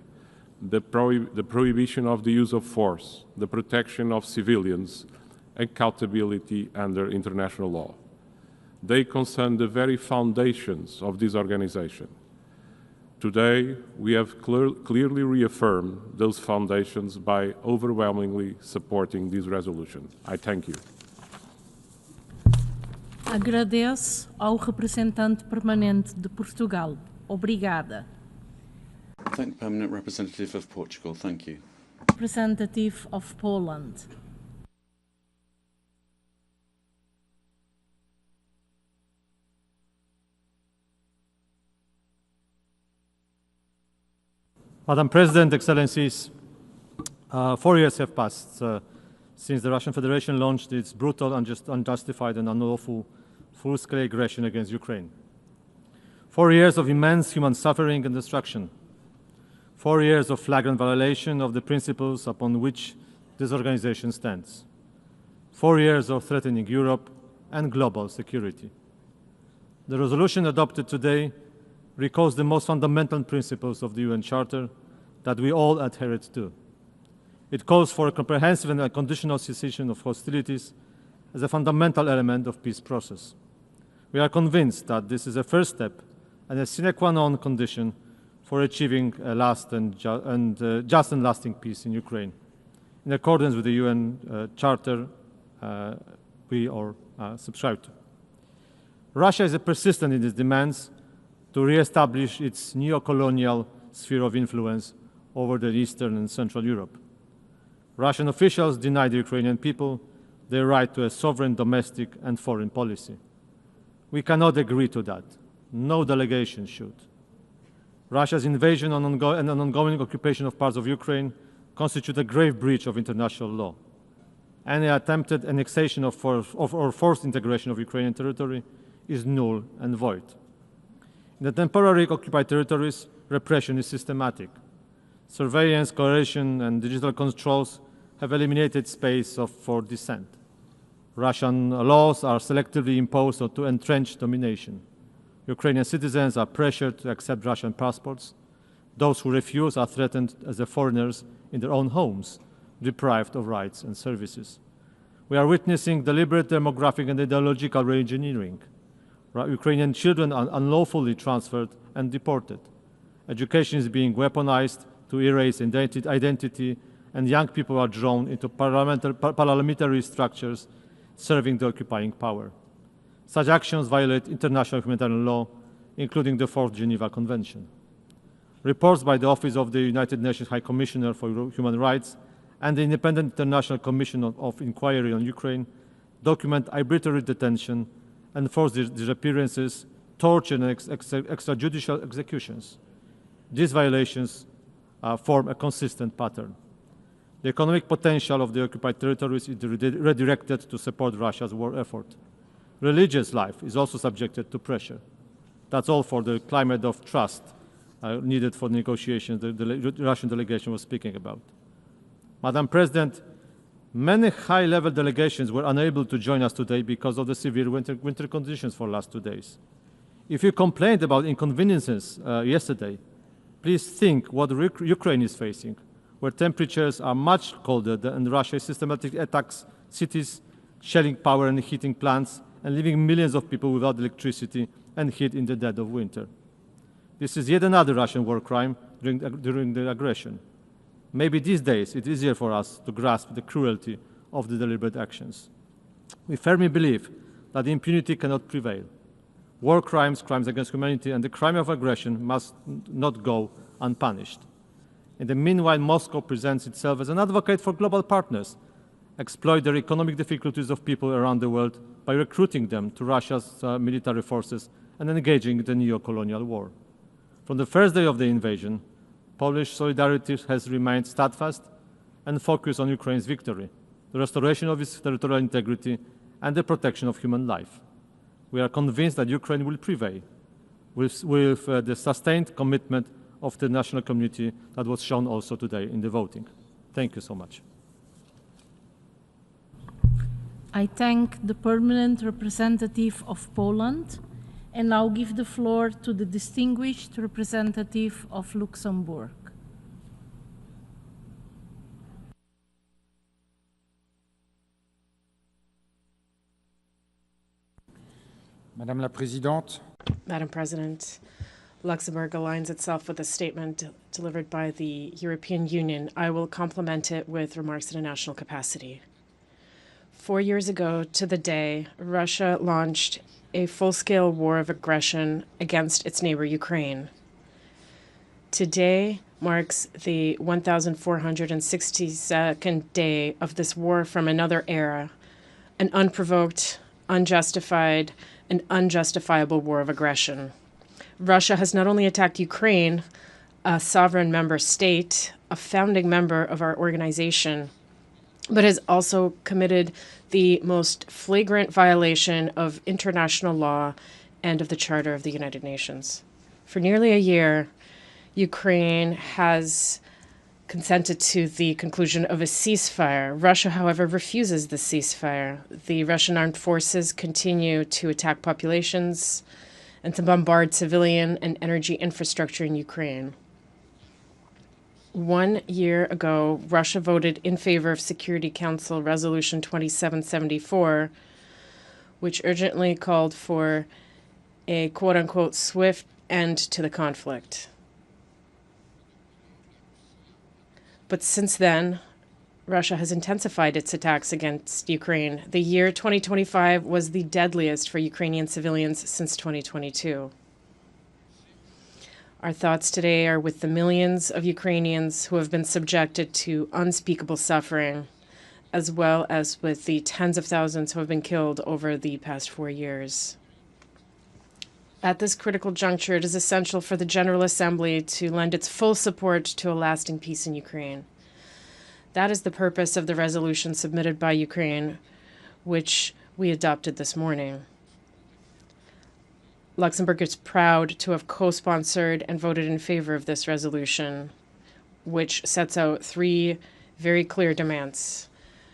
the prohibition of the use of force, the protection of civilians, accountability under international law. They concern the very foundations of this organization. Today, we have clearly reaffirmed those foundations by overwhelmingly supporting this resolution. I thank you. Agradeço ao representante permanente de Portugal. Obrigada. Thank the Permanent Representative of Portugal. Thank you. Representative of Poland. Madam President, Excellencies, 4 years have passed since the Russian Federation launched its brutal, unjustified and unlawful full-scale aggression against Ukraine. 4 years of immense human suffering and destruction. 4 years of flagrant violation of the principles upon which this organization stands. 4 years of threatening Europe and global security. The resolution adopted today recalls the most fundamental principles of the UN Charter that we all adhere to. It calls for a comprehensive and unconditional cessation of hostilities as a fundamental element of peace process. We are convinced that this is a first step and a sine qua non condition for achieving a just and lasting peace in Ukraine. In accordance with the UN Charter, we all subscribe to. Russia is persistent in its demands to re-establish its neo-colonial sphere of influence over the Eastern and Central Europe. Russian officials deny the Ukrainian people their right to a sovereign domestic and foreign policy. We cannot agree to that. No delegation should. Russia's invasion and ongoing occupation of parts of Ukraine constitute a grave breach of international law. Any attempted annexation or forced integration of Ukrainian territory is null and void. In the temporarily occupied territories, repression is systematic. Surveillance, coercion, and digital controls have eliminated space for dissent. Russian laws are selectively imposed to entrench domination. Ukrainian citizens are pressured to accept Russian passports. Those who refuse are threatened as foreigners in their own homes, deprived of rights and services. We are witnessing deliberate demographic and ideological re-engineering. Ukrainian children are unlawfully transferred and deported. Education is being weaponized to erase identity, and young people are drawn into paramilitary structures serving the occupying power. Such actions violate international humanitarian law, including the Fourth Geneva Convention. Reports by the Office of the United Nations High Commissioner for Human Rights and the Independent International Commission of Inquiry on Ukraine document arbitrary detention, enforced disappearances, torture, and extrajudicial executions. These violations form a consistent pattern. The economic potential of the occupied territories is redirected to support Russia's war effort. Religious life is also subjected to pressure. That's all for the climate of trust needed for negotiations the Russian delegation was speaking about. Madam President, many high-level delegations were unable to join us today because of the severe winter conditions for the last 2 days. If you complained about inconveniences yesterday, please think what Ukraine is facing, where temperatures are much colder and Russia systematically attacks cities, shelling power and heating plants, and leaving millions of people without electricity and heat in the dead of winter. This is yet another Russian war crime during the aggression. Maybe these days it's easier for us to grasp the cruelty of the deliberate actions. We firmly believe that impunity cannot prevail. War crimes, crimes against humanity, and the crime of aggression must not go unpunished. In the meanwhile, Moscow presents itself as an advocate for global partners, exploit the economic difficulties of people around the world by recruiting them to Russia's military forces and engaging in the neo-colonial war. From the first day of the invasion, Polish solidarity has remained steadfast and focused on Ukraine's victory, the restoration of its territorial integrity, and the protection of human life. We are convinced that Ukraine will prevail with the sustained commitment of the national community that was shown also today in the voting. Thank you so much. I thank the permanent representative of Poland and now give the floor to the distinguished representative of Luxembourg. Madame la Présidente. Madam President, Luxembourg aligns itself with a statement delivered by the European Union. I will complement it with remarks in a national capacity. 4 years ago to the day, Russia launched a full-scale war of aggression against its neighbor Ukraine. Today marks the 1,462nd day of this war from another era, an unprovoked, unjustified, and unjustifiable war of aggression. Russia has not only attacked Ukraine, a sovereign member state, a founding member of our organization, but has also committed the most flagrant violation of international law and of the Charter of the United Nations. For nearly a year, Ukraine has consented to the conclusion of a ceasefire. Russia, however, refuses the ceasefire. The Russian armed forces continue to attack populations and to bombard civilian and energy infrastructure in Ukraine. 1 year ago, Russia voted in favor of Security Council Resolution 2774, which urgently called for a quote-unquote swift end to the conflict. But since then, Russia has intensified its attacks against Ukraine. The year 2025 was the deadliest for Ukrainian civilians since 2022. Our thoughts today are with the millions of Ukrainians who have been subjected to unspeakable suffering, as well as with the tens of thousands who have been killed over the past 4 years. At this critical juncture, it is essential for the General Assembly to lend its full support to a lasting peace in Ukraine. That is the purpose of the resolution submitted by Ukraine, which we adopted this morning. Luxembourg is proud to have co-sponsored and voted in favor of this resolution, which sets out 3 very clear demands.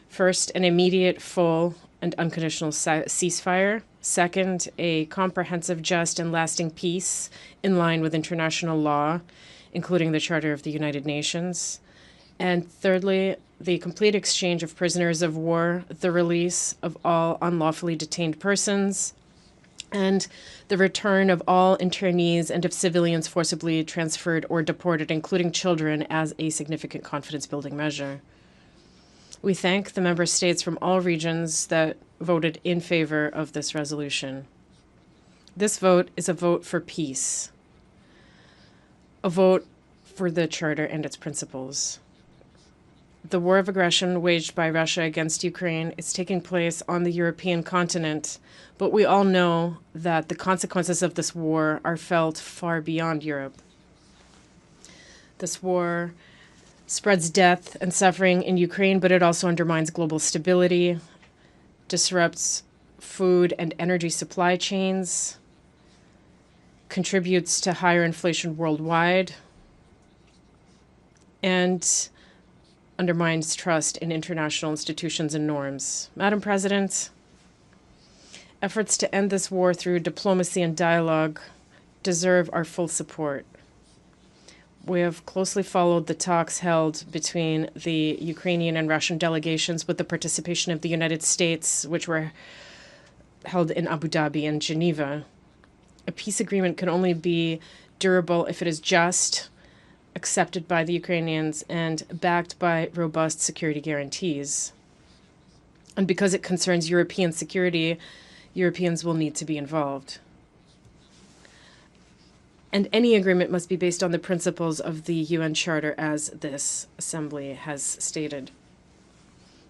First, an immediate, full, and unconditional ceasefire. Second, a comprehensive, just, and lasting peace in line with international law, including the Charter of the United Nations. And thirdly, the complete exchange of prisoners of war, the release of all unlawfully detained persons, and the return of all internees and of civilians forcibly transferred or deported, including children, as a significant confidence-building measure. We thank the member states from all regions that voted in favor of this resolution. This vote is a vote for peace, a vote for the Charter and its principles. The war of aggression waged by Russia against Ukraine is taking place on the European continent, but we all know that the consequences of this war are felt far beyond Europe. This war spreads death and suffering in Ukraine, but it also undermines global stability, disrupts food and energy supply chains, contributes to higher inflation worldwide, and undermines trust in international institutions and norms. Madam President, efforts to end this war through diplomacy and dialogue deserve our full support. We have closely followed the talks held between the Ukrainian and Russian delegations with the participation of the United States, which were held in Abu Dhabi and Geneva. A peace agreement can only be durable if it is just, accepted by the Ukrainians, and backed by robust security guarantees. And because it concerns European security, Europeans will need to be involved. And any agreement must be based on the principles of the UN Charter, as this Assembly has stated.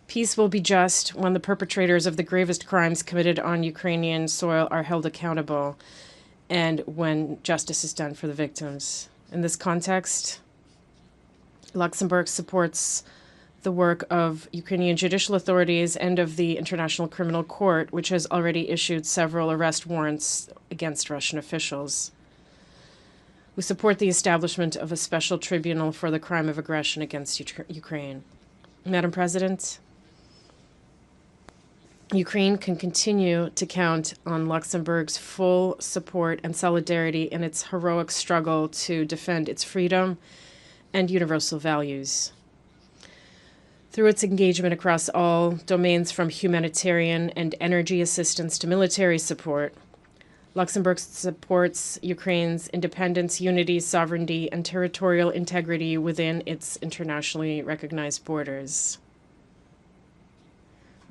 Peace will be just when the perpetrators of the gravest crimes committed on Ukrainian soil are held accountable and when justice is done for the victims. In this context, Luxembourg supports the work of Ukrainian judicial authorities and of the International Criminal Court, which has already issued several arrest warrants against Russian officials. We support the establishment of a special tribunal for the crime of aggression against Ukraine. Madam President, Ukraine can continue to count on Luxembourg's full support and solidarity in its heroic struggle to defend its freedom and universal values. Through its engagement across all domains, from humanitarian and energy assistance to military support, Luxembourg supports Ukraine's independence, unity, sovereignty, and territorial integrity within its internationally recognized borders.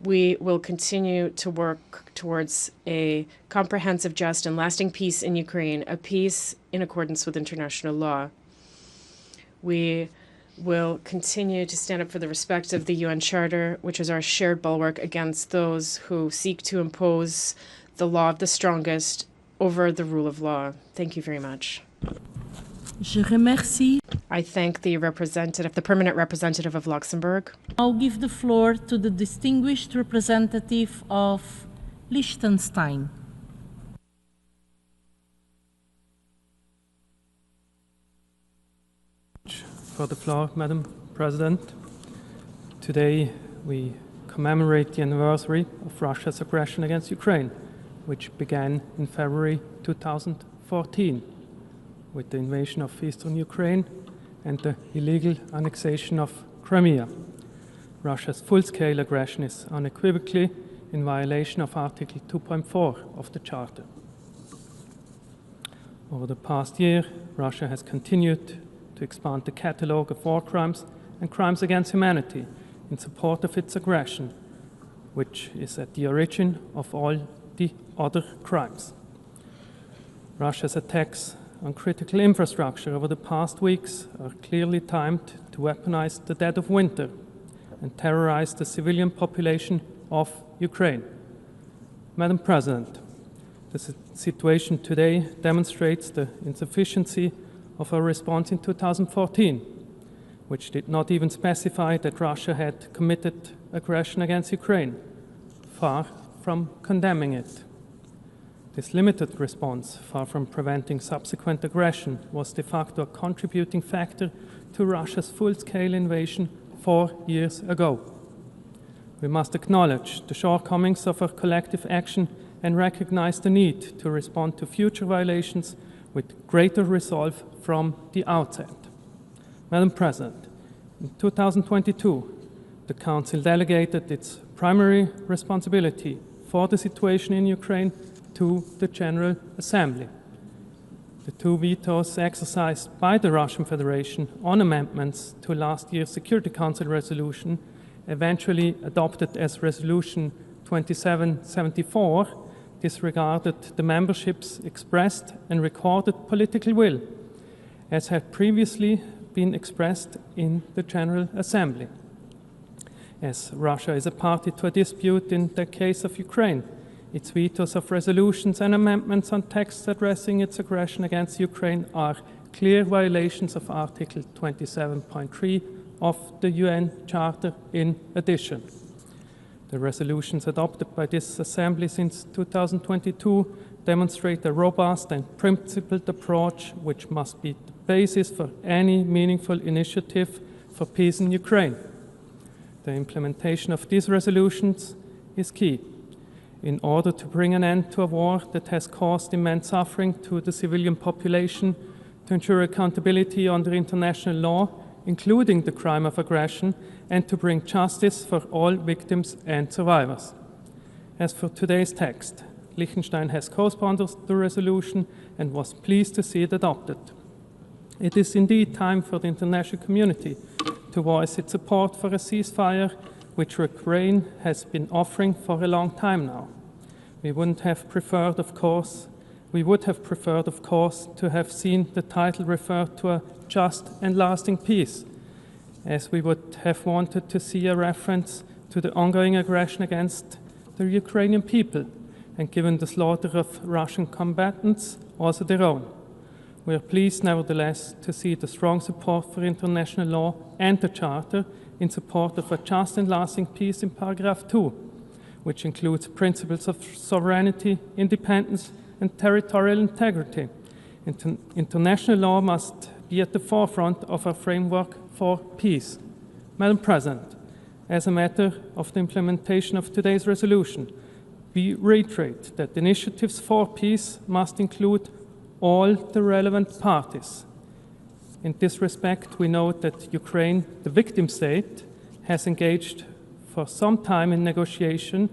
We will continue to work towards a comprehensive, just, and lasting peace in Ukraine, a peace in accordance with international law. We will continue to stand up for the respect of the UN Charter, which is our shared bulwark against those who seek to impose the law of the strongest over the rule of law. Thank you very much. Je remercie. I thank the permanent representative of Luxembourg. I'll give the floor to the distinguished representative of Liechtenstein. For the floor, Madam President. Today we commemorate the anniversary of Russia's aggression against Ukraine, which began in February 2014 with the invasion of eastern Ukraine and the illegal annexation of Crimea. Russia's full-scale aggression is unequivocally in violation of Article 2.4 of the Charter. Over the past year, Russia has continued to expand the catalogue of war crimes and crimes against humanity in support of its aggression, which is at the origin of all the other crimes. Russia's attacks on critical infrastructure over the past weeks are clearly timed to weaponize the dead of winter and terrorize the civilian population of Ukraine. Madam President, the situation today demonstrates the insufficiency of our response in 2014, which did not even specify that Russia had committed aggression against Ukraine, far from condemning it. This limited response, far from preventing subsequent aggression, was de facto a contributing factor to Russia's full-scale invasion 4 years ago. We must acknowledge the shortcomings of our collective action and recognize the need to respond to future violations with greater resolve from the outset. Madam President, in 2022, the Council delegated its primary responsibility for the situation in Ukraine to the General Assembly. The 2 vetoes exercised by the Russian Federation on amendments to last year's Security Council resolution, eventually adopted as Resolution 2774, disregarded the membership's expressed and recorded political will, as had previously been expressed in the General Assembly. As Russia is a party to a dispute in the case of Ukraine, its vetoes of resolutions and amendments on texts addressing its aggression against Ukraine are clear violations of Article 27.3 of the UN Charter in addition. The resolutions adopted by this Assembly since 2022 demonstrate a robust and principled approach which must be the basis for any meaningful initiative for peace in Ukraine. The implementation of these resolutions is key in order to bring an end to a war that has caused immense suffering to the civilian population, to ensure accountability under international law, including the crime of aggression, and to bring justice for all victims and survivors. As for today's text, Liechtenstein has co-sponsored the resolution and was pleased to see it adopted. It is indeed time for the international community to voice its support for a ceasefire, which Ukraine has been offering for a long time now. We would have preferred, of course, to have seen the title refer to a just and lasting peace, as we would have wanted to see a reference to the ongoing aggression against the Ukrainian people, and given the slaughter of Russian combatants, also their own. We are pleased, nevertheless, to see the strong support for international law and the Charter in support of a just and lasting peace in paragraph 2, which includes principles of sovereignty, independence, and territorial integrity. International law must be at the forefront of our framework for peace. Madam President, as a matter of the implementation of today's resolution, we reiterate that initiatives for peace must include all the relevant parties. In this respect, we note that Ukraine, the victim state, has engaged for some time in negotiation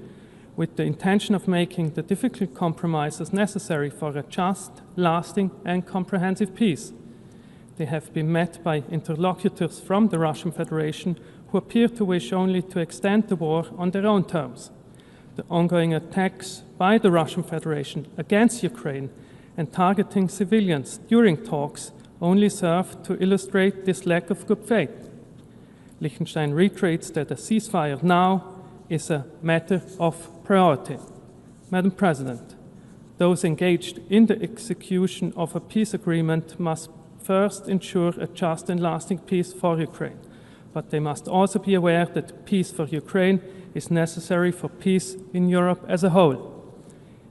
with the intention of making the difficult compromises necessary for a just, lasting and comprehensive peace. They have been met by interlocutors from the Russian Federation who appear to wish only to extend the war on their own terms. The ongoing attacks by the Russian Federation against Ukraine and targeting civilians during talks only serve to illustrate this lack of good faith. Liechtenstein reiterates that a ceasefire now is a matter of priority. Madam President, those engaged in the execution of a peace agreement must first ensure a just and lasting peace for Ukraine, but they must also be aware that peace for Ukraine is necessary for peace in Europe as a whole.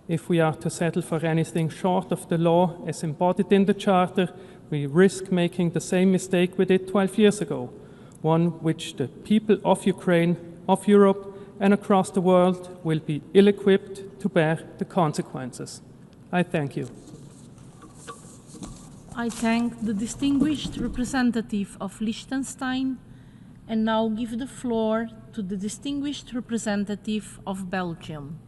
If we are to settle for anything short of the law as embodied in the Charter, we risk making the same mistake we did 12 years ago, one which the people of Ukraine, of Europe, and across the world will be ill-equipped to bear the consequences. I thank you. I thank the distinguished representative of Liechtenstein and now give the floor to the distinguished representative of Belgium.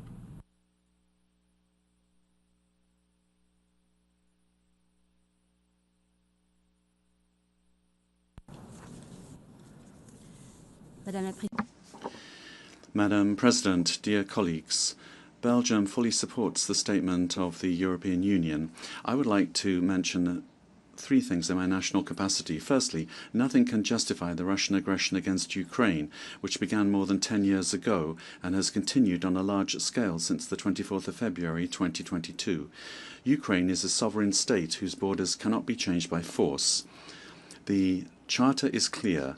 Madam President, dear colleagues, Belgium fully supports the statement of the European Union. I would like to mention three things in my national capacity. Firstly, nothing can justify the Russian aggression against Ukraine, which began more than 10 years ago and has continued on a large scale since the 24th of February 2022. Ukraine is a sovereign state whose borders cannot be changed by force. The Charter is clear.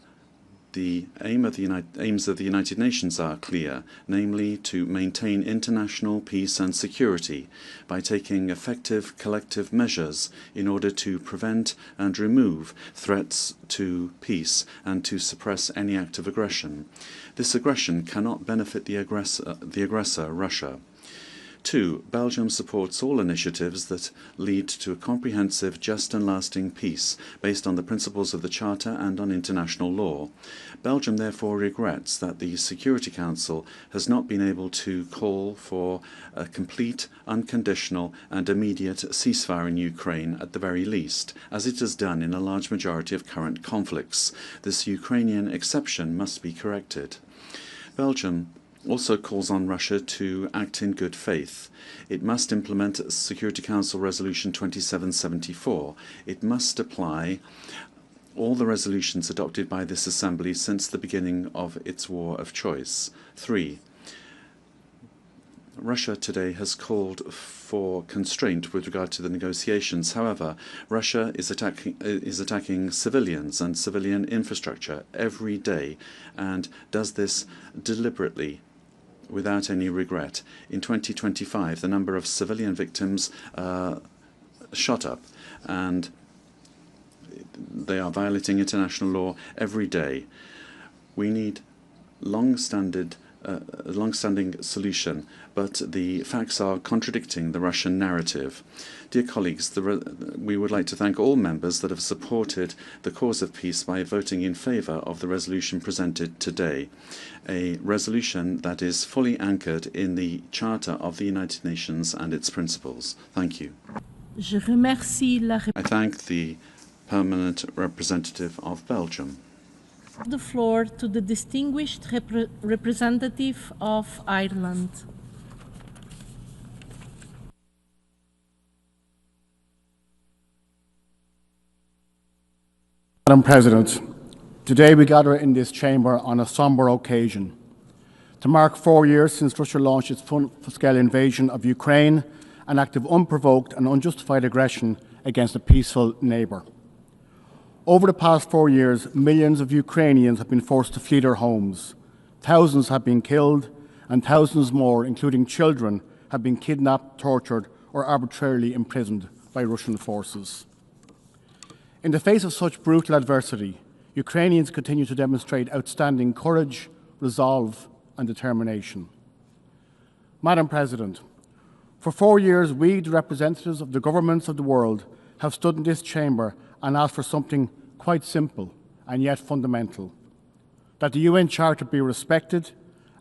The aims of the United Nations are clear, namely to maintain international peace and security by taking effective collective measures in order to prevent and remove threats to peace and to suppress any act of aggression. This aggression cannot benefit the aggressor, Russia. 2. Belgium supports all initiatives that lead to a comprehensive, just and lasting peace based on the principles of the Charter and on international law. Belgium therefore regrets that the Security Council has not been able to call for a complete, unconditional and immediate ceasefire in Ukraine at the very least, as it has done in a large majority of current conflicts. This Ukrainian exception must be corrected. Belgium also calls on Russia to act in good faith. It must implement Security Council Resolution 2774. It must apply all the resolutions adopted by this Assembly since the beginning of its war of choice. 3. Russia today has called for constraint with regard to the negotiations. However, Russia is attacking civilians and civilian infrastructure every day and does this deliberately, without any regret. In 2025, the number of civilian victims shot up, and they are violating international law every day. We need long-standing solution, but the facts are contradicting the Russian narrative. Dear colleagues, we would like to thank all members that have supported the cause of peace by voting in favour of the resolution presented today, a resolution that is fully anchored in the Charter of the United Nations and its principles. Thank you. I thank the Permanent Representative of Belgium. The floor to the distinguished representative of Ireland. Madam President, today we gather in this chamber on a sombre occasion to mark 4 years since Russia launched its full-scale invasion of Ukraine, an act of unprovoked and unjustified aggression against a peaceful neighbour. Over the past 4 years, millions of Ukrainians have been forced to flee their homes. Thousands have been killed, and thousands more, including children, have been kidnapped, tortured, or arbitrarily imprisoned by Russian forces. In the face of such brutal adversity, Ukrainians continue to demonstrate outstanding courage, resolve, and determination. Madam President, for 4 years, we, the representatives of the governments of the world, have stood in this chamber and asked for something quite simple and yet fundamental: that the UN Charter be respected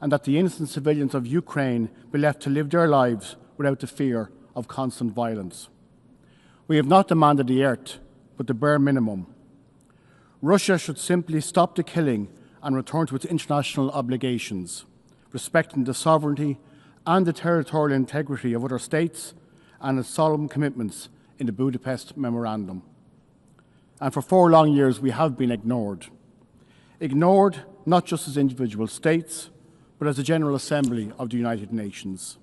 and that the innocent civilians of Ukraine be left to live their lives without the fear of constant violence. We have not demanded the earth, but the bare minimum. Russia should simply stop the killing and return to its international obligations, respecting the sovereignty and the territorial integrity of other states and its solemn commitments in the Budapest Memorandum. And for 4 long years we have been ignored. Ignored not just as individual states, but as the General Assembly of the United Nations.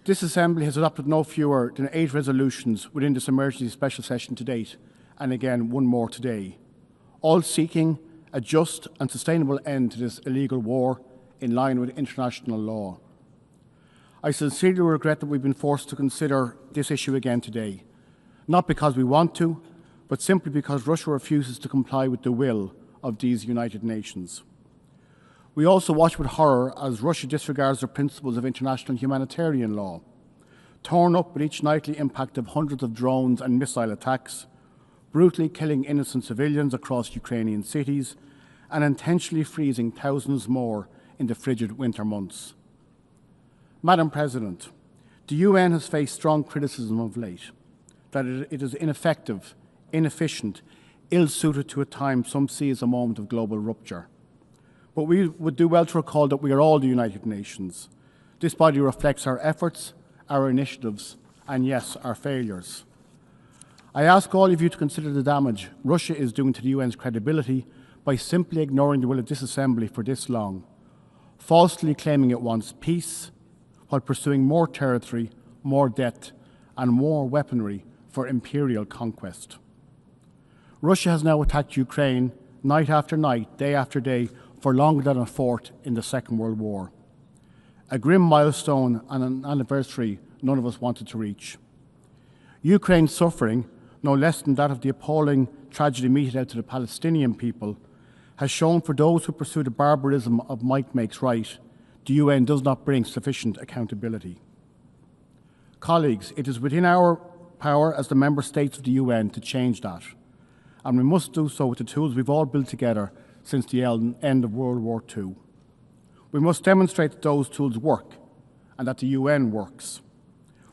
This Assembly has adopted no fewer than 8 resolutions within this emergency special session to date, and again 1 more today, all seeking a just and sustainable end to this illegal war in line with international law. I sincerely regret that we've been forced to consider this issue again today, not because we want to, but simply because Russia refuses to comply with the will of these United Nations. We also watch with horror as Russia disregards the principles of international humanitarian law, torn up with each nightly impact of hundreds of drones and missile attacks, brutally killing innocent civilians across Ukrainian cities, and intentionally freezing thousands more in the frigid winter months. Madam President, the UN has faced strong criticism of late, that it is ineffective, inefficient, ill-suited to a time some see as a moment of global rupture. But we would do well to recall that we are all the United Nations. This body reflects our efforts, our initiatives, and yes, our failures. I ask all of you to consider the damage Russia is doing to the UN's credibility by simply ignoring the will of this Assembly for this long, falsely claiming it wants peace, while pursuing more territory, more debt, and more weaponry for imperial conquest. Russia has now attacked Ukraine night after night, day after day, for longer than it fought in the Second World War. A grim milestone and an anniversary none of us wanted to reach. Ukraine's suffering, no less than that of the appalling tragedy meted out to the Palestinian people, has shown for those who pursue the barbarism of might makes right, the UN does not bring sufficient accountability. Colleagues, it is within our power as the member states of the UN to change that, and we must do so with the tools we've all built together since the end of World War II. We must demonstrate that those tools work and that the UN works.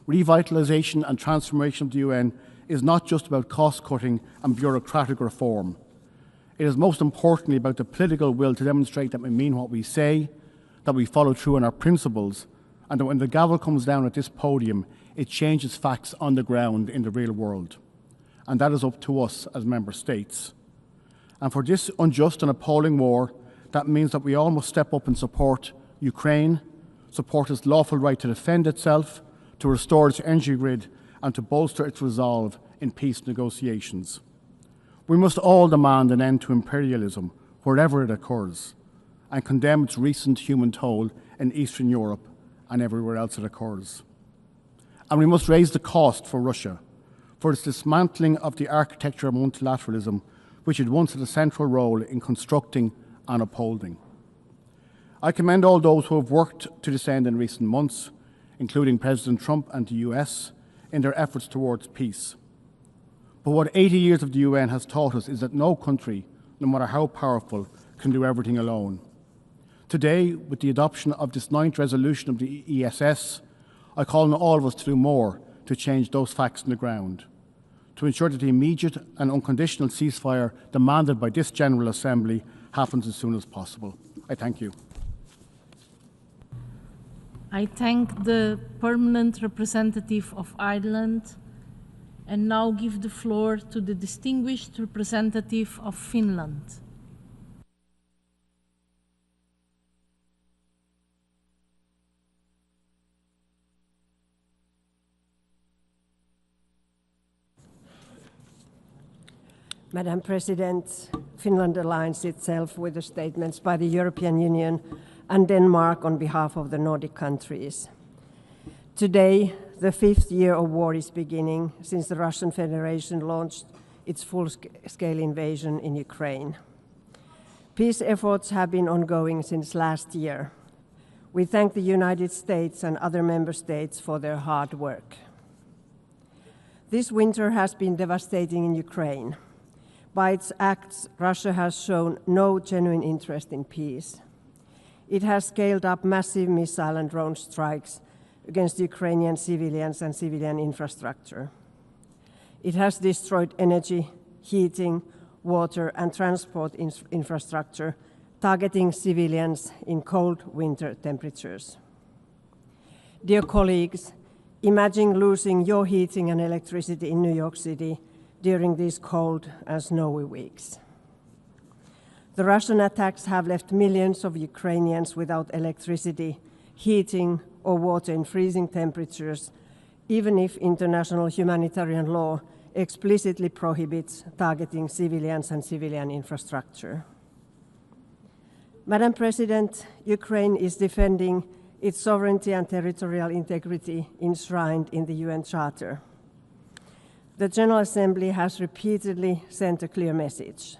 Revitalisation and transformation of the UN is not just about cost-cutting and bureaucratic reform. It is most importantly about the political will to demonstrate that we mean what we say, that we follow through on our principles, and that when the gavel comes down at this podium, it changes facts on the ground in the real world. And that is up to us as member states. And for this unjust and appalling war, that means that we all must step up and support Ukraine, support its lawful right to defend itself, to restore its energy grid, and to bolster its resolve in peace negotiations. We must all demand an end to imperialism wherever it occurs, and condemn its recent human toll in Eastern Europe and everywhere else it occurs. And we must raise the cost for Russia, for its dismantling of the architecture of multilateralism, which it once had a central role in constructing and upholding. I commend all those who have worked to this end in recent months, including President Trump and the US, in their efforts towards peace. But what 80 years of the UN has taught us is that no country, no matter how powerful, can do everything alone. Today, with the adoption of this 9th resolution of the ESS, I call on all of us to do more to change those facts on the ground, to ensure that the immediate and unconditional ceasefire demanded by this General Assembly happens as soon as possible. I thank you. I thank the permanent representative of Ireland and now give the floor to the distinguished representative of Finland. Madam President, Finland aligns itself with the statements by the European Union and Denmark on behalf of the Nordic countries. Today, the 5th year of war is beginning since the Russian Federation launched its full-scale invasion in Ukraine. Peace efforts have been ongoing since last year. We thank the United States and other member states for their hard work. This winter has been devastating in Ukraine. By its acts, Russia has shown no genuine interest in peace. It has scaled up massive missile and drone strikes against Ukrainian civilians and civilian infrastructure. It has destroyed energy, heating, water and transport infrastructure, targeting civilians in cold winter temperatures. Dear colleagues, imagine losing your heating and electricity in New York City during these cold and snowy weeks. The Russian attacks have left millions of Ukrainians without electricity, heating, or water in freezing temperatures, even if international humanitarian law explicitly prohibits targeting civilians and civilian infrastructure. Madam President, Ukraine is defending its sovereignty and territorial integrity enshrined in the UN Charter. The General Assembly has repeatedly sent a clear message.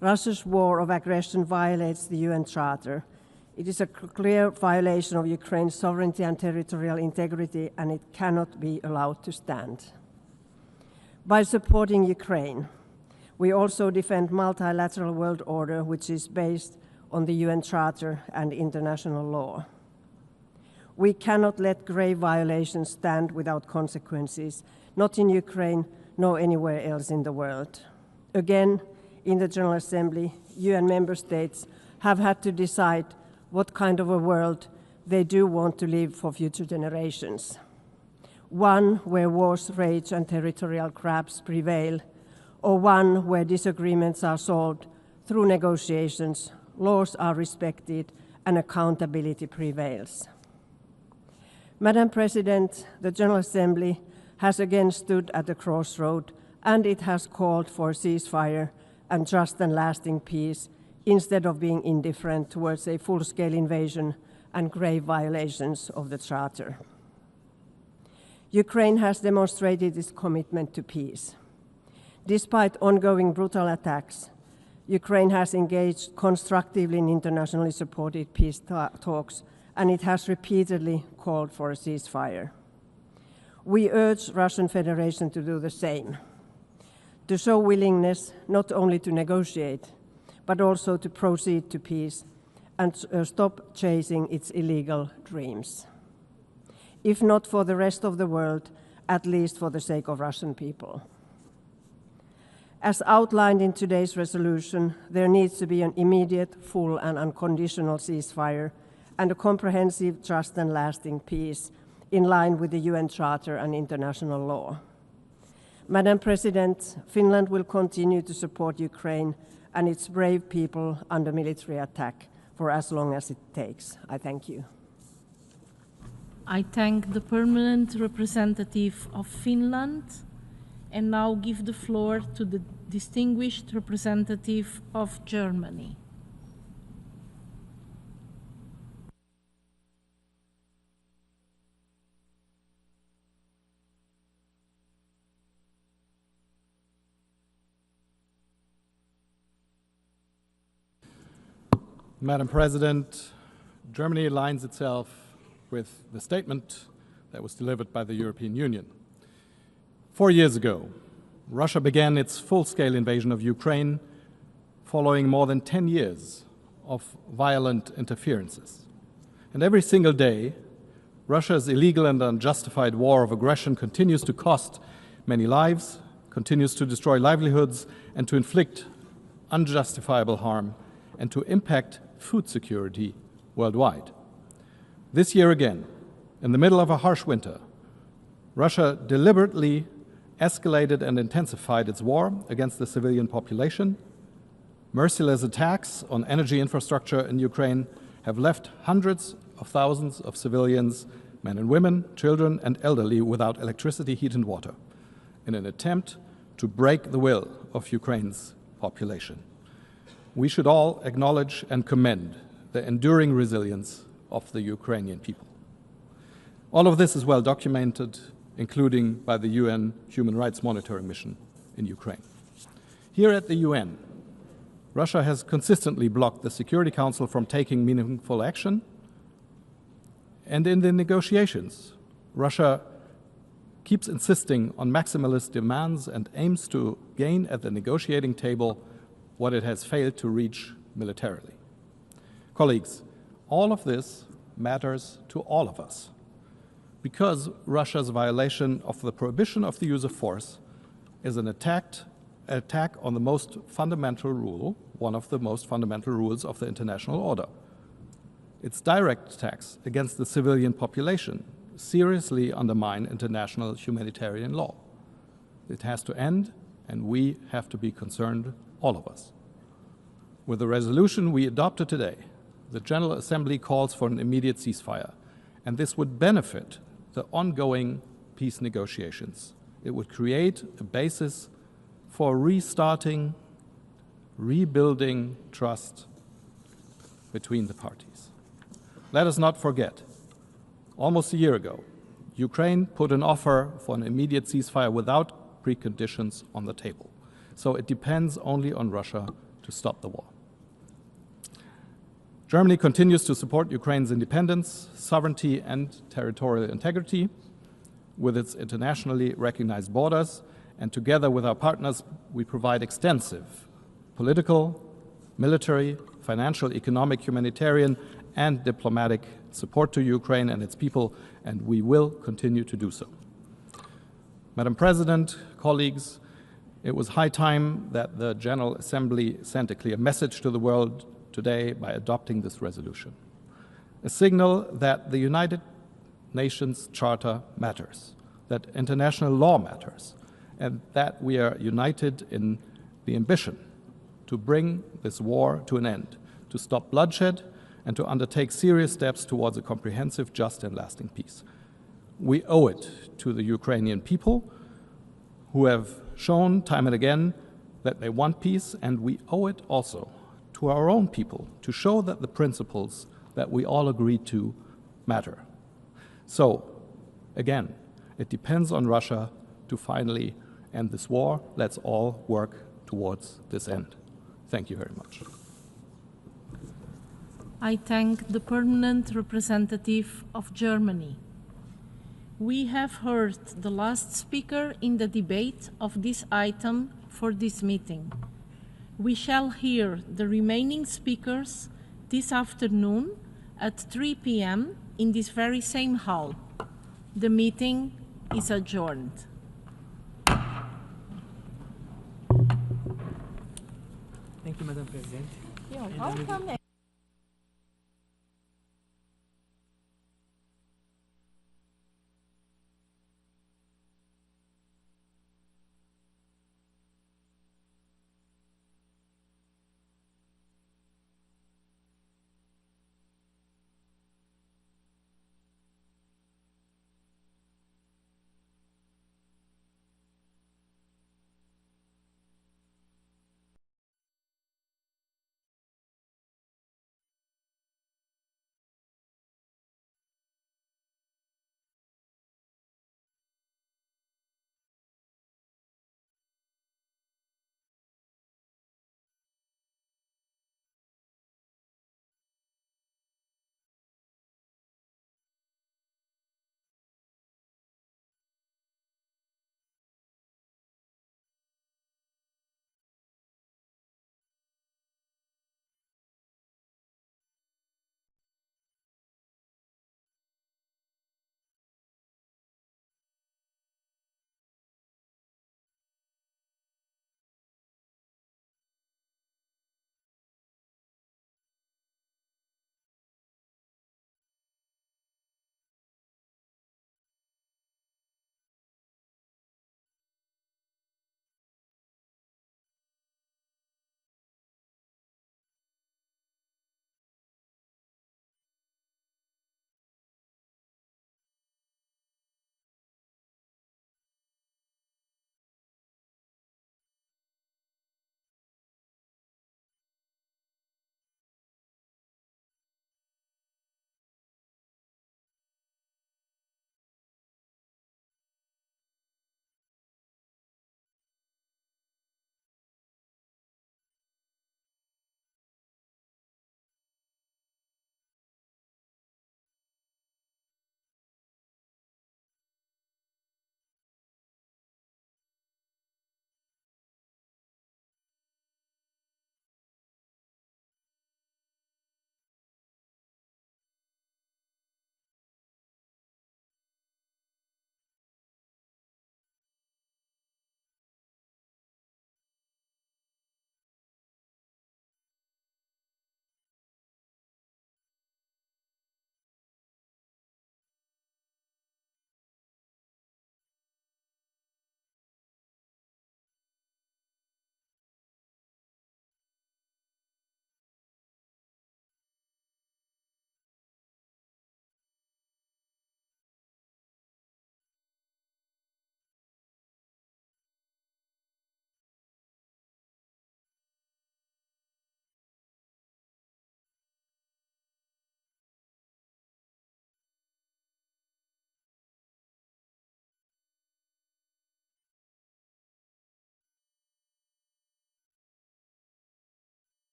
Russia's war of aggression violates the UN Charter. It is a clear violation of Ukraine's sovereignty and territorial integrity, and it cannot be allowed to stand. By supporting Ukraine, we also defend multilateral world order, which is based on the UN Charter and international law. We cannot let grave violations stand without consequences, not in Ukraine, nor anywhere else in the world. Again, in the General Assembly, UN member states have had to decide what kind of a world they do want to leave for future generations. One where wars rage and territorial grabs prevail, or one where disagreements are solved through negotiations, laws are respected, and accountability prevails. Madam President, the General Assembly has again stood at the crossroad, and it has called for a ceasefire and just and lasting peace, instead of being indifferent towards a full-scale invasion and grave violations of the Charter. Ukraine has demonstrated its commitment to peace. Despite ongoing brutal attacks, Ukraine has engaged constructively in internationally supported peace talks, and it has repeatedly called for a ceasefire. We urge Russian Federation to do the same, to show willingness not only to negotiate, but also to proceed to peace and stop chasing its illegal dreams. If not for the rest of the world, at least for the sake of Russian people. As outlined in today's resolution, there needs to be an immediate, full and unconditional ceasefire and a comprehensive, just and lasting peace in line with the UN Charter and international law. Madam President, Finland will continue to support Ukraine and its brave people under military attack for as long as it takes. I thank you. I thank the permanent representative of Finland and now give the floor to the distinguished representative of Germany. Madam President, Germany aligns itself with the statement that was delivered by the European Union. 4 years ago, Russia began its full-scale invasion of Ukraine following more than 10 years of violent interferences. And every single day, Russia's illegal and unjustified war of aggression continues to cost many lives, continues to destroy livelihoods, and to inflict unjustifiable harm, and to impact food security worldwide. This year again, in the middle of a harsh winter, Russia deliberately escalated and intensified its war against the civilian population. Merciless attacks on energy infrastructure in Ukraine have left hundreds of thousands of civilians, men and women, children and elderly, without electricity, heat and water, in an attempt to break the will of Ukraine's population. We should all acknowledge and commend the enduring resilience of the Ukrainian people. All of this is well documented, including by the UN Human Rights Monitoring Mission in Ukraine. Here at the UN, Russia has consistently blocked the Security Council from taking meaningful action, and in the negotiations, Russia keeps insisting on maximalist demands and aims to gain at the negotiating table what it has failed to reach militarily. Colleagues, All of this matters to all of us because Russia's violation of the prohibition of the use of force is an attack on the most fundamental rule, one of the most fundamental rules of the international order. Its direct attacks against the civilian population seriously undermine international humanitarian law. It has to end, and we have to be concerned, all of us. With the resolution we adopted today, the General Assembly calls for an immediate ceasefire, and this would benefit the ongoing peace negotiations. It would create a basis for restarting, rebuilding trust between the parties. Let us not forget, almost a year ago, Ukraine put an offer for an immediate ceasefire without preconditions on the table. So it depends only on Russia to stop the war. Germany continues to support Ukraine's independence, sovereignty, and territorial integrity with its internationally recognized borders, and together with our partners, we provide extensive political, military, financial, economic, humanitarian, and diplomatic support to Ukraine and its people, and we will continue to do so. Madam President, colleagues, it was high time that the General Assembly sent a clear message to the world today by adopting this resolution, a signal that the United Nations Charter matters, that international law matters, and that we are united in the ambition to bring this war to an end, to stop bloodshed, and to undertake serious steps towards a comprehensive, just, and lasting peace. We owe it to the Ukrainian people who have shown time and again that they want peace, and we owe it also to our own people to show that the principles that we all agree to matter. So, again, it depends on Russia to finally end this war. Let's all work towards this end. Thank you very much. I thank the permanent representative of Germany. We have heard the last speaker in the debate of this item for this meeting. We shall hear the remaining speakers this afternoon at 3 p.m. in this very same hall. The meeting is adjourned. Thank you, Madam President. You're welcome.